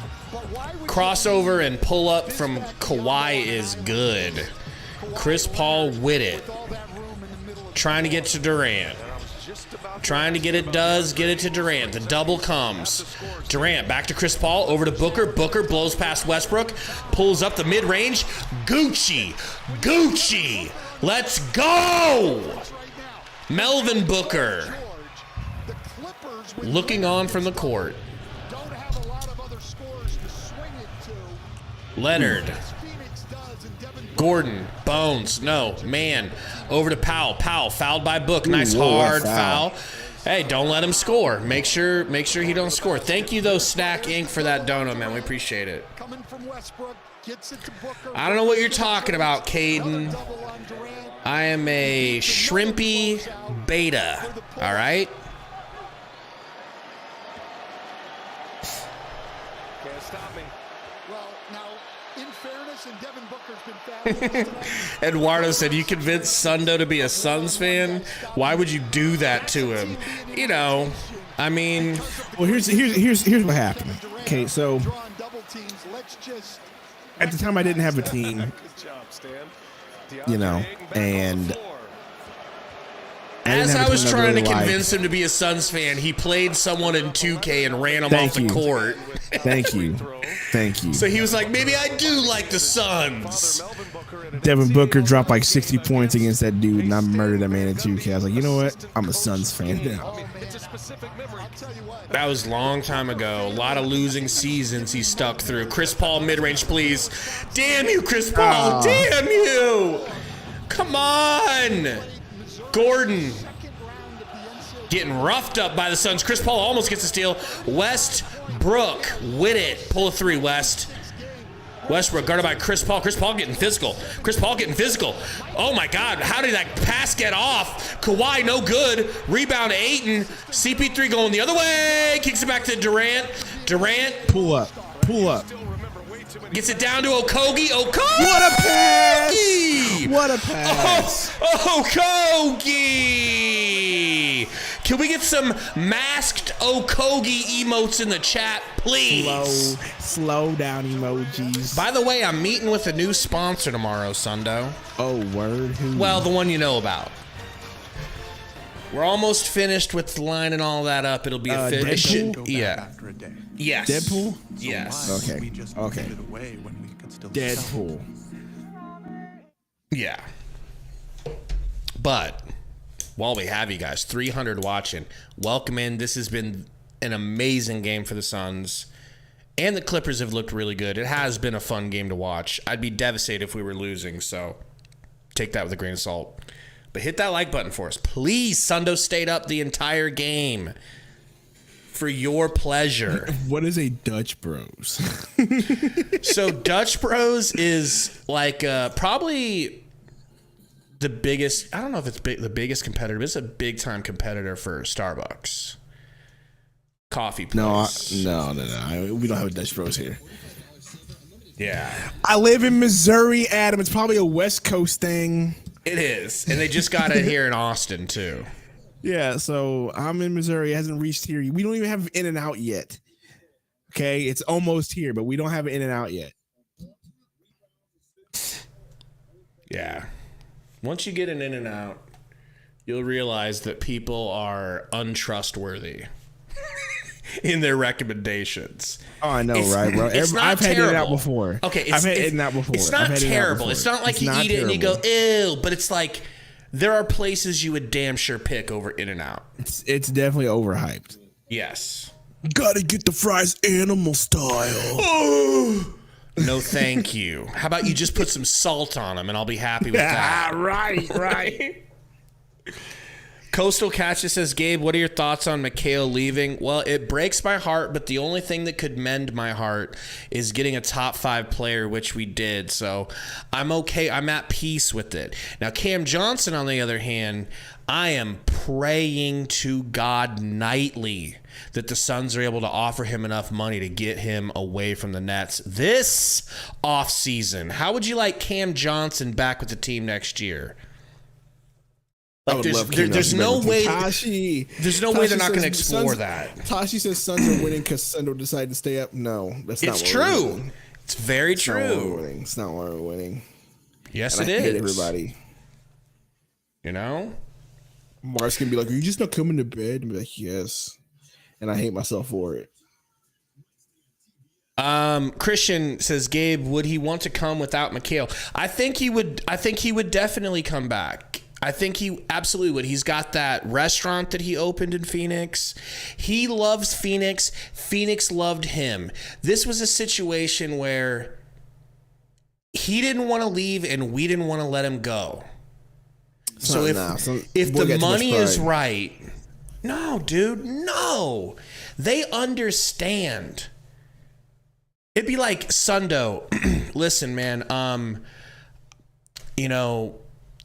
Crossover and pull up from Kawhi is good. Chris Paul with it. Trying to get to Durant. Trying to get it to Durant. The double comes. Durant back to Chris Paul, over to Booker. Booker blows past Westbrook, pulls up the mid-range. Gucci. Let's go. Melvin Booker looking on from the court. Leonard. Gordon, Bones, no, man, over to Powell. Powell fouled by Book. Nice hard foul. Hey, don't let him score. Make sure he don't score. Thank you though, Snack Inc. for that dono, man. We appreciate it. I don't know what you're talking about, Caden. I am a shrimpy beta. All right. Eduardo said, you convinced Sundo to be a Suns fan? Why would you do that to him? You know, I mean... Well, here's what happened. Okay, so... At the time, I didn't have a team. You know, and... As I was trying to convince him to be a Suns fan, he played someone in 2K and ran him off the court. Thank you. So he was like, maybe I do like the Suns. Devin Booker dropped like 60 points against that dude, and I murdered that man in 2K. I was like, you know what? I'm a Suns fan now. That was a long time ago. A lot of losing seasons he stuck through. Chris Paul mid-range, please. Damn you, Chris Paul. Damn you. Come on. Gordon getting roughed up by the Suns. Chris Paul almost gets a steal. Westbrook with it. Pull a 3, West. Westbrook guarded by Chris Paul. Chris Paul getting physical. Chris Paul getting physical. Oh my God, how did that pass get off? Kawhi, no good. Rebound to Ayton. CP3 going the other way. Kicks it back to Durant. Durant. Pull up. Pull up. Gets it down to Okogie. Okogie! What a pass! What a pass! Oh, Okogie! Can we get some masked Okogie emotes in the chat, please? Slow down emojis. By the way, I'm meeting with a new sponsor tomorrow, Sundo. Oh, word? Who? Well, the one you know about. We're almost finished with the line and all that up. It'll be Deadpool? Yeah. Yes. Deadpool? Yes. Okay. Okay. Deadpool. Yeah. But while we have you guys, 300 watching, welcome in. This has been an amazing game for the Suns. And the Clippers have looked really good. It has been a fun game to watch. I'd be devastated if we were losing, so take that with a grain of salt. But hit that like button for us. Please, Sundo stayed up the entire game for your pleasure. What is a Dutch Bros? So Dutch Bros is like probably the biggest, I don't know if it's the biggest competitor, but it's a big-time competitor for Starbucks. Coffee place. No. We don't have a Dutch Bros here. Yeah. I live in Missouri, Adam. It's probably a West Coast thing. It is. And they just got it here in Austin, too. Yeah, so I'm in Missouri. It hasn't reached here. We don't even have In-N-Out yet. Okay, it's almost here, but we don't have In-N-Out yet. Yeah. Once you get an In-N-Out, you'll realize that people are untrustworthy in their recommendations. Oh, I know, right, bro? I've had In-N-Out before. Okay, I've had In-N-Out before. It's not terrible. It's not like you eat it and you go, ew, but it's like there are places you would damn sure pick over In-N-Out. It's definitely overhyped. Yes. Gotta get the fries animal style. No, thank you. How about you just put some salt on them and I'll be happy with that. Right. Coastal Catcher says, Gabe, what are your thoughts on McHale leaving? Well, it breaks my heart, but the only thing that could mend my heart is getting a top 5 player, which we did. So I'm okay. I'm at peace with it. Now, Cam Johnson, on the other hand, I am praying to God nightly that the Suns are able to offer him enough money to get him away from the Nets this offseason. How would you like Cam Johnson back with the team next year? Like there's no way. There's no way they're not going to explore that. Tashi says Suns are winning because Sundo decided to stay up. No, that's not. It's true. It's very true. It's not why we're winning. Yes, and it is. Hate everybody. You know, Mark's gonna be like, "Are you just not coming to bed?" And be like, "Yes," and I hate myself for it. Christian says, Gabe, would he want to come without McHale? I think he would. I think he would definitely come back. I think he absolutely would. He's got that restaurant that he opened in Phoenix. He loves Phoenix. Phoenix loved him. This was a situation where he didn't want to leave and we didn't want to let him go. So if the money is right, no, dude, no. They understand. It'd be like, Sundo, listen, man, you know,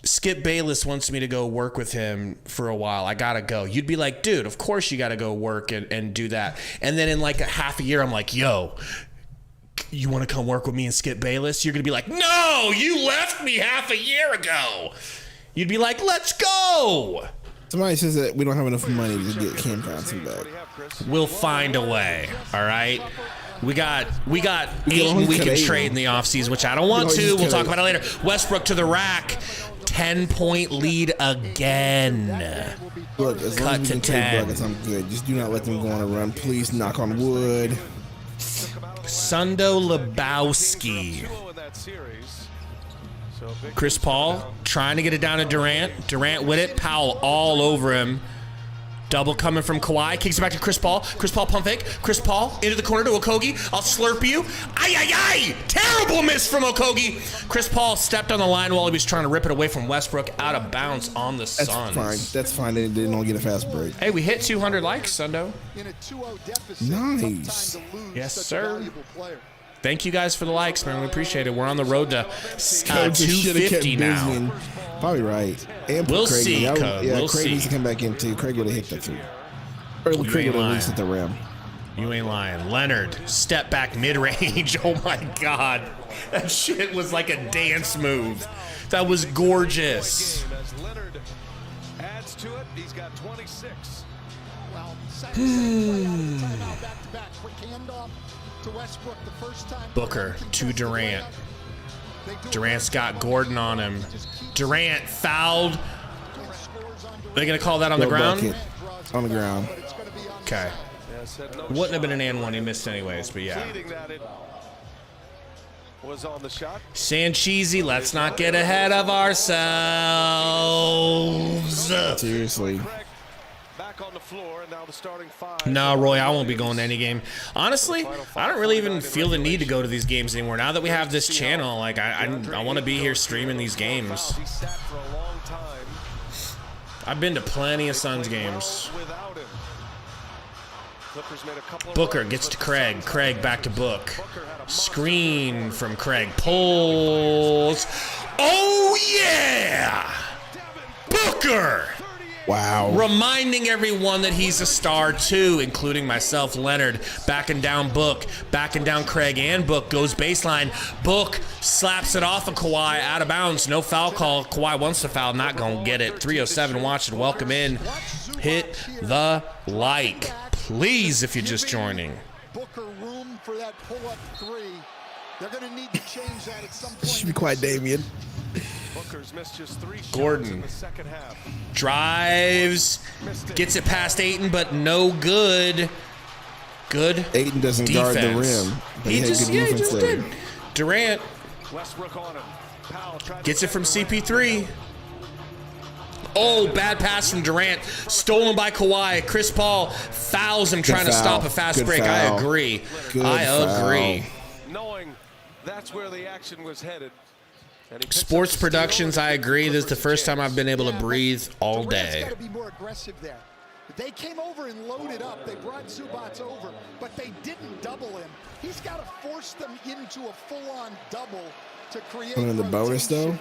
Skip Bayless wants me to go work with him for a while. I gotta go. You'd be like, dude, of course you gotta go work and do that. And then in like a half a year, I'm like, yo, you want to come work with me and Skip Bayless? You're gonna be like, no, you left me half a year ago. You'd be like, let's go. Somebody says that we don't have enough money to get Cam Johnson back. We'll find a way. All right. We got Ayton we can trade in the offseason, which I don't want to. We'll talk about it later. Westbrook to the rack. 10-point lead again. Look, as long as we can trade buckets, I'm good. Just do not let them go on a run. Please, knock on wood. Sundo Lebowski. Chris Paul trying to get it down to Durant. Durant with it. Powell all over him. Double coming from Kawhi. Kicks it back to Chris Paul. Chris Paul pump fake. Chris Paul into the corner to Okogie. I'll slurp you. Ay. Terrible miss from Okogie. Chris Paul stepped on the line while he was trying to rip it away from Westbrook out of bounds on the Suns. That's fine. They didn't all get a fast break. Hey, we hit 200 likes, Sundo. Nice. Yes, sir. Thank you guys for the likes, man. We appreciate it. We're on the road to 250 now. Probably right. And we'll Craig see, in. Code. Yeah, We'll Craig see. needs to come back in too. Craig would have hit that too. Or Craig would have at least hit the rim. You ain't lying. Leonard, step back mid-range. Oh my God. That shit was like a dance move. That was gorgeous. As Leonard adds to it, he's got 26. Booker to Durant. Durant's got Gordon on him. Durant fouled. They gonna call that on the ground? Bucket. On the ground. Okay. Wouldn't have been an and one. He missed anyways, but yeah. Was on the shot. Sancheesy, let's not get ahead of ourselves. Seriously. Back on the floor, and now the starting five. No, Roy, I won't be going to any game. Honestly, I don't really even feel the need to go to these games anymore. Now that we have this channel, like I want to be here streaming these games. I've been to plenty of Suns games. Booker gets to Craig. Craig back to Book. Screen from Craig. Pulls. Oh, yeah! Booker! Wow. Reminding everyone that he's a star too, including myself, Leonard. Backing down Book. Backing down Craig and Book. Goes baseline. Book slaps it off of Kawhi. Out of bounds. No foul call. Kawhi wants to foul. Not going to get it. 307 watching. Welcome in. Hit the like. Please, if you're just joining. Booker room for that pull-up three. They're going to need to change that at some point. Should be quiet, Damian. Booker's missed just 3 shots Gordon in the second half. Drives, gets it past Ayton, but no good. Good. Ayton doesn't defense. guard the rim. But He just there. did. Durant Westbrook on him. Powell gets it from CP3. Oh, bad pass from Durant. Stolen by Kawhi. Chris Paul fouls him trying to stop a fast break. I agree. I agree. Knowing that's where the action was headed. Sports Productions, I agree. This is the first time I've been able to breathe all day. Got to be more aggressive there. They came over and loaded up. They brought Zubac over, but they didn't double him. He's got to force them into a full-on double to create. And the bonus though,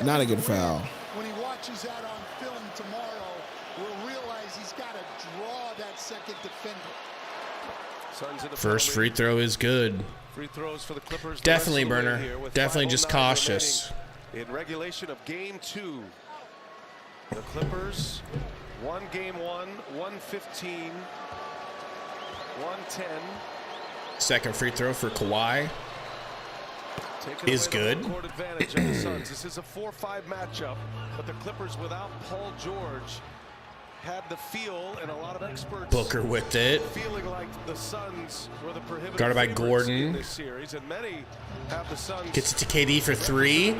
not a good foul. When he watches that on film tomorrow, will realize he's got to draw that second defender. First free throw is good. Free throws for the Clippers. Definitely, Burner. Definitely just cautious. In regulation of game 2, the Clippers won game 1, 115, 110. Second free throw for Kawhi is good. This is a 4-5 matchup, but the Clippers without Paul George had the feel, and a lot of experts Booker with it. feeling like the Suns were the prohibitive Guarded by favorites Gordon. in this series, and many have the Suns. Gets it to KD for 3.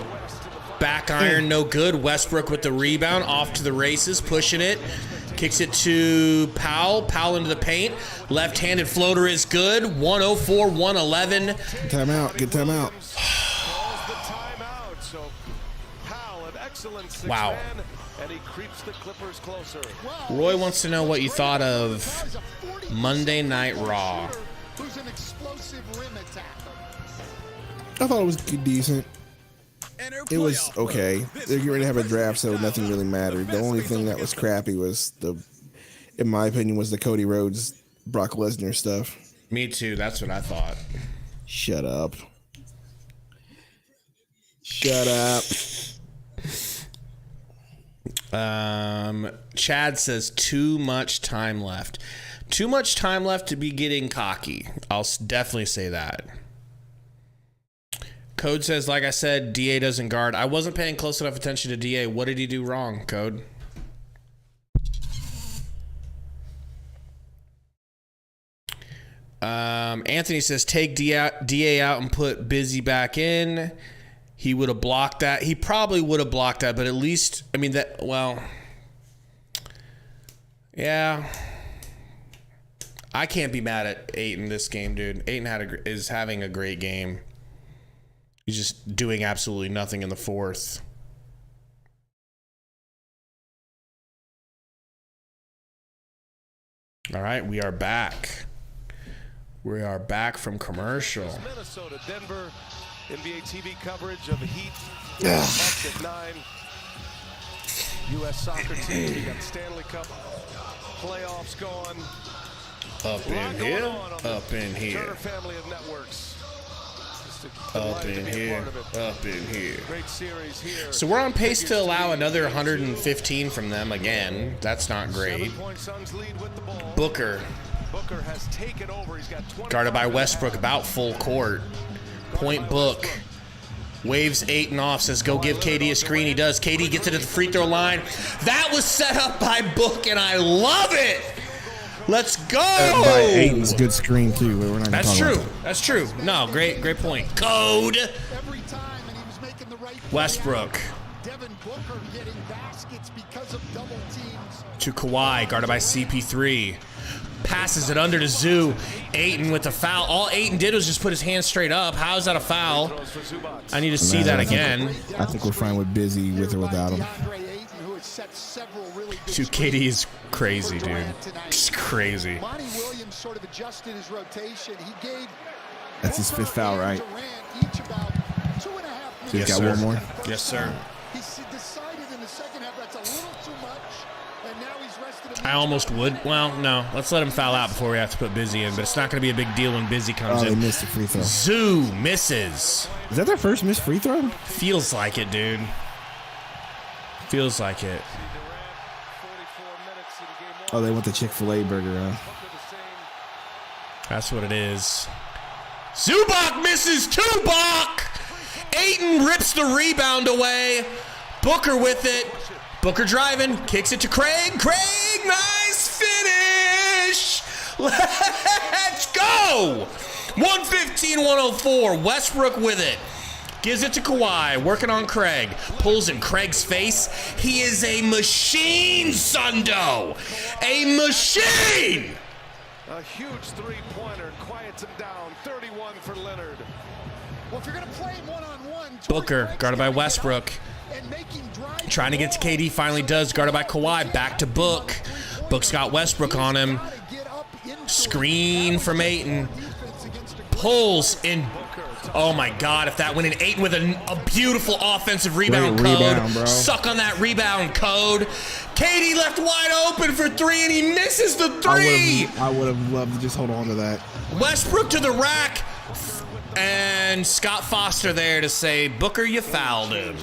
Back iron, no good. Westbrook with the rebound. Off to the races, pushing it. Kicks it to Powell. Powell into the paint. Left-handed floater is good. 104-111. Timeout. Good timeout. So Powell, an excellent six Wow. man, and he creeps the Clippers closer. Roy wants to know what you thought of Monday Night Raw. Who's an explosive rim attacker. I thought it was decent. It was okay. They're getting ready to have a draft, so nothing really mattered. The only thing that was crappy was in my opinion, was the Cody Rhodes, Brock Lesnar stuff. Me too. That's what I thought. Shut up. Shut up. Chad says too much time left. Too much time left to be getting cocky. I'll definitely say that. Code says, like I said, DA doesn't guard. I wasn't paying close enough attention to DA. What did he do wrong, Code? Anthony says, take DA out and put Busy back in. He would have blocked that. He probably would have blocked that, but at least, I mean, that, well, yeah. I can't be mad at Ayton this game, dude. Ayton is having a great game. He's just doing absolutely nothing in the fourth. All right, we are back. We are back from commercial. Minnesota, Denver, NBA TV coverage of the Heat. Bucks at 9. U.S. soccer team. We got Stanley Cup playoffs going. Up in here. Up in here. Turner family of networks. Up in here. Up in here. Great series here. So we're on pace to allow another 115 from them again. That's not great. Booker. Booker has taken over. He's got 20. Guarded by Westbrook, about full court. Point Book. Waves Ayton off, says go give KD a screen. He does. KD gets it at the free throw line. That was set up by Book, and I love it. Let's go. By Ayton's good screen too. We're not That's true. That's true. No, great point. Code. Westbrook. To Kawhi, guarded by CP3. Passes it under to Zoo. Ayton with the foul. All Ayton did was just put his hand straight up. How is that a foul? I need to see that again. I think we're fine with Busy with or without him. Dude, KD is crazy, dude. Just crazy. That's his 5th foul, right? So he's Yes, got sir. one more. Yes, sir. I almost would. Well, no. Let's let him foul out before we have to put Busy in. But it's not going to be a big deal when Busy comes Oh, they in. missed the free throw. Zoo misses. Is that their first missed free throw? Feels like it, dude. Feels like it. Oh, they want the Chick-fil-A burger, huh? That's what it is. Zubac misses. Tubac. Ayton rips the rebound away. Booker with it. Booker driving. Kicks it to Craig. Craig, nice finish. Let's go. 115-104. Westbrook with it. Gives it to Kawhi. Working on Craig. Pulls in Craig's face. He is a machine, Sundo. A machine. A huge three-pointer quiets him down. 31 for Leonard. Well, if you're going to play one-on-one, Booker, guarded by Westbrook. Trying to get to KD, finally does. Guarded by Kawhi. Back to Book. Book's got Westbrook on him. Screen from Ayton. Pulls in. Oh my God, if that went in. Ayton with a beautiful offensive rebound Great code. rebound, bro. Suck on that rebound code. KD left wide open for 3 and he misses the 3. I would have loved to just hold on to that. Westbrook to the rack. And Scott Foster there to say, Booker, you fouled him.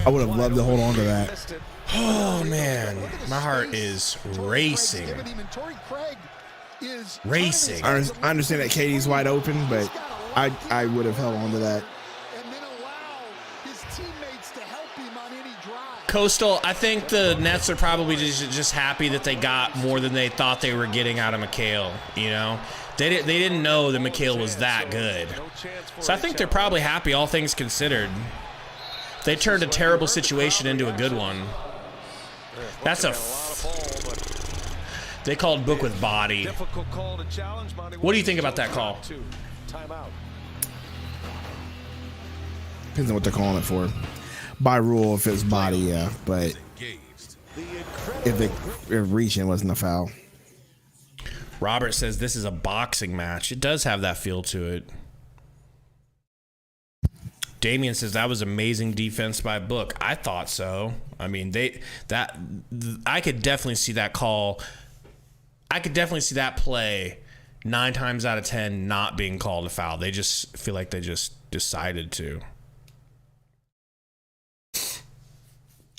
I would have loved to hold on to that. Oh, man. My heart is racing. Racing. I understand that KD's wide open, but I would have held on to that. Coastal, I think the Nets are probably just happy that they got more than they thought they were getting out of McHale, you know? They didn't know that McHale was that good. So I think they're probably happy, all things considered. They turned a terrible situation into a good one. That's they called Book with body. What do you think about that call? Depends on what they're calling it for. By rule, if it was body, yeah. But if reaching wasn't a foul. Robert says this is a boxing match. It does have that feel to it. Damian says that was amazing defense by Book. I thought so. I mean, I could definitely see that call. I could definitely see that play 9 times out of 10 not being called a foul. They just feel like they just decided to.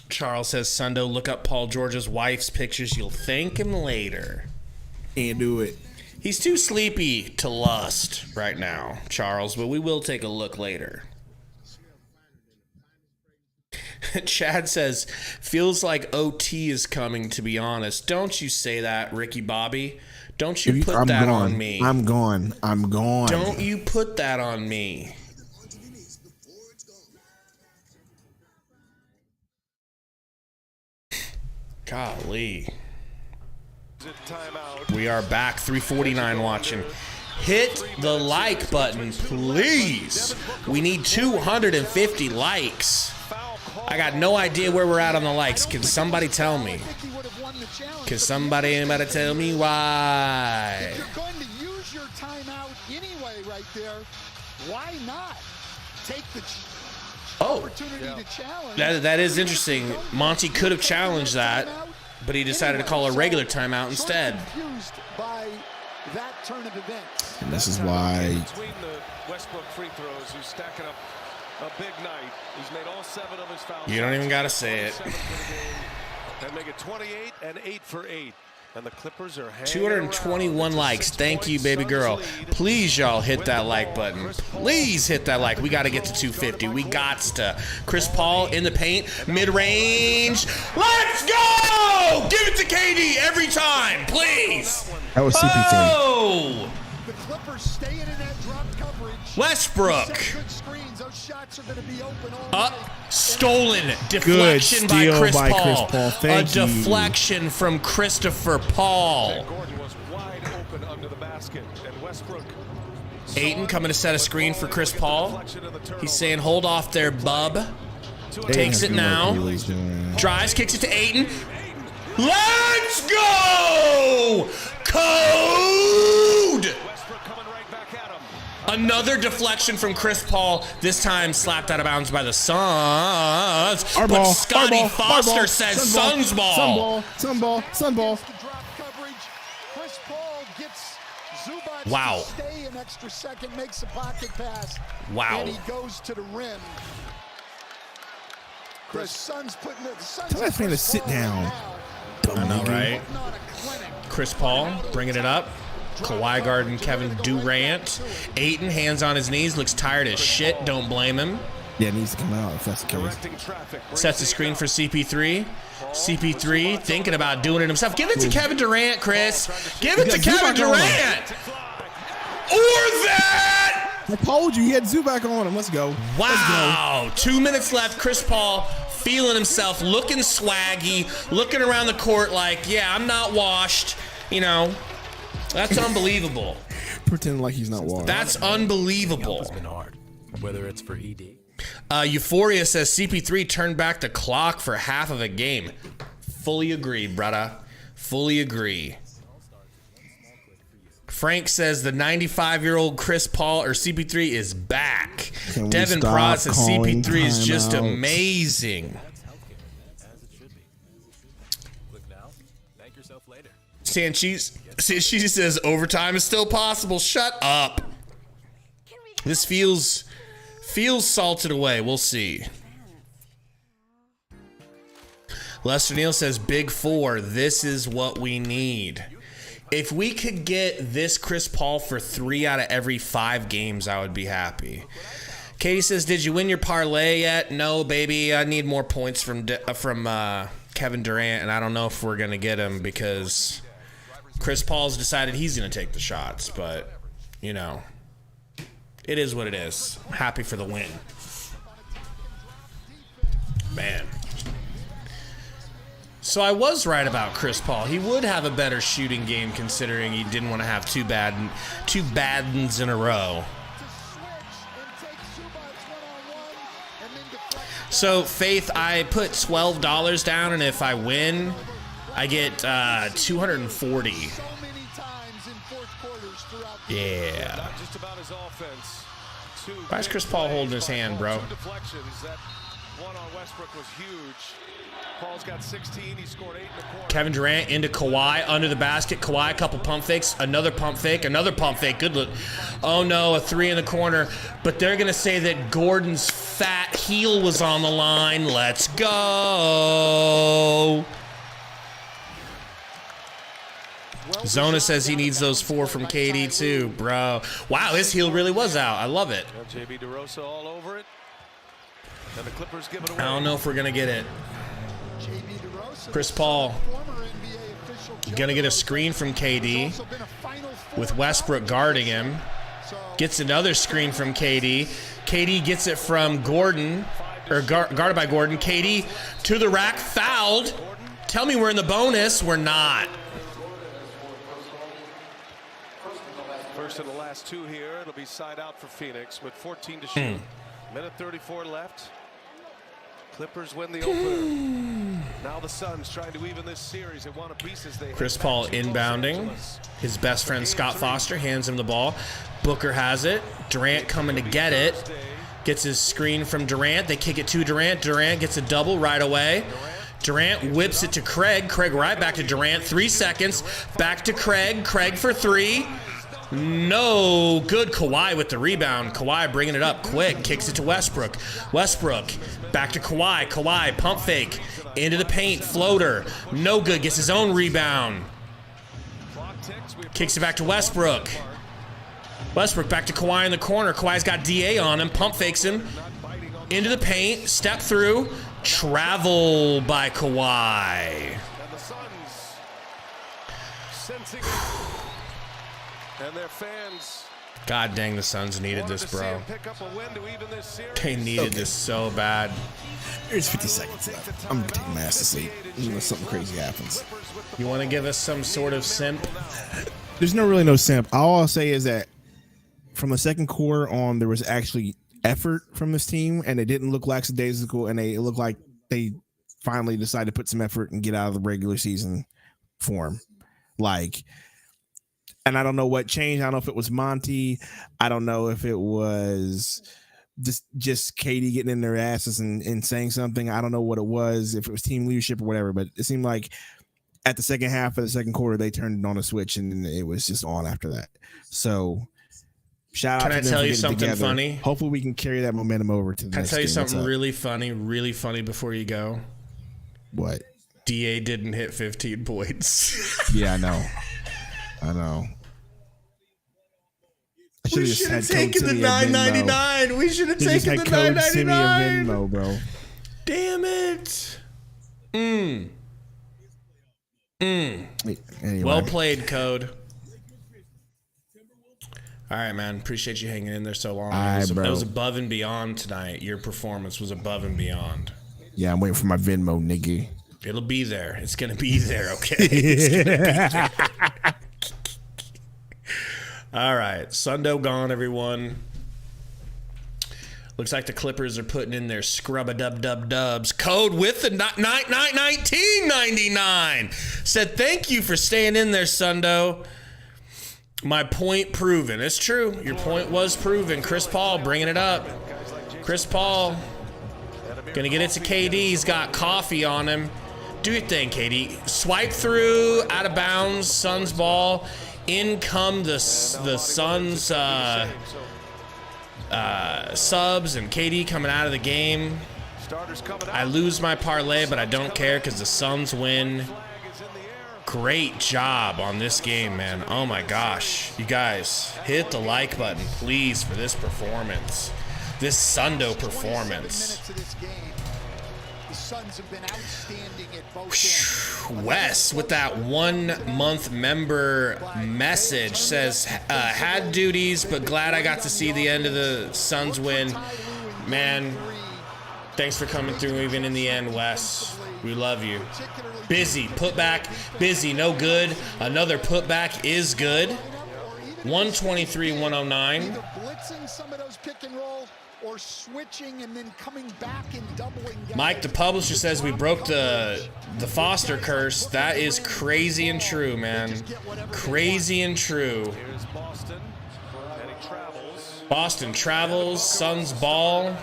Charles says, Sundo, look up Paul George's wife's pictures. You'll thank him later. Can't do it. He's too sleepy to lust right now, Charles, but we will take a look later. Chad says, feels like OT is coming, to be honest. Don't you say that, Ricky Bobby. Don't you put that on me. I'm gone. Don't you put that on me. Golly. We are back. 349 watching. Hit the like button, please. We need 250 likes. I got no idea where we're at on the likes. Can somebody tell me? Can somebody tell me why? Why not take the opportunity to challenge? That is interesting. Monty could have challenged that, but he decided to call a regular timeout instead. Confused by that turn of events. And this is why. Between the Westbrook free throws, who's stacking up a big night. He's made all 7 of his fouls. You don't even got to say it. And make it 28 and 8 for 8. And the Clippers are 221 likes. Thank you, baby girl. Please, y'all, hit that like button. Please hit that like. We got to get to 250. We got to. Chris Paul in the paint. Mid-range. Let's go! Give it to KD every time, please. That was CP3. Oh! The Clippers staying in that drop coverage. Westbrook. Good screens. Those shots are going to be open all Up, night. stolen, deflection by steal Chris by Paul. Chris Paul. Thank you. Deflection from Christopher Paul. Gordon was wide open under the basket, and Westbrook. Ayton coming to set a screen for Chris Paul. He's saying, hold off there, bub. Takes it now. Drives, kicks it to Ayton. Let's go! Code! Another deflection from Chris Paul. This time slapped out of bounds by the Suns. But Scotty Foster says Suns ball. Sun ball. Chris Paul gets Zubac Wow. to stay an extra second, makes a pocket pass. Wow. And he goes to the rim. The Suns putting the Suns. Tell that fan to sit down. I know, right? Chris Paul bringing it up. Kawhi guarding Kevin Durant. Ayton, hands on his knees, looks tired as shit. Don't blame him. Yeah, it needs to come out if that's the case. Sets the screen for CP3. CP3 thinking about doing it himself. Give it to Kevin Durant, Chris. Give it to Kevin Durant. Or that. I told you he had Zubac on him. Let's go. Wow. 2 minutes left. Chris Paul feeling himself, looking swaggy, looking around the court like, yeah, I'm not washed. You know, that's unbelievable. Pretending like he's not washed. That's unbelievable. It's been hard, whether it's for ED. Euphoria says CP3 turned back the clock for half of a game. Fully agree, brother. Fully agree. Frank says the 95-year-old Chris Paul or CP3 is back. Devin Prod says CP3 is just amazing. Sanchez says overtime is still possible. Shut up. This feels salted away. We'll see. Lester Neal says Big Four. This is what we need. If we could get this Chris Paul for 3 out of every 5 games, I would be happy. Katie says, did you win your parlay yet? No, baby. I need more points from Kevin Durant, and I don't know if we're going to get him because Chris Paul's decided he's going to take the shots. But, you know, it is what it is. I'm happy for the win. Man. So I was right about Chris Paul. He would have a better shooting game considering he didn't want to have two bad ones in a row. So Faith, I put $12 down, and if I win, I get 240. Yeah. Why is Chris Paul holding his hand, bro? One on Westbrook was huge. Paul's got 16. He scored 8 in the corner. Kevin Durant into Kawhi under the basket. Kawhi, a couple pump fakes, another pump fake. Good look. Oh no, a 3 in the corner. But they're gonna say that Gordon's fat heel was on the line. Let's go. Zona says he needs those 4 from KD too, bro. Wow, his heel really was out. I love it. JB DeRosa all over it. And the Clippers give it away. I don't know if we're gonna get it. Chris Paul gonna get a screen from KD with Westbrook guarding him. Gets another screen from KD. KD gets it from Gordon, or guarded by Gordon. KD to the rack, fouled. Tell me we're in the bonus. We're not. First of the last 2 here. It'll be side out for Phoenix with 14 to shoot. Minute 34 left. Clippers win the opener. Now the Suns trying to even this series at one apiece as they Chris Paul inbounding. His best friend Scott Foster hands him the ball. Booker has it. Durant coming to get it. Gets his screen from Durant. They kick it to Durant. Durant gets a double right away. Durant whips it to Craig. Craig right back to Durant. 3 seconds. Back to Craig. Craig for 3. No good. Kawhi with the rebound. Kawhi bringing it up quick. Kicks it to Westbrook. Westbrook back to Kawhi. Kawhi pump fake. Into the paint. Floater. No good. Gets his own rebound. Kicks it back to Westbrook. Westbrook back to Kawhi in the corner. Kawhi's got DA on him. Pump fakes him. Into the paint. Step through. Travel by Kawhi. And the Suns sensing it. And their fans. God dang, the Suns needed this, bro. They needed this so bad. There's 50 seconds left. I'm going to take my ass to sleep unless something crazy happens. You want to give us some sort of simp? There's really no simp. All I'll say is that from the second quarter on, there was actually effort from this team, and it didn't look lackadaisical, and it looked like they finally decided to put some effort and get out of the regular season form. And I don't know what changed. I don't know if it was Monty. I don't know if it was just Katie getting in their asses and saying something. I don't know what it was, if it was team leadership or whatever, but it seemed like at the second half of the second quarter, they turned it on a switch, and it was just on after that. So shout out to them. Can I tell you something funny? Hopefully we can carry that momentum over to the next game. Can I tell you something really funny before you go? What? DA didn't hit 15 points. Yeah, I know. We should have taken the $9.99. We should have taken the $9.99. Venmo, bro. Damn it. Anyway. Well played, Code. All right, man. Appreciate you hanging in there so long. That was above and beyond tonight. Your performance was above and beyond. Yeah, I'm waiting for my Venmo, nigga. It'll be there. It's going to be there, okay? It's going to be there. All right. Sundo gone, everyone. Looks like the Clippers are putting in their scrub-a-dub-dub-dubs. Code with the 1999. Said, thank you for staying in there, Sundo. My point proven. It's true. Your point was proven. Chris Paul bringing it up. Chris Paul going to get it to KD. He's got coffee on him. Do your thing, KD. Swipe through, out of bounds, Suns ball. In come the Suns subs and KD coming out of the game. I lose my parlay, but I don't care because the Suns win. Great job on this game, man. Oh my gosh. You guys, hit the like button, please, for this performance. This Sundo performance. Wes with that 1 month member message says, had duties, but glad I got to see the end of the Suns win. Man, thanks for coming through even in the end, Wes. We love you. Busy, putback, busy, no good. Another putback is good. 123-109. Blitzing some of those pick and roll or switching and then coming back and doubling. Mike, the publisher, says we broke the Foster curse. That is crazy and true, man. Crazy and true. Boston travels. Suns ball.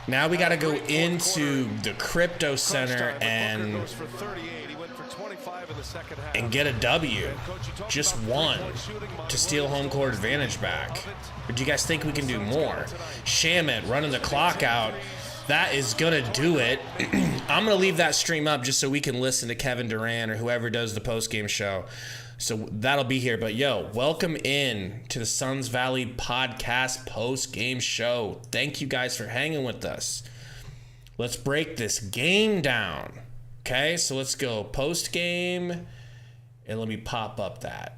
Now we got to go into the Crypto Center and get a W. Just one to steal home court advantage back. Or do you guys think we can do more? Shamit running the clock out. That is going to do it. I'm going to leave that stream up just so we can listen to Kevin Durant or whoever does the postgame show. So that'll be here. But yo, welcome in to the Suns Valley podcast post-game show. Thank you guys for hanging with us. Let's break this game down. Okay, so let's go post-game. And let me pop up that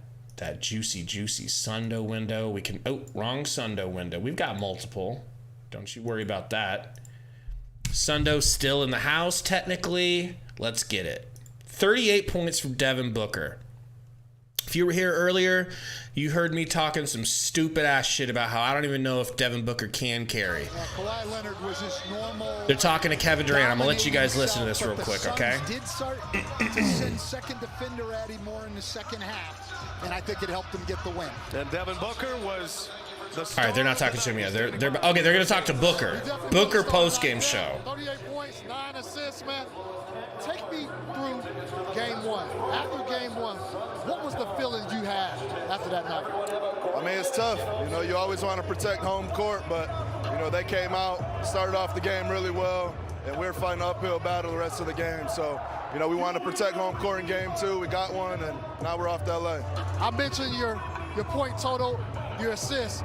juicy Sundo window. We can, wrong Sundo window. We've got multiple. Don't you worry about that. Sundo still in the house, technically. Let's get it. 38 points from Devin Booker. If you were here earlier, you heard me talking some stupid ass shit about how I don't even know if Devin Booker can carry. Kawhi Leonard was his normal. They're talking to Kevin Durant. I'm gonna let you guys listen to this real quick, okay? Did start to send second defender at him more in the second half, and I think it helped him get the win. And Devin Booker was. All right, they're not talking to him yet. They're okay. They're gonna talk to Booker. Booker post-game show. 38 points, 9 assists, man. Take me through game one. After game one, what was the feeling you had after that night? I mean, it's tough. You know, you always want to protect home court, but, you know, they came out, started off the game really well, and we were fighting an uphill battle the rest of the game. So, you know, we wanted to protect home court in game two. We got one, and now we're off to LA. I mentioned your point total, your assists,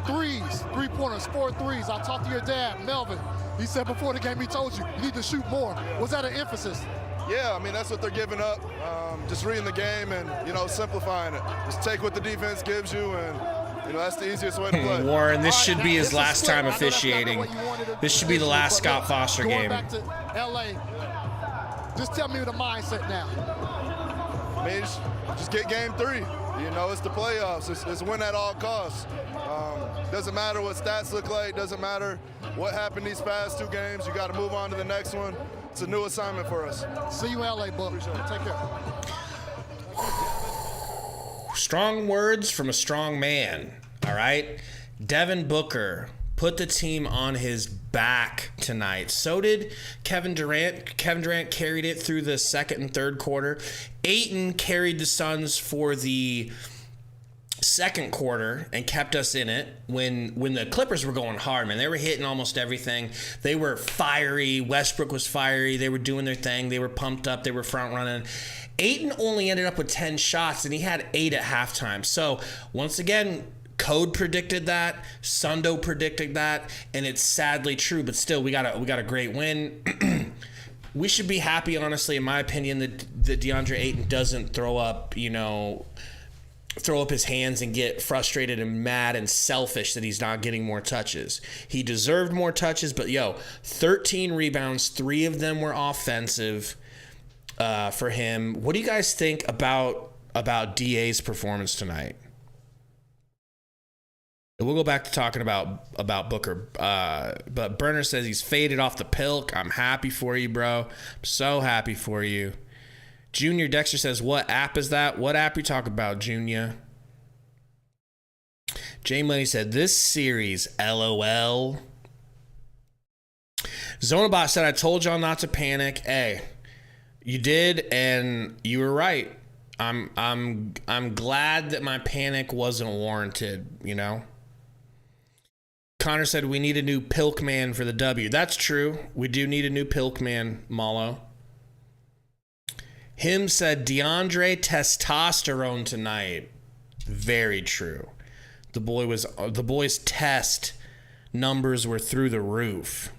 threes, three-pointers, 4 threes. I talked to your dad, Melvin. He said before the game, he told you need to shoot more. Was that an emphasis? Yeah, I mean, that's what they're giving up. Just reading the game and, you know, simplifying it. Just take what the defense gives you, and, you know, that's the easiest way to play. Warren, this should be his last time officiating. This should be the last Scott Foster game. Going back to L.A., just tell me the mindset now. I mean, just get game 3. You know, it's the playoffs. It's win at all costs. Doesn't matter what stats look like. Doesn't matter what happened these past 2 games. You got to move on to the next one. It's a new assignment for us. See you in LA, Book. Take care. Strong words from a strong man. All right. Devin Booker put the team on his back tonight. So did Kevin Durant. Kevin Durant carried it through the second and third quarter. Ayton carried the Suns for the second quarter and kept us in it when the Clippers were going hard, man. They were hitting almost everything. They were fiery. Westbrook was fiery. They were doing their thing. They were pumped up. They were front running. Ayton only ended up with 10 shots, and he had 8 at halftime. So once again, Code predicted that, Sundo predicted that, and it's sadly true. But still, we got a great win. We should be happy, honestly, in my opinion, that DeAndre Ayton doesn't throw up his hands and get frustrated and mad and selfish that he's not getting more touches. He deserved more touches, but 13 rebounds, 3 of them were offensive for him. What do you guys think about DA's performance tonight? We'll go back to talking about Booker. But Burner says he's faded off the pilk. I'm happy for you, bro. I'm so happy for you. Junior Dexter says, what app is that? What app you talk about, Junior? J Money said, this series, LOL. Zonabot said, I told y'all not to panic. Hey, you did, and you were right. I'm glad that my panic wasn't warranted, you know? Connor said, we need a new Pilk man for the W. That's true. We do need a new Pilk man, Malo. Him said, DeAndre testosterone tonight. Very true. The boy's test numbers were through the roof.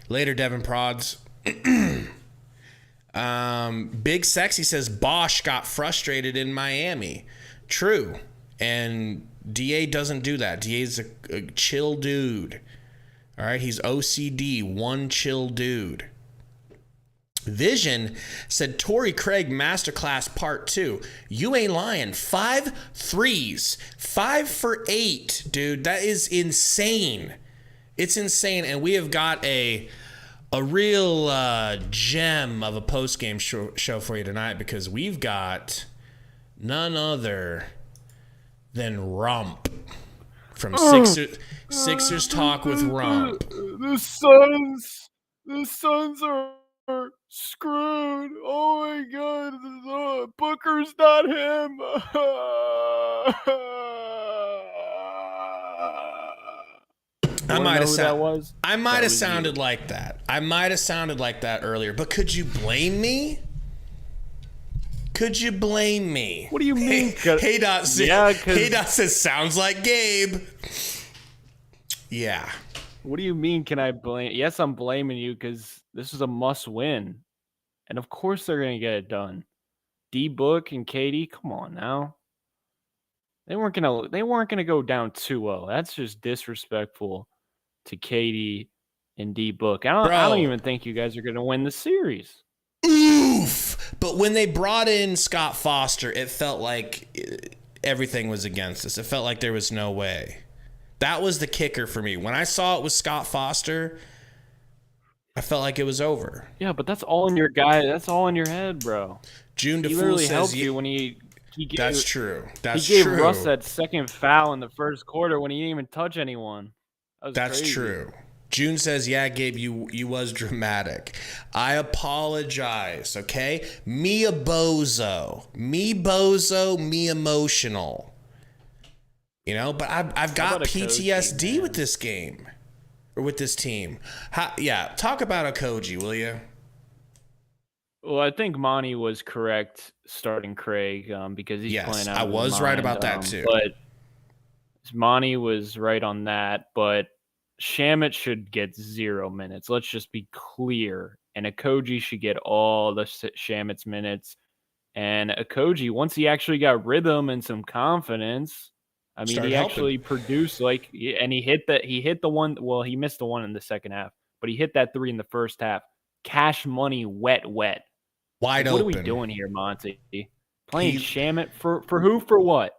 Later, Devin Prods. Big Sexy says, Bosch got frustrated in Miami. True. And DA doesn't do that. DA's a chill dude. All right, he's OCD, one chill dude. Vision said, Torrey Craig Masterclass Part 2. You ain't lying. 5 threes. 5 for 8, dude. That is insane. It's insane. And we have got a real gem of a post-game show for you tonight, because we've got none other than Rump from Sixers Talk with Rump. The Suns are screwed. Oh my God, Booker's not him. I might have sounded like that. I might have sounded like that earlier, but could you blame me? Could you blame me? What do you mean? Hey Dot says, sounds like Gabe. Yeah. What do you mean, can I blame? Yes, I'm blaming you, because this is a must win. And of course they're going to get it done. D-Book and Katie, come on now. They weren't gonna go down 2-0. That's just disrespectful to Katie and D-Book. I don't even think you guys are going to win the series. Oof! But when they brought in Scott Foster, it felt like everything was against us. It felt like there was no way. That was the kicker for me. When I saw it was Scott Foster, I felt like it was over. Yeah, but that's all in your guy. That's all in your head, bro. June He DeFool literally says helped you when he gave, that's true. That's he gave true. Russ that second foul in the first quarter when he didn't even touch anyone. That's crazy. true. June says, yeah, Gabe, you was dramatic. I apologize, okay? Me a bozo. Me bozo, me emotional. You know, but I've got PTSD with this game. Or with this team. Talk about Okogie, will you? Well, I think Monty was correct starting Craig because he's playing out. I was right about that too. But Monty was right on that. But Shamet should get 0 minutes. Let's just be clear. And Okogie should get all the Shamet's minutes. And Okogie, once he actually got rhythm and some confidence, I mean, he actually produced and he hit the one. Well, he missed the one in the second half, but he hit that 3 in the first half. Cash money, wet. Wide open. What are we doing here, Monty? Playing Shamet for who? For what?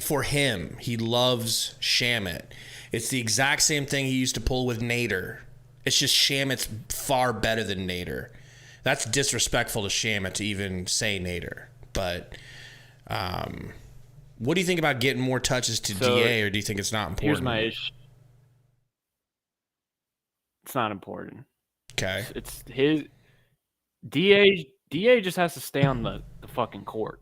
For him. He loves Shamet. It's the exact same thing he used to pull with Nader. It's just Shamet's far better than Nader. That's disrespectful to Shamet to even say Nader. But what do you think about getting more touches to DA, or do you think it's not important? Here's my issue. It's not important. Okay. It's his DA just has to stay on the fucking court.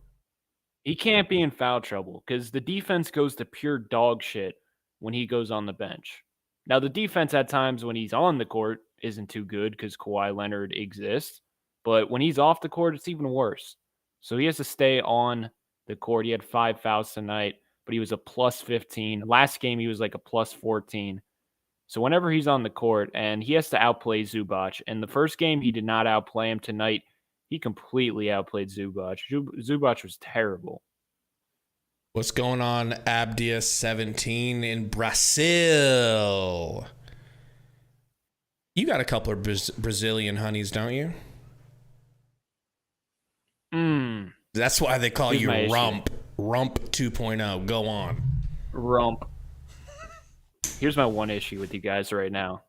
He can't be in foul trouble because the defense goes to pure dog shit when he goes on the bench. Now, the defense at times when he's on the court isn't too good because Kawhi Leonard exists. But when he's off the court, it's even worse. So he has to stay on the court. He had 5 fouls tonight, but he was a plus 15. Last game, he was like a plus 14. So whenever he's on the court, and he has to outplay Zubac. In the first game, he did not outplay him. Tonight, he completely outplayed Zubac. Zubac was terrible. What's going on, Abdia17 in Brazil? You got a couple of Brazilian honeys, don't you? That's why they call you Rump. Rump 2.0. Go on. Rump. Here's my one issue with you guys right now.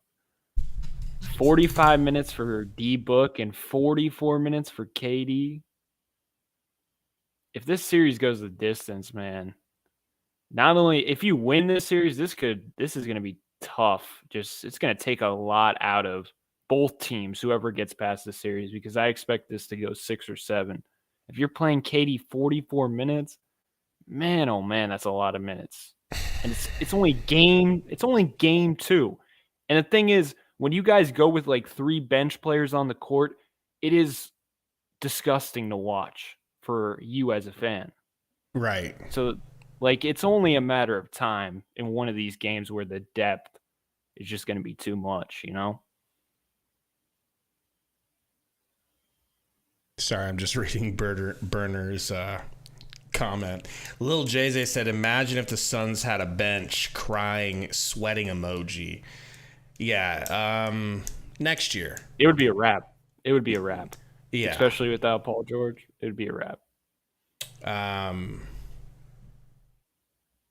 45 minutes for D-Book and 44 minutes for KD. If this series goes the distance, man, not only if you win this series, this is going to be tough. It's going to take a lot out of both teams, whoever gets past the series, because I expect this to go 6 or 7. If you're playing KD 44 minutes, man, oh man, that's a lot of minutes. And it's only game 2. And the thing is, when you guys go with like 3 bench players on the court, it is disgusting to watch for you as a fan. Right. So, like, it's only a matter of time in one of these games where the depth is just going to be too much, you know? Sorry, I'm just reading Burner's comment. Lil JZ said, imagine if the Suns had a bench, crying, sweating emoji. Yeah, next year. It would be a wrap. Yeah. Especially without Paul George, it would be a wrap.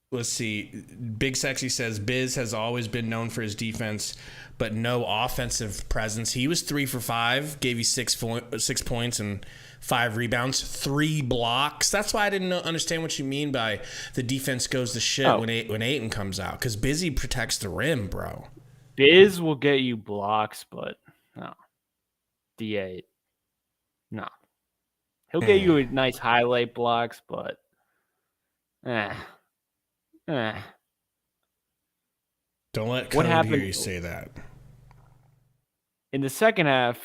Let's see. Big Sexy says, Biz has always been known for his defense, but no offensive presence. He was 3 for 5, gave you 6 points and 5 rebounds, 3 blocks. That's why I didn't understand what you mean by the defense goes to shit when Ayton comes out, because Busy protects the rim, bro. Biz will get you blocks, but no. D8. No. He'll get you a nice highlight blocks, but Don't let Code hear you say that. In the second half,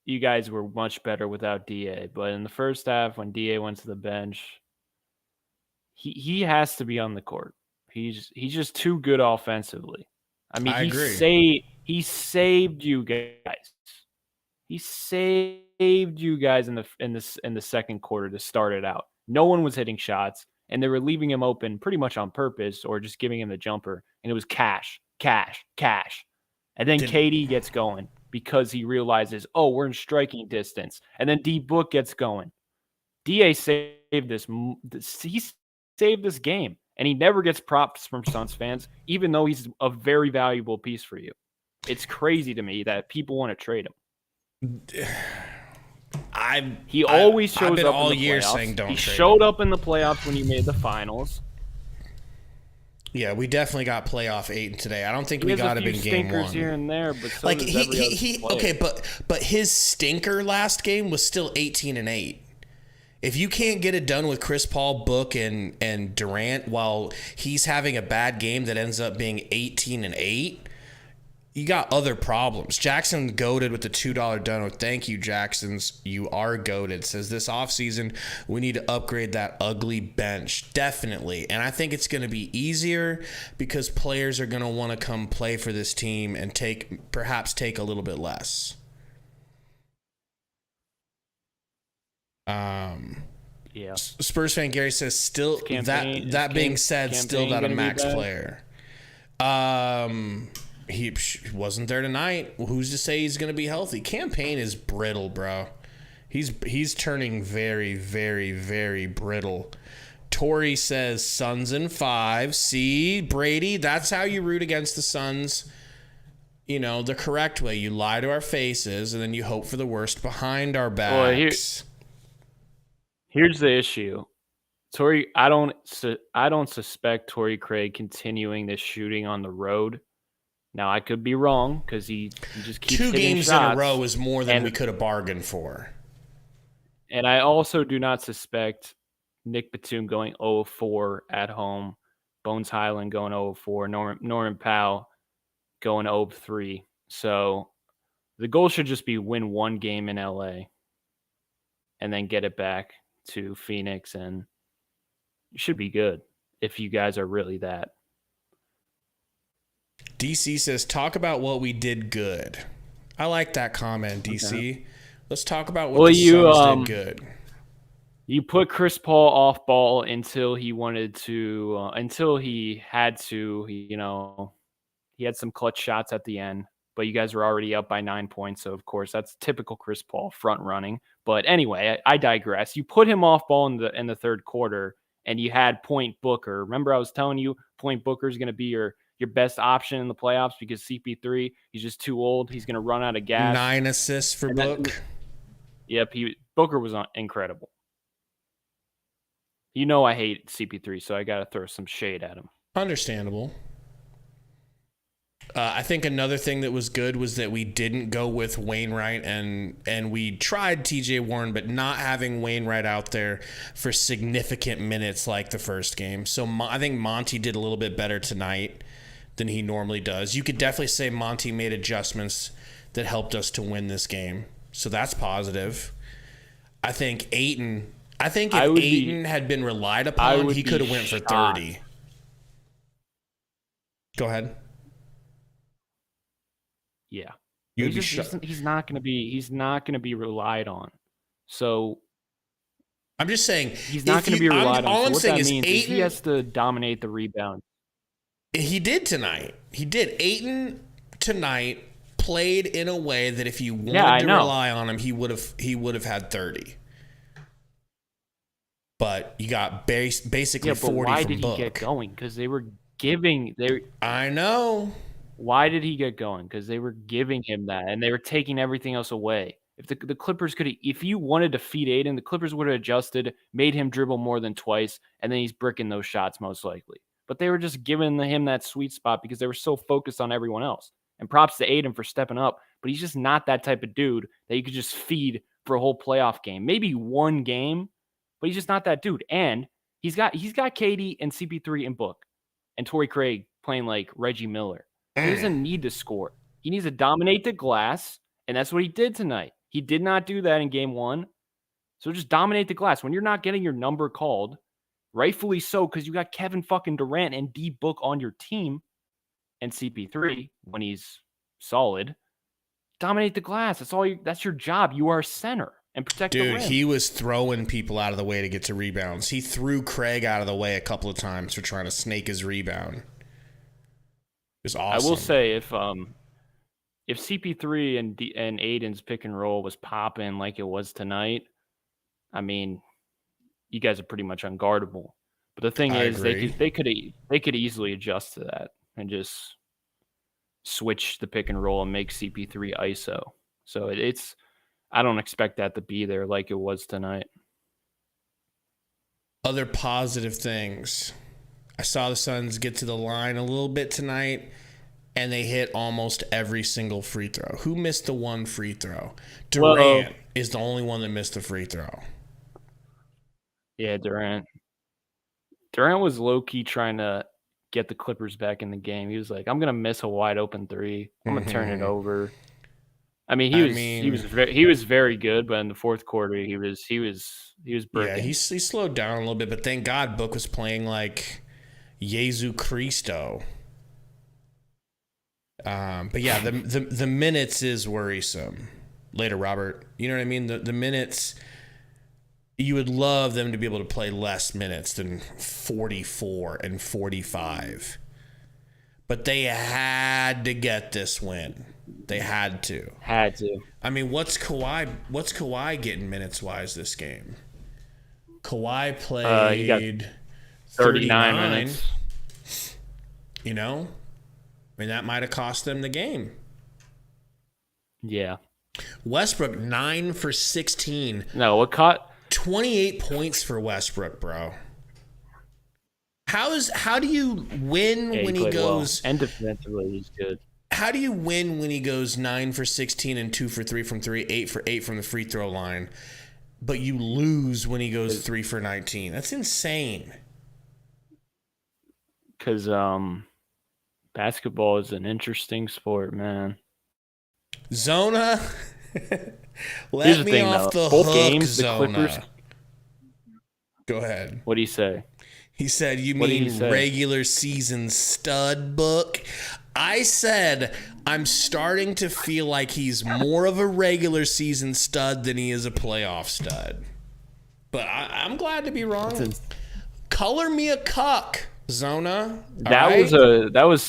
you guys were much better without DA, but in the first half, when DA went to the bench, he has to be on the court. He's just too good offensively. I mean, I agree. He saved you guys. He saved you guys in the second quarter to start it out. No one was hitting shots, and they were leaving him open pretty much on purpose or just giving him the jumper. And it was cash. And then KD gets going. because he realizes, oh, we're in striking distance. And then D Book gets going. DA saved this. He saved this game. And he never gets props from Suns fans, even though he's a very valuable piece for you. It's crazy to me that people want to trade him. He always shows up all in the playoffs. Saying don't he trade showed him. up in the playoffs when you made the finals. Yeah, we definitely got playoff Ayton today. I don't think we got him in game one. Here and there, but so like does he okay, but his stinker last game was still 18-8. If you can't get it done with Chris Paul, Book, and Durant while he's having a bad game that ends up being 18-8, you got other problems. Jackson goated with the $2 dono. Thank you, Jacksons. You are goated. Says this offseason, we need to upgrade that ugly bench. Definitely. And I think it's going to be easier because players are going to want to come play for this team and perhaps take a little bit less. Yeah. Spurs fan Gary says still that being said, still not a max player. He wasn't there tonight. Who's to say he's going to be healthy? Campaign is brittle, bro. He's turning very, very, very brittle. Tori says Suns in 5. See, Brady, that's how you root against the Suns. You know, the correct way. You lie to our faces, and then you hope for the worst behind our backs. Here's the issue. Torrey, I don't suspect Torrey Craig continuing this shooting on the road. Now, I could be wrong because he just keeps hitting 2 games shots, in a row is more than we could have bargained for. And I also do not suspect Nick Batum going 0-4 at home, Bones Highland going 0-4, Norman Powell going 0-3. So the goal should just be win 1 game in LA and then get it back to Phoenix, and you should be good if you guys are really that. DC says, talk about what we did good. I like that comment, DC. Okay. Let's talk about what the Suns did good. You put Chris Paul off ball until he wanted to, until he had to, he had some clutch shots at the end, but you guys were already up by 9 points. So, of course, that's typical Chris Paul front running. But anyway, I digress. You put him off ball in the third quarter, and you had Point Booker. Remember I was telling you Point Booker is going to be your best option in the playoffs because CP3, he's just too old. He's going to run out of gas. 9 assists for Book. Yep, Booker was incredible. You know I hate CP3, so I got to throw some shade at him. Understandable. I think another thing that was good was that we didn't go with Wainwright, and we tried TJ Warren, but not having Wainwright out there for significant minutes like the first game. So I think Monty did a little bit better tonight than he normally does. You could definitely say Monty made adjustments that helped us to win this game. So that's positive. I think Ayton, if Ayton had been relied upon, he could have went for 30. Go ahead. Yeah. He's not going to be relied on. So I'm just saying he's not going to be relied on. All I'm saying is Ayton, he has to dominate the rebound. He did tonight. He did. Ayton tonight played in a way that if you wanted to rely on him, he would have had 30. But you got basically 40 from Book. Why did he get going? Because they were giving. I know. Why did he get going? Because they were giving him that, and they were taking everything else away. If the Clippers could, if you wanted to feed Ayton, the Clippers would have adjusted, made him dribble more than twice, and then he's bricking those shots most likely. But they were just giving him that sweet spot because they were so focused on everyone else. And props to Ayton for stepping up, but he's just not that type of dude that you could just feed for a whole playoff game. Maybe 1 game, but he's just not that dude. And he's got KD and CP3 and Book and Torrey Craig playing like Reggie Miller. He doesn't need to score. He needs to dominate the glass, and that's what he did tonight. He did not do that in game 1. So just dominate the glass. When you're not getting your number called, rightfully so, because you got Kevin fucking Durant and D Book on your team, and CP3 when he's solid, dominate the glass. That's your job. You are a center and protect the rim. Dude, he was throwing people out of the way to get to rebounds. He threw Craig out of the way a couple of times for trying to snake his rebound. It was awesome. I will say, if if CP3 and Aiden's pick and roll was popping like it was tonight, I mean, you guys are pretty much unguardable. But the thing is, they could easily adjust to that and just switch the pick and roll and make CP3 ISO. So it's I don't expect that to be there like it was tonight. Other positive things. I saw the Suns get to the line a little bit tonight, and they hit almost every single free throw. Who missed the one free throw? Durant is the only one that missed the free throw. Yeah, Durant. Durant was low-key trying to get the Clippers back in the game. He was like, I'm going to miss a wide open three. I'm going to turn it over. I mean, he was very good, but in the fourth quarter he was breaking. Yeah, he slowed down a little bit, but thank God Book was playing like Jesu Cristo. But yeah, the minutes is worrisome. Later, Robert. You know what I mean? The minutes, you would love them to be able to play less minutes than 44 and 45. But they had to get this win. They had to. I mean, what's Kawhi getting minutes-wise this game? Kawhi played he got 39 minutes. You know? I mean, that might have cost them the game. Yeah. Westbrook, 9 for 16. No, what caught 28 points for Westbrook, bro. How do you win when he goes well. And defensively he's good. How do you win when he goes 9 for 16 and 2 for 3 from 3, 8 for 8 from the free throw line, but you lose when he goes 3 for 19? That's insane. Because basketball is an interesting sport, man. Zona, let me off the both hook, games, Zona. The Clippers. Go ahead. What do you say? He said, you mean regular season stud Book? I said, I'm starting to feel like he's more of a regular season stud than he is a playoff stud. But I'm glad to be wrong. Color me a cuck, Zona. That was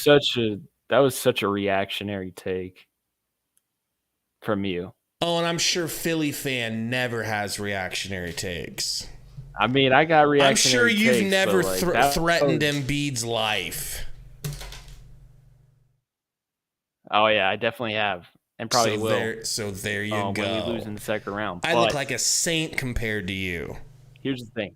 such a reactionary take from you. Oh, and I'm sure Philly fan never has reactionary takes. I mean, I got reactionary takes. I'm sure you've takes, never like, threatened Embiid's life. Oh, yeah, I definitely have. And probably will. There you go. When we lose in the second round. I look like a saint compared to you. Here's the thing.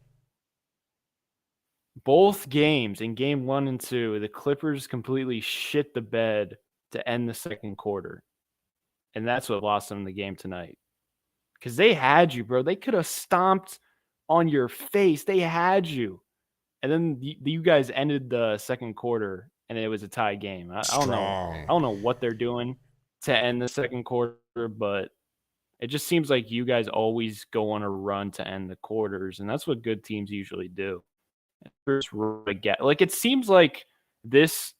Both games, in game 1 and 2, the Clippers completely shit the bed to end the second quarter. And that's what lost them the game tonight. Because they had you, bro. They could have stomped on your face. They had you. And then you guys ended the second quarter, and it was a tie game. I don't know. I don't know what they're doing to end the second quarter, but it just seems like you guys always go on a run to end the quarters, and that's what good teams usually do. Like, it seems like this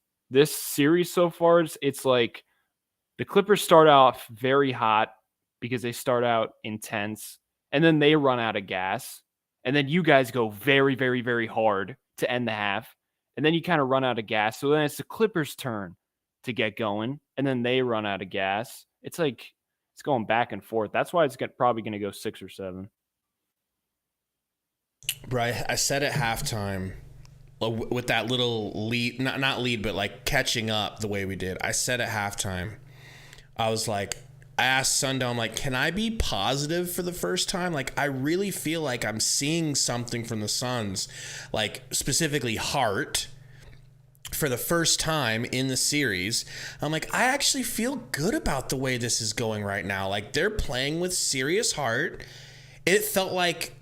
series so far, it's like the Clippers start off very hot because they start out intense, and then they run out of gas, and then you guys go very, very, very hard to end the half, and then you kind of run out of gas. So then it's the Clippers' turn to get going, and then they run out of gas. It's like it's going back and forth. That's why it's probably going to go 6 or 7. Bro, I said at halftime with that little lead, not lead, but like catching up the way we did. I said at halftime, I was like, I asked Sundown, I'm like, can I be positive for the first time? Like, I really feel like I'm seeing something from the Suns, like specifically heart, for the first time in the series. I'm like, I actually feel good about the way this is going right now. Like, they're playing with serious heart. It felt like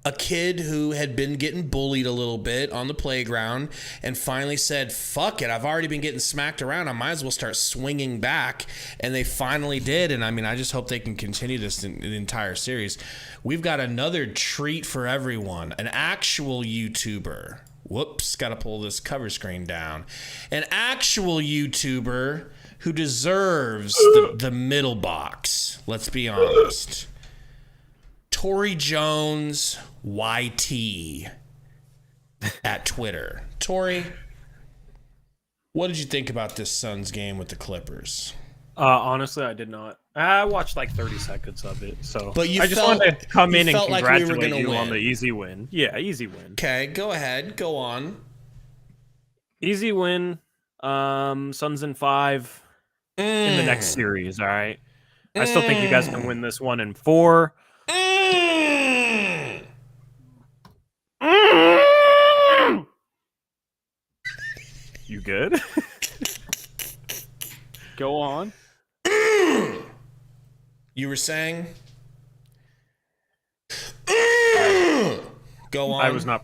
a kid who had been getting bullied a little bit on the playground and finally said, fuck it, I've already been getting smacked around, I might as well start swinging back. And they finally did. And I mean, I just hope they can continue this in the entire series. We've got another treat for everyone, an actual YouTuber. Whoops, got to pull this cover screen down. An actual YouTuber who deserves the middle box. Let's be honest. Tory Jones YT at Twitter. Tory, what did you think about this Suns game with the Clippers? Honestly, I did not. I watched like 30 seconds of it, so. But I just wanted to come in and congratulate you on the easy win. Yeah, easy win. Okay, go ahead. Go on. Easy win. Suns in 5 in the next series, all right? I still think you guys can win this one in 4. You good? Go on. You were saying? Go on. I was not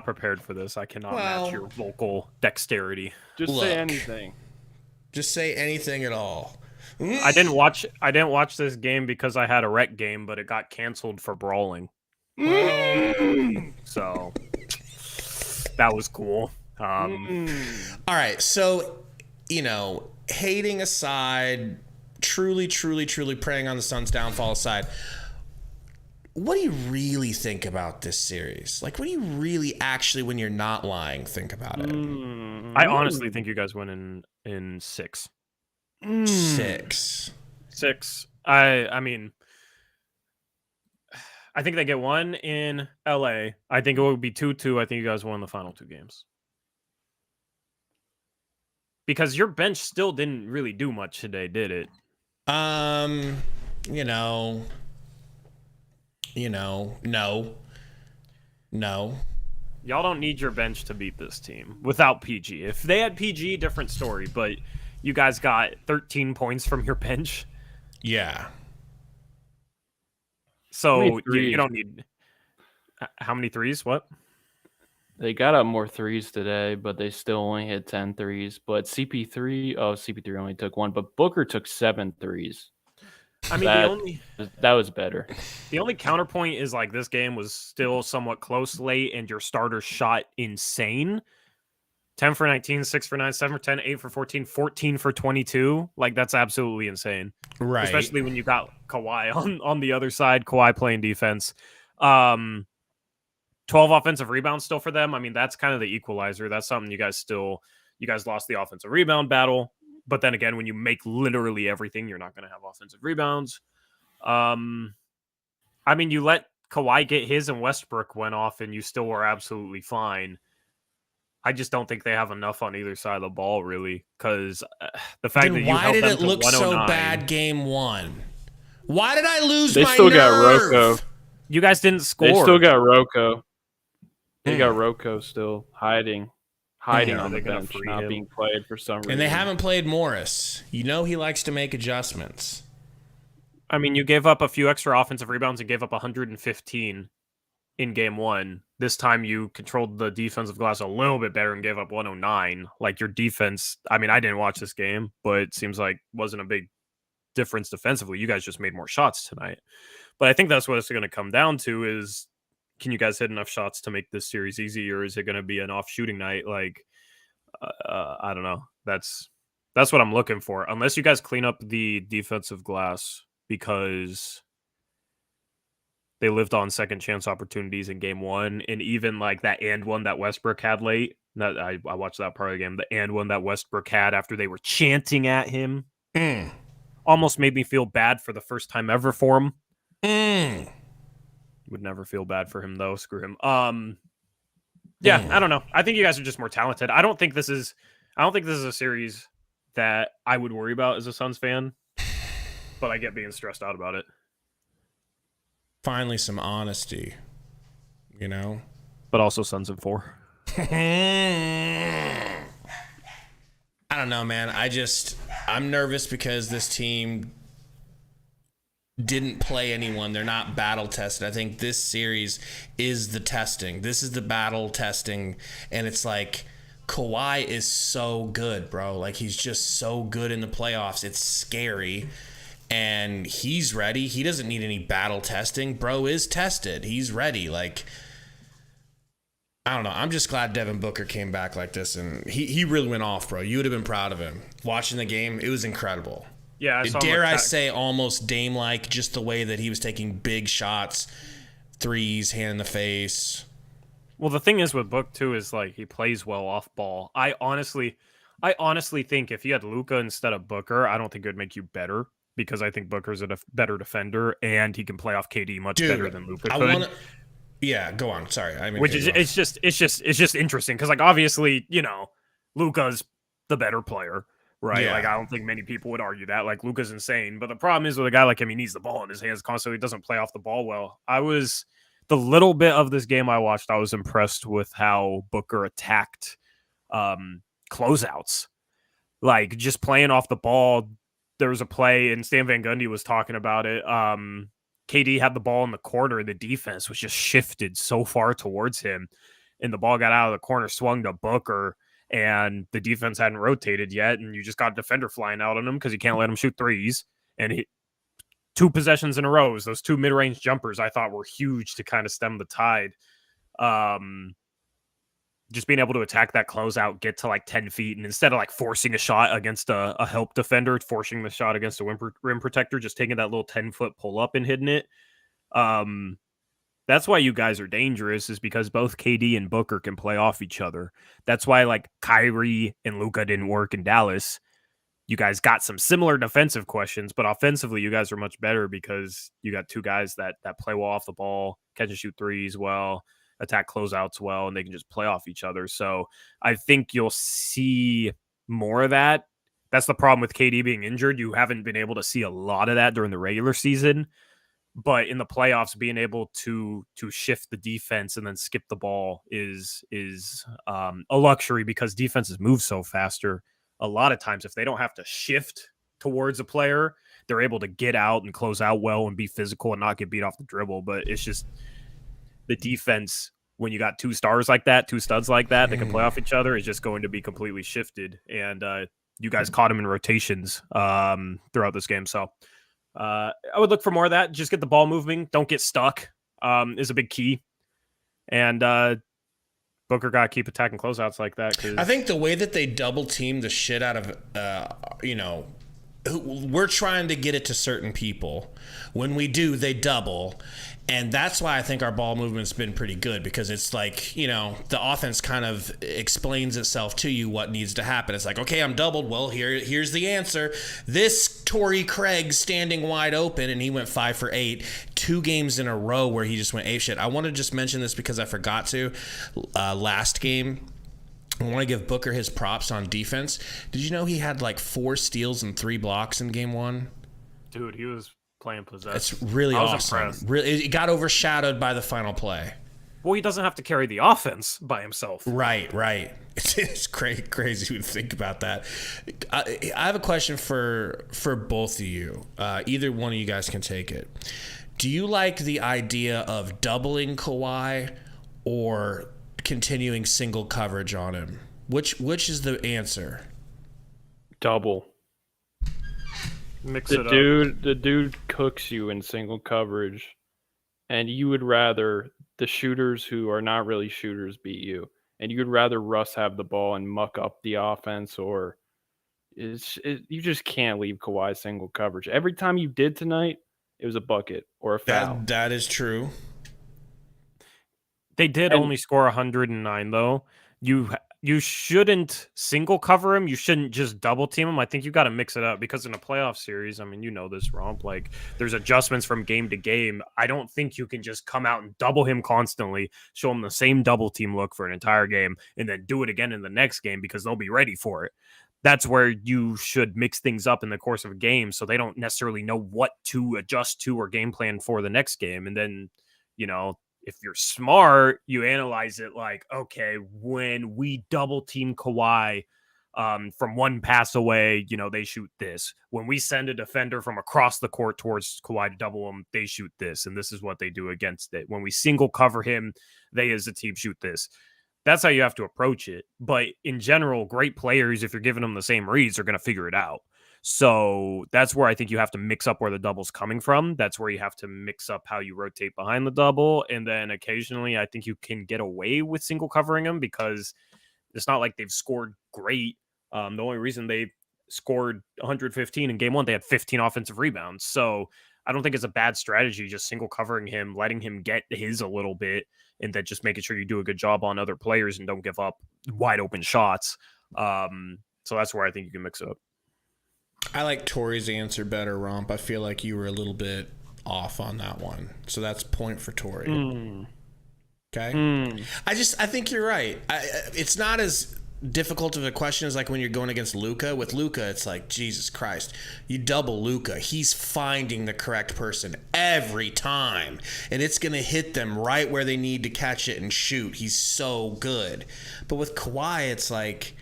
prepared for this. I cannot match your vocal dexterity. Just say anything. Just say anything at all. I didn't watch this game because I had a rec game, but it got canceled for brawling. So that was cool. All right, so hating aside, truly preying on the Suns' downfall aside, what do you really think about this series? Like, what do you really actually, when you're not lying, think about it? I honestly think you guys win in 6. 6. I mean, I think they get 1 in LA. I think it would be 2-2. I think you guys won the final 2 games. Because your bench still didn't really do much today, did it? No. Y'all don't need your bench to beat this team without PG. If they had PG, different story, but you guys got 13 points from your bench. Yeah. So you don't need... How many threes? What? They got up more threes today, but they still only hit 10 threes. But CP3 only took 1, but Booker took 7 threes. I mean, that was better. The only counterpoint is like this game was still somewhat close late, and your starters shot insane. 10 for 19, 6 for 9, 7 for 10, 8 for 14, 14 for 22. Like, that's absolutely insane. Right. Especially when you got Kawhi on the other side, Kawhi playing defense. 12 offensive rebounds still for them. I mean, that's kind of the equalizer. That's something you guys lost the offensive rebound battle. But then again, when you make literally everything, you're not going to have offensive rebounds. I mean, you let Kawhi get his and Westbrook went off and you still were absolutely fine. I just don't think they have enough on either side of the ball, really, because the fact that you held them to 109. Why did it look so bad game 1? Why did I lose my nerve? They still got Rocco. You guys didn't score. They still got Rocco. They got Rocco still hiding on the bench, not being played for some reason. And they haven't played Morris. He likes to make adjustments. I mean, you gave up a few extra offensive rebounds and gave up 115 in game 1. This time you controlled the defensive glass a little bit better and gave up 109. Like, your defense, I mean, I didn't watch this game, but it seems like wasn't a big difference defensively. You guys just made more shots tonight. But I think that's what it's going to come down to is, can you guys hit enough shots to make this series easy, or is it going to be an off shooting night? Like, I don't know. That's what I'm looking for. Unless you guys clean up the defensive glass, because they lived on second chance opportunities in game 1, and even like that and one that Westbrook had late. That I watched that part of the game. The and one that Westbrook had after they were chanting at him, almost made me feel bad for the first time ever for him. Would never feel bad for him though. Screw him. Yeah, I don't know. I think you guys are just more talented. I don't think this is a series that I would worry about as a Suns fan, but I get being stressed out about it. Finally, some honesty, But also Suns in 4. I don't know, man. I'm nervous because this team didn't play anyone. They're not battle tested. I think this series is the testing. This is the battle testing. And it's like, Kawhi is so good, bro. Like, he's just so good in the playoffs. It's scary. And he's ready. He doesn't need any battle testing. Bro is tested. He's ready. Like, I don't know. I'm just glad Devin Booker came back like this. And he really went off, bro. You would have been proud of him. Watching the game, it was incredible. Yeah, dare I say almost Dame-like, just the way that he was taking big shots, threes, hand in the face. Well, the thing is with Book, too, is like he plays well off ball. I I honestly think if you had Luka instead of Booker, I don't think it would make you better because I think Booker's a better defender and he can play off KD much better than Luka could. Yeah, go on. Sorry, I mean, which is it's just interesting because like obviously Luka's the better player, right? Yeah. Like I don't think many people would argue that. Like Luka's insane, but the problem is with a guy like him, he needs the ball in his hands constantly. He doesn't play off the ball well. The little bit of this game I watched, I was impressed with how Booker attacked closeouts, like just playing off the ball. There was a play, and Stan Van Gundy was talking about it. KD had the ball in the corner, and the defense was just shifted so far towards him, and the ball got out of the corner, swung to Booker, and the defense hadn't rotated yet, and you just got a defender flying out on him because you can't let him shoot threes. And 2 possessions in a row, those 2 mid-range jumpers I thought were huge to kind of stem the tide. Just being able to attack that closeout, get to like 10 feet, and instead of like forcing a shot against a help defender, forcing the shot against a rim protector, just taking that little 10-foot pull up and hitting it. That's why you guys are dangerous, is because both KD and Booker can play off each other. That's why like Kyrie and Luka didn't work in Dallas. You guys got some similar defensive questions, but offensively, you guys are much better because you got 2 guys that play well off the ball, catch and shoot threes well, attack closeouts well, and they can just play off each other. So I think you'll see more of that. That's the problem with KD being injured. You haven't been able to see a lot of that during the regular season, but in the playoffs, being able to shift the defense and then skip the ball is a luxury because defenses move so faster. A lot of times, if they don't have to shift towards a player, they're able to get out and close out well and be physical and not get beat off the dribble. But it's just the defense, when you got 2 stars like that, 2 studs like that can play off each other, is just going to be completely shifted. And you guys caught him in rotations throughout this game. So I would look for more of that. Just get the ball moving. Don't get stuck is a big key. And Booker got to keep attacking closeouts like that. I think the way that they double team the shit out of, we're trying to get it to certain people. When we do, they double. And that's why I think our ball movement's been pretty good, because it's like, the offense kind of explains itself to you what needs to happen. It's like, okay, I'm doubled. Well, here's the answer. This Torrey Craig standing wide open, and he went 5 for 8, 2 games in a row where he just went apeshit. I want to just mention this because I forgot to. Last game, I want to give Booker his props on defense. Did you know he had like 4 steals and 3 blocks in game 1? Dude, he was playing possession. It's really awesome. Really, it got overshadowed by the final play. Well, he doesn't have to carry the offense by himself. Right. It's crazy to think about that. I have a question for both of you. Either one of you guys can take it. Do you like the idea of doubling Kawhi or continuing single coverage on him? Which is the answer? Double. Mix it up. The dude cooks you in single coverage, and you would rather the shooters who are not really shooters beat you, and you'd rather Russ have the ball and muck up the offense, or you just can't leave Kawhi single coverage. Every time you did tonight, it was a bucket or a foul. That is true. They did only score 109 though. You shouldn't single cover him. You shouldn't just double team him. I think you got to mix it up, because in a playoff series, I mean, this, Romp, like there's adjustments from game to game. I don't think you can just come out and double him constantly, show him the same double team look for an entire game, and then do it again in the next game because they'll be ready for it. That's where you should mix things up in the course of a game so they don't necessarily know what to adjust to or game plan for the next game. And then, if you're smart, you analyze it like, okay, when we double team Kawhi from one pass away, they shoot this. When we send a defender from across the court towards Kawhi to double him, they shoot this. And this is what they do against it. When we single cover him, they as a team shoot this. That's how you have to approach it. But in general, great players, if you're giving them the same reads, are going to figure it out. So that's where I think you have to mix up where the double's coming from. That's where you have to mix up how you rotate behind the double. And then occasionally I think you can get away with single covering them because it's not like they've scored great. The only reason they scored 115 in game 1, they had 15 offensive rebounds. So I don't think it's a bad strategy, just single covering him, letting him get his a little bit, and then just making sure you do a good job on other players and don't give up wide open shots. So that's where I think you can mix it up. I like Tori's answer better, Romp. I feel like you were a little bit off on that one. So that's point for Tori. Okay. I think you're right. It's not as difficult of a question as like when you're going against Luka. With Luka, it's like, Jesus Christ, you double Luka. He's finding the correct person every time, and it's going to hit them right where they need to catch it and shoot. He's so good. But with Kawhi, it's like,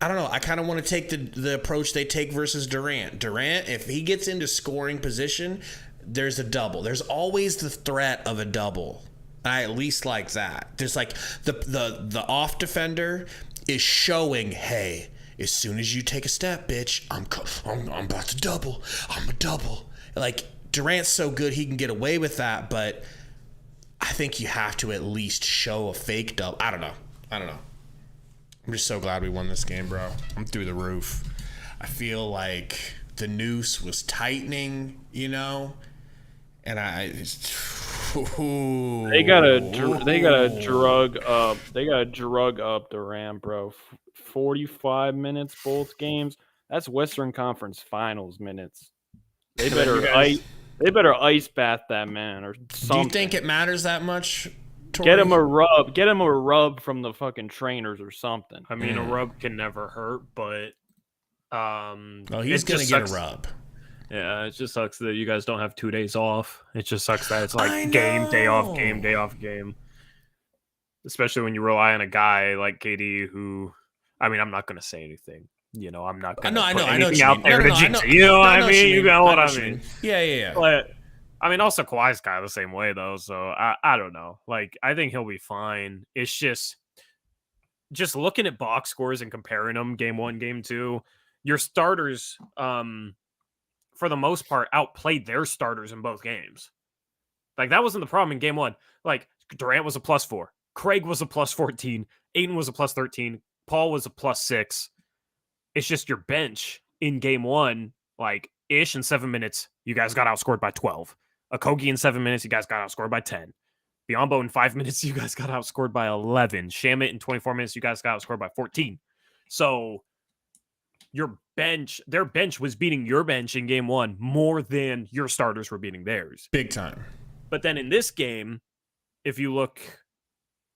I don't know. I kind of want to take the approach they take versus Durant. Durant, if he gets into scoring position, there's a double. There's always the threat of a double. I at least like that. There's like the off defender is showing, hey, as soon as you take a step, bitch, I'm about to double. I'm a double. Like Durant's so good he can get away with that, but I think you have to at least show a fake double. I don't know. I'm just so glad we won this game, bro. I'm through the roof. I feel like the noose was tightening, you know, and they gotta drug up the Ram, bro. 45 minutes both games. That's Western Conference Finals minutes. They better ice bath that man or something. Do you think it matters that much? Tori? Get him a rub. Get him a rub from the fucking trainers or something. I mean, a rub can never hurt, but he's gonna get a rub. Yeah, it just sucks that you guys don't have 2 days off. It just sucks that it's like game, day off, game, day off, game. Especially when you rely on a guy like KD who, I mean, I'm not going to say anything. You know, I'm not going to put anything out there to jinx it. You know what I mean? You know what I mean? Yeah. But, I mean, also Kawhi's kind of the same way, though. So, I don't know. Like, I think he'll be fine. It's just looking at box scores and comparing them, game 1, game 2, your starters, for the most part, outplayed their starters in both games. Like, that wasn't the problem in game 1. Like, Durant was a +4. Craig was a +14. Ayton was a +13. Paul was a +6. It's just your bench in game 1, like, Ish in 7 minutes, you guys got outscored by 12. Okogie in 7 minutes, you guys got outscored by 10. Biyombo in 5 minutes, you guys got outscored by 11. Shamit in 24 minutes, you guys got outscored by 14. So their bench was beating your bench in game 1 more than your starters were beating theirs. Big time. But then in this game, if you look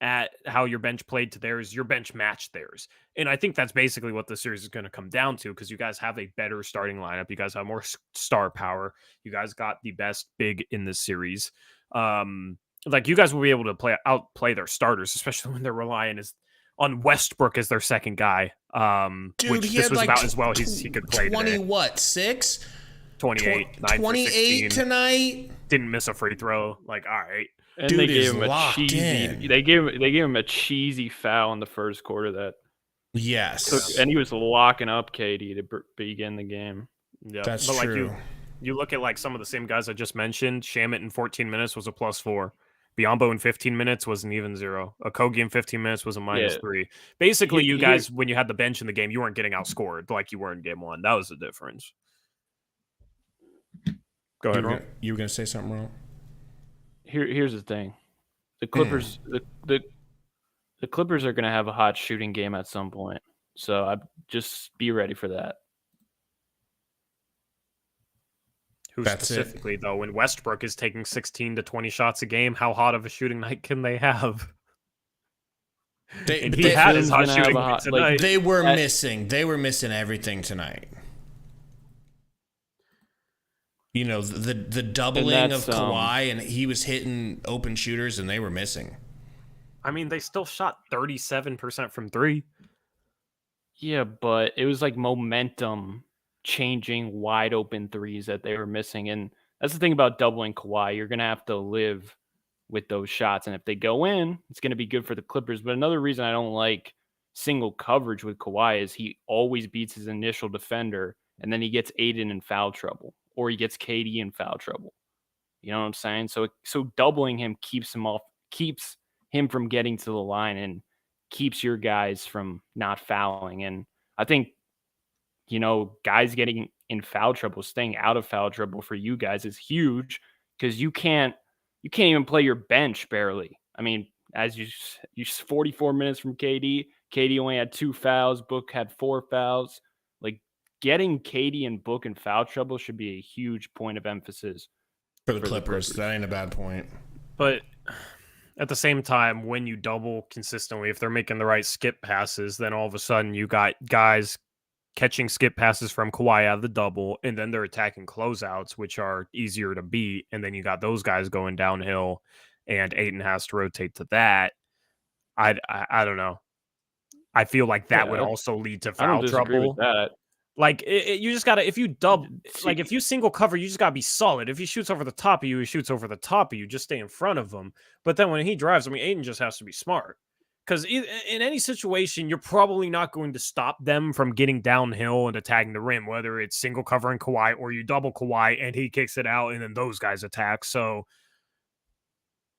at how your bench played to theirs, your bench matched theirs. And I think that's basically what the series is going to come down to, because you guys have a better starting lineup. You guys have more star power. You guys got the best big in this series. Like, you guys will be able to outplay their starters, especially when they're relying on Westbrook as their second guy. Dude, which he this had was like about as well as he could play 20 today. what, 6? 28, 9 28 tonight. Didn't miss a free throw. Like, all right. And Dude they gave him locked in. They gave him a cheesy foul in the first quarter that. Yes. And he was locking up KD to begin the game. Yeah, that's but true. Like you look at like some of the same guys I just mentioned. Shamit in 14 minutes was a +4. Biyombo in 15 minutes was an even 0. Okogie in 15 minutes was a -3. Basically, you guys, when you had the bench in the game, you weren't getting outscored like you were in game 1. That was the difference. Go ahead, Ron. You were going to say something, Ron? Here's the thing. The Clippers the Clippers are going to have a hot shooting game at some point. So I just be ready for that. That's specifically, it. though, when Westbrook is taking 16 to 20 shots a game, how hot of a shooting night can they have? He had his hot shooting night tonight. Like, they were missing everything tonight. You know, the doubling of Kawhi, and he was hitting open shooters, and they were missing. I mean, they still shot 37% from 3. Yeah, but it was like momentum changing wide open threes that they were missing. And that's the thing about doubling Kawhi. You're going to have to live with those shots. And if they go in, it's going to be good for the Clippers. But another reason I don't like single coverage with Kawhi is he always beats his initial defender, and then he gets Aiden in foul trouble, or he gets KD in foul trouble. You know what I'm saying? So doubling him keeps him from getting to the line and keeps your guys from not fouling. And I think, you know, guys getting in foul trouble, staying out of foul trouble for you guys is huge, because you can't even play your bench barely. I mean, as you 44 minutes from KD, KD only had 2 fouls. Book had 4 fouls. Like, getting KD and Book in foul trouble should be a huge point of emphasis for the Clippers. That ain't a bad point. But at the same time, when you double consistently, if they're making the right skip passes, then all of a sudden you got guys catching skip passes from Kawhi out of the double, and then they're attacking closeouts, which are easier to beat. And then you got those guys going downhill, and Ayton has to rotate to that. I don't know. I feel like that would also lead to foul trouble. With that. Like, you just got to, if you double, like, if you single cover, you just got to be solid. If he shoots over the top of you, he shoots over the top of you. Just stay in front of him. But then when he drives, I mean, Ayton just has to be smart. Because in any situation, you're probably not going to stop them from getting downhill and attacking the rim, whether it's single covering Kawhi or you double Kawhi and he kicks it out and then those guys attack. So,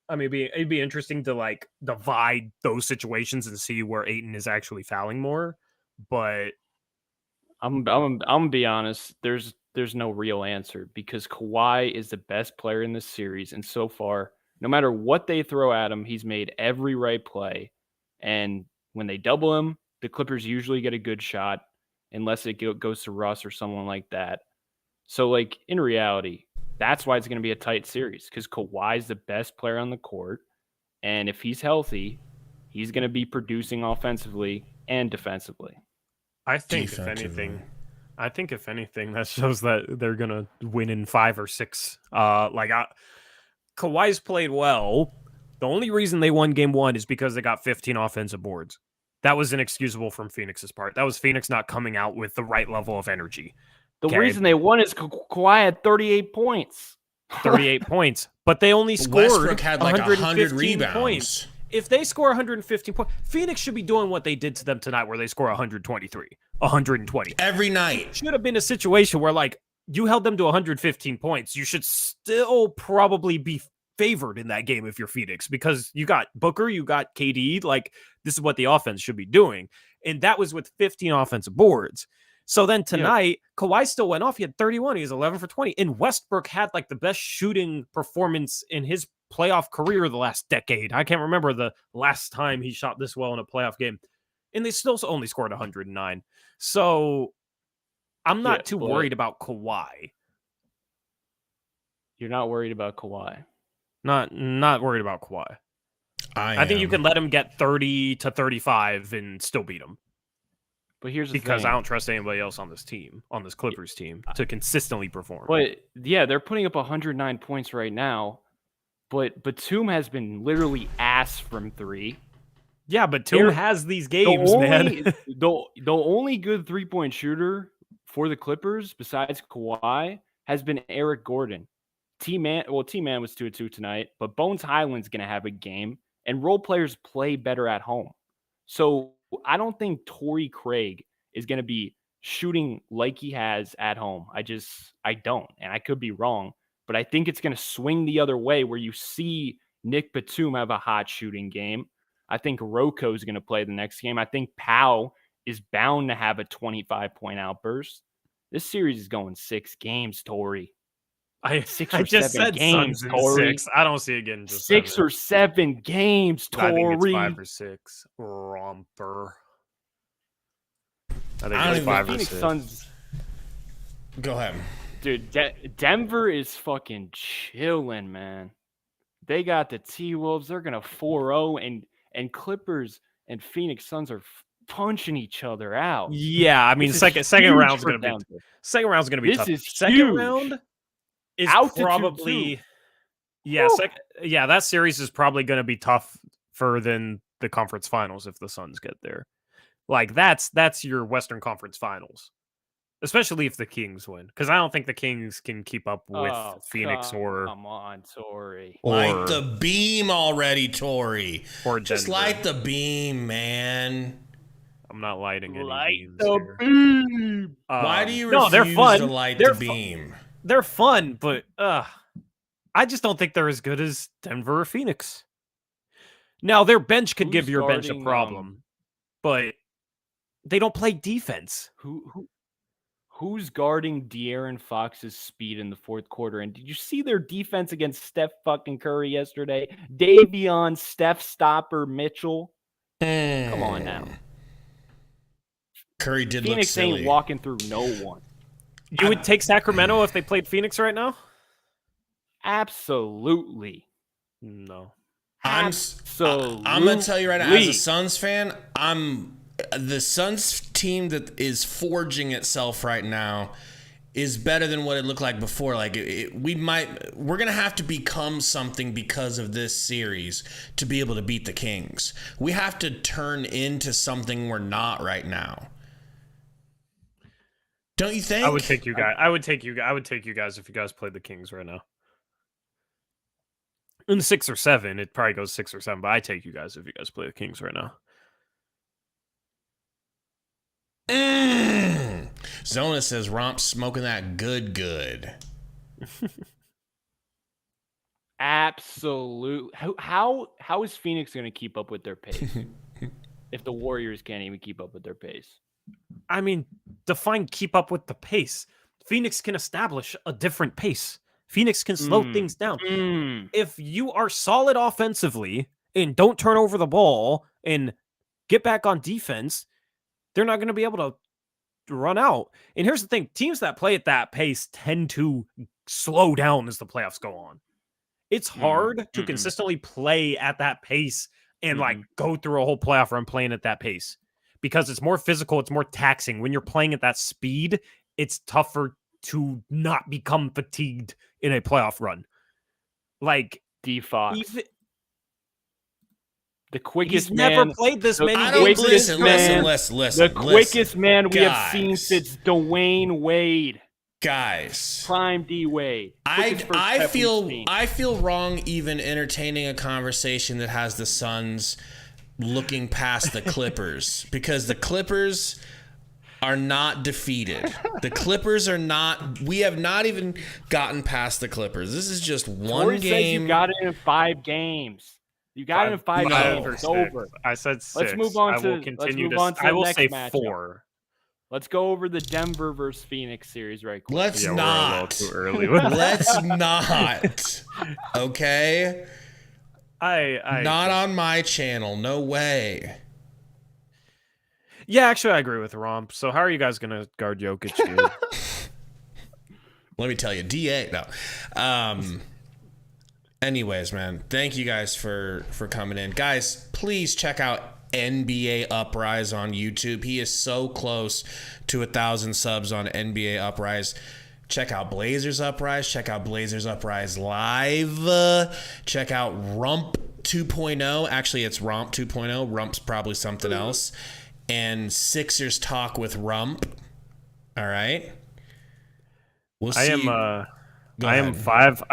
I mean, it'd be interesting to, like, divide those situations and see where Ayton is actually fouling more. But I'm gonna be honest. There's no real answer because Kawhi is the best player in this series, and so far, no matter what they throw at him, he's made every right play. And when they double him, the Clippers usually get a good shot, unless it goes to Russ or someone like that. So, like, in reality, that's why it's going to be a tight series because Kawhi's the best player on the court, and if he's healthy, he's going to be producing offensively and defensively. I think if anything, that shows that they're gonna win in 5 or 6. Kawhi's played well. The only reason they won game 1 is because they got 15 offensive boards. That was inexcusable from Phoenix's part. That was Phoenix not coming out with the right level of energy. The reason they won is Kawhi had 38 points. 38 points, but they only scored Westbrook had like 100 rebounds. Points. If they score 115 points, Phoenix should be doing what they did to them tonight where they score 123, 120. Every night. It should have been a situation where, like, you held them to 115 points. You should still probably be favored in that game if you're Phoenix because you got Booker, you got KD. Like, this is what the offense should be doing. And that was with 15 offensive boards. So then tonight, Kawhi still went off. He had 31. He was 11 for 20. And Westbrook had, like, the best shooting performance in his playoff career the last decade. I can't remember the last time he shot this well in a playoff game. And they still only scored 109. So I'm not too worried about Kawhi. You're not worried about Kawhi? Not worried about Kawhi. I think you can let him get 30 to 35 and still beat him. But here's the because thing. I don't trust anybody else on this team, on this Clippers team, to consistently perform. But yeah, they're putting up 109 points right now. But Batum has been literally ass from 3. Yeah, but Batum has these games, man. the only good 3-point shooter for the Clippers, besides Kawhi, has been Eric Gordon. T-Man was 2-2 tonight, but Bones Highland's going to have a game, and role players play better at home. So I don't think Torrey Craig is going to be shooting like he has at home. I don't, and I could be wrong. But I think it's going to swing the other way where you see Nick Batum have a hot shooting game. I think Rocco is going to play the next game. I think Powell is bound to have a 25-point outburst. This series is going 6 games, Torrey. I just said games, Suns in Torrey. 6. I don't see it getting just 6 7. or 7 games, Torrey. I think it's 5 or 6. Romper. I think it's 5 or 6. Suns. Go ahead. Dude, Denver is fucking chilling, man. They got the T-Wolves. They're going to 4-0, and Clippers and Phoenix Suns are punching each other out. Yeah, I mean, second round's going to be tough. Second round is probably that series is probably going to be tougher than the conference finals if the Suns get there. Like, that's your Western Conference Finals. Especially if the Kings win, because I don't think the Kings can keep up with Phoenix or. Come on, Torrey. Light the beam already, Torrey. Or just light the beam, man. I'm not lighting any beams the beam. Why do you refuse they're fun. to light the beam? They're fun, but I just don't think they're as good as Denver or Phoenix. Now, their bench could give your bench a problem, but they don't play defense. Who's guarding De'Aaron Fox's speed in the fourth quarter? And did you see their defense against Steph fucking Curry yesterday? Davion, Steph Stopper, Mitchell. Come on now. Curry did Phoenix look silly. ain't walking through no one. You would take Sacramento if they played Phoenix right now? Absolutely. No. I'm gonna tell you right now, as a Suns fan, the Suns team that is forging itself right now is better than what it looked like before. Like we're gonna have to become something because of this series to be able to beat the Kings. We have to turn into something we're not right now. Don't you think? I would take you guys. I would take you guys if you guys played the Kings right now. In 6 or 7, it probably goes 6 or 7, but I take you guys if you guys play the Kings right now. Zona says Romp's smoking that good. Absolute. How is Phoenix going to keep up with their pace if the Warriors can't even keep up with their pace? I mean, define keep up with the pace. Phoenix can establish a different pace. Phoenix can slow things down. If you are solid offensively and don't turn over the ball and get back on defense, they're not going to be able to run out. And here's the thing. Teams that play at that pace tend to slow down as the playoffs go on. It's hard to consistently play at that pace and like go through a whole playoff run playing at that pace because it's more physical. It's more taxing. When you're playing at that speed, it's tougher to not become fatigued in a playoff run. Like D-Fox. The quickest He's man. Never played this many games. Listen. The quickest man we have seen since Dwayne Wade. Guys. Prime D Wade. I feel wrong even entertaining a conversation that has the Suns looking past the Clippers because the Clippers are not defeated. The Clippers are not. We have not even gotten past the Clippers. This is just one game. You got it in 5 games. You got it in 5 games. It's over. I said 6. Let's move on to. I will say matchup. 4. Let's go over the Denver versus Phoenix series right quick. Let's not. We're a little too early. Let's not. Okay. I not on my channel. No way. Yeah, actually, I agree with Romp. So how are you guys going to guard Jokic, dude? Let me tell you, DA. No. Anyways, man, thank you guys for coming in. Guys, please check out NBA Uprise on YouTube. He is so close to 1,000 subs on NBA Uprise. Check out Blazers Uprise. Check out Blazers Uprise Live. Check out Rump 2.0. Actually, it's Romp 2.0. Rump's probably something else. And Sixers Talk with Rump. All right. We'll see. I am 5,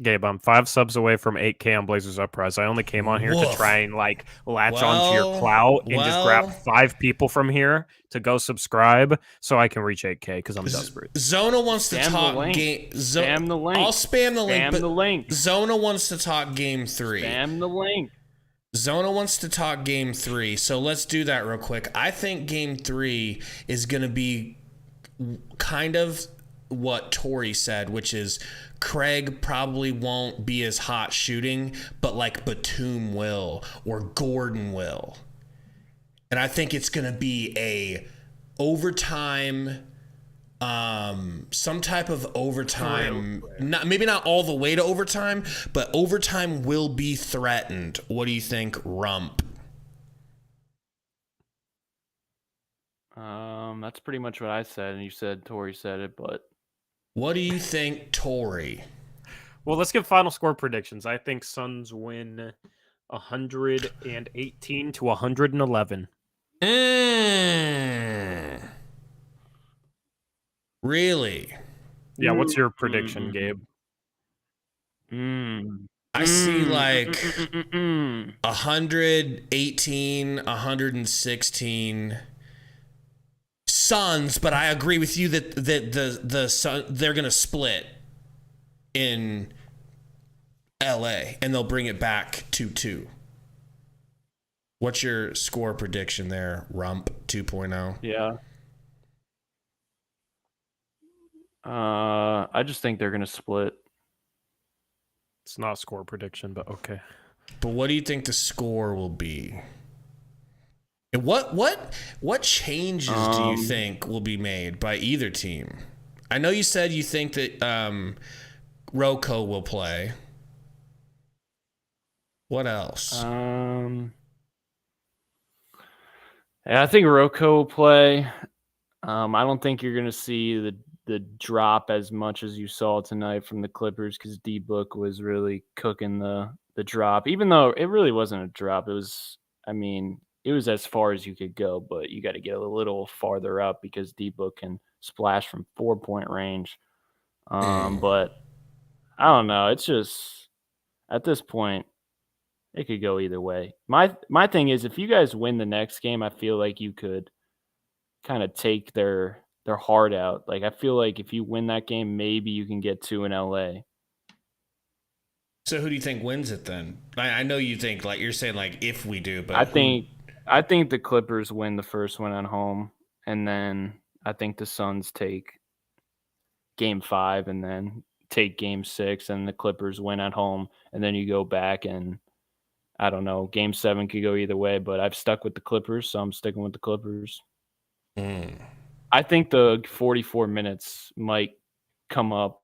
Gabe. I'm 5 subs away from 8K on Blazers Uprise. I only came on here to try and like latch onto your clout and just grab 5 people from here to go subscribe so I can reach 8K because I'm desperate. Zona wants to talk game. Spam the link. I'll spam the link. Spam the link. Zona wants to talk game 3. Spam the link. Zona wants to talk game 3, so let's do that real quick. I think game 3 is going to be kind of what Tori said, which is Craig probably won't be as hot shooting, but like Batum will or Gordon will. And I think it's going to be a overtime, some type of overtime, maybe not all the way to overtime, but overtime will be threatened. What do you think, Rump? That's pretty much what I said, and you said Tori said it, but what do you think, Tori? Well, let's give final score predictions. I think Suns win 118 to 111. Really? Yeah, what's your prediction, Gabe? I see like 118, 116 Suns, but I agree with you that the Sun, they're going to split in LA and they'll bring it back 2-2. What's your score prediction there, Rump 2.0? Yeah. I just think they're going to split. It's not a score prediction, but okay. But what do you think the score will be? What changes do you think will be made by either team? I know you said you think that Rocco will play. What else? I think Rocco will play. I don't think you're going to see the drop as much as you saw tonight from the Clippers because D-Book was really cooking the drop, even though it really wasn't a drop. It was, it was as far as you could go, but you got to get a little farther up because D-Book can splash from 4-point range. But I don't know. It's just at this point, it could go either way. My thing is, if you guys win the next game, I feel like you could kind of take their heart out. Like, I feel like if you win that game, maybe you can get 2 in LA. So who do you think wins it then? I know you think, like, you're saying, like, if we do, but I think the Clippers win the first one at home, and then I think the Suns take game 5 and then take game 6, and the Clippers win at home, and then you go back and I don't know, game 7 could go either way, but I've stuck with the Clippers, so I'm sticking with the Clippers. I think the 44 minutes might come up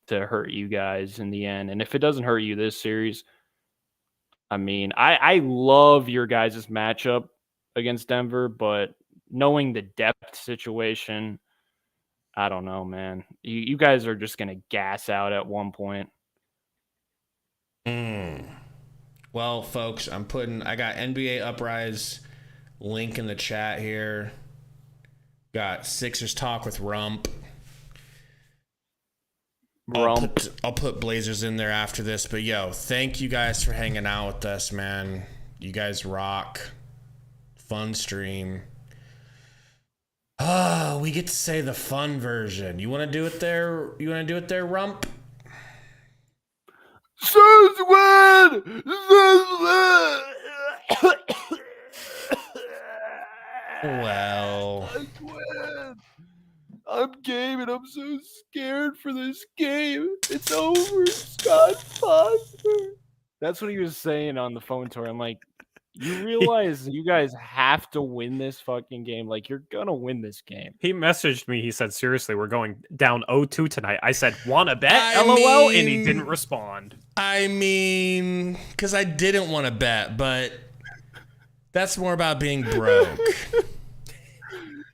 to hurt you guys in the end. And if it doesn't hurt you this series, I love your guys' matchup against Denver, but knowing the depth situation, I don't know, man. You guys are just going to gas out at one point. Well, folks, I got NBA Uprise link in the chat here. Got Sixers Talk with Rump. I'll put Blazers in there after this, but yo, thank you guys for hanging out with us, man. You guys rock. Fun stream. Oh, we get to say the fun version. You want to do it there? Rump? Since when? Well, I'm game and I'm so scared for this game. It's over, Scott Foster. That's what he was saying on the phone tour. I'm like, you realize you guys have to win this fucking game. Like, you're gonna win this game. He messaged me. He said, seriously, we're going down 0-2 tonight. I said, wanna bet? LOL. And he didn't respond. Because I didn't want to bet, but that's more about being broke.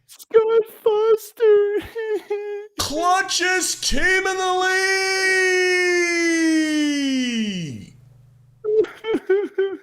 Scott Foster. Clutchest team in the league.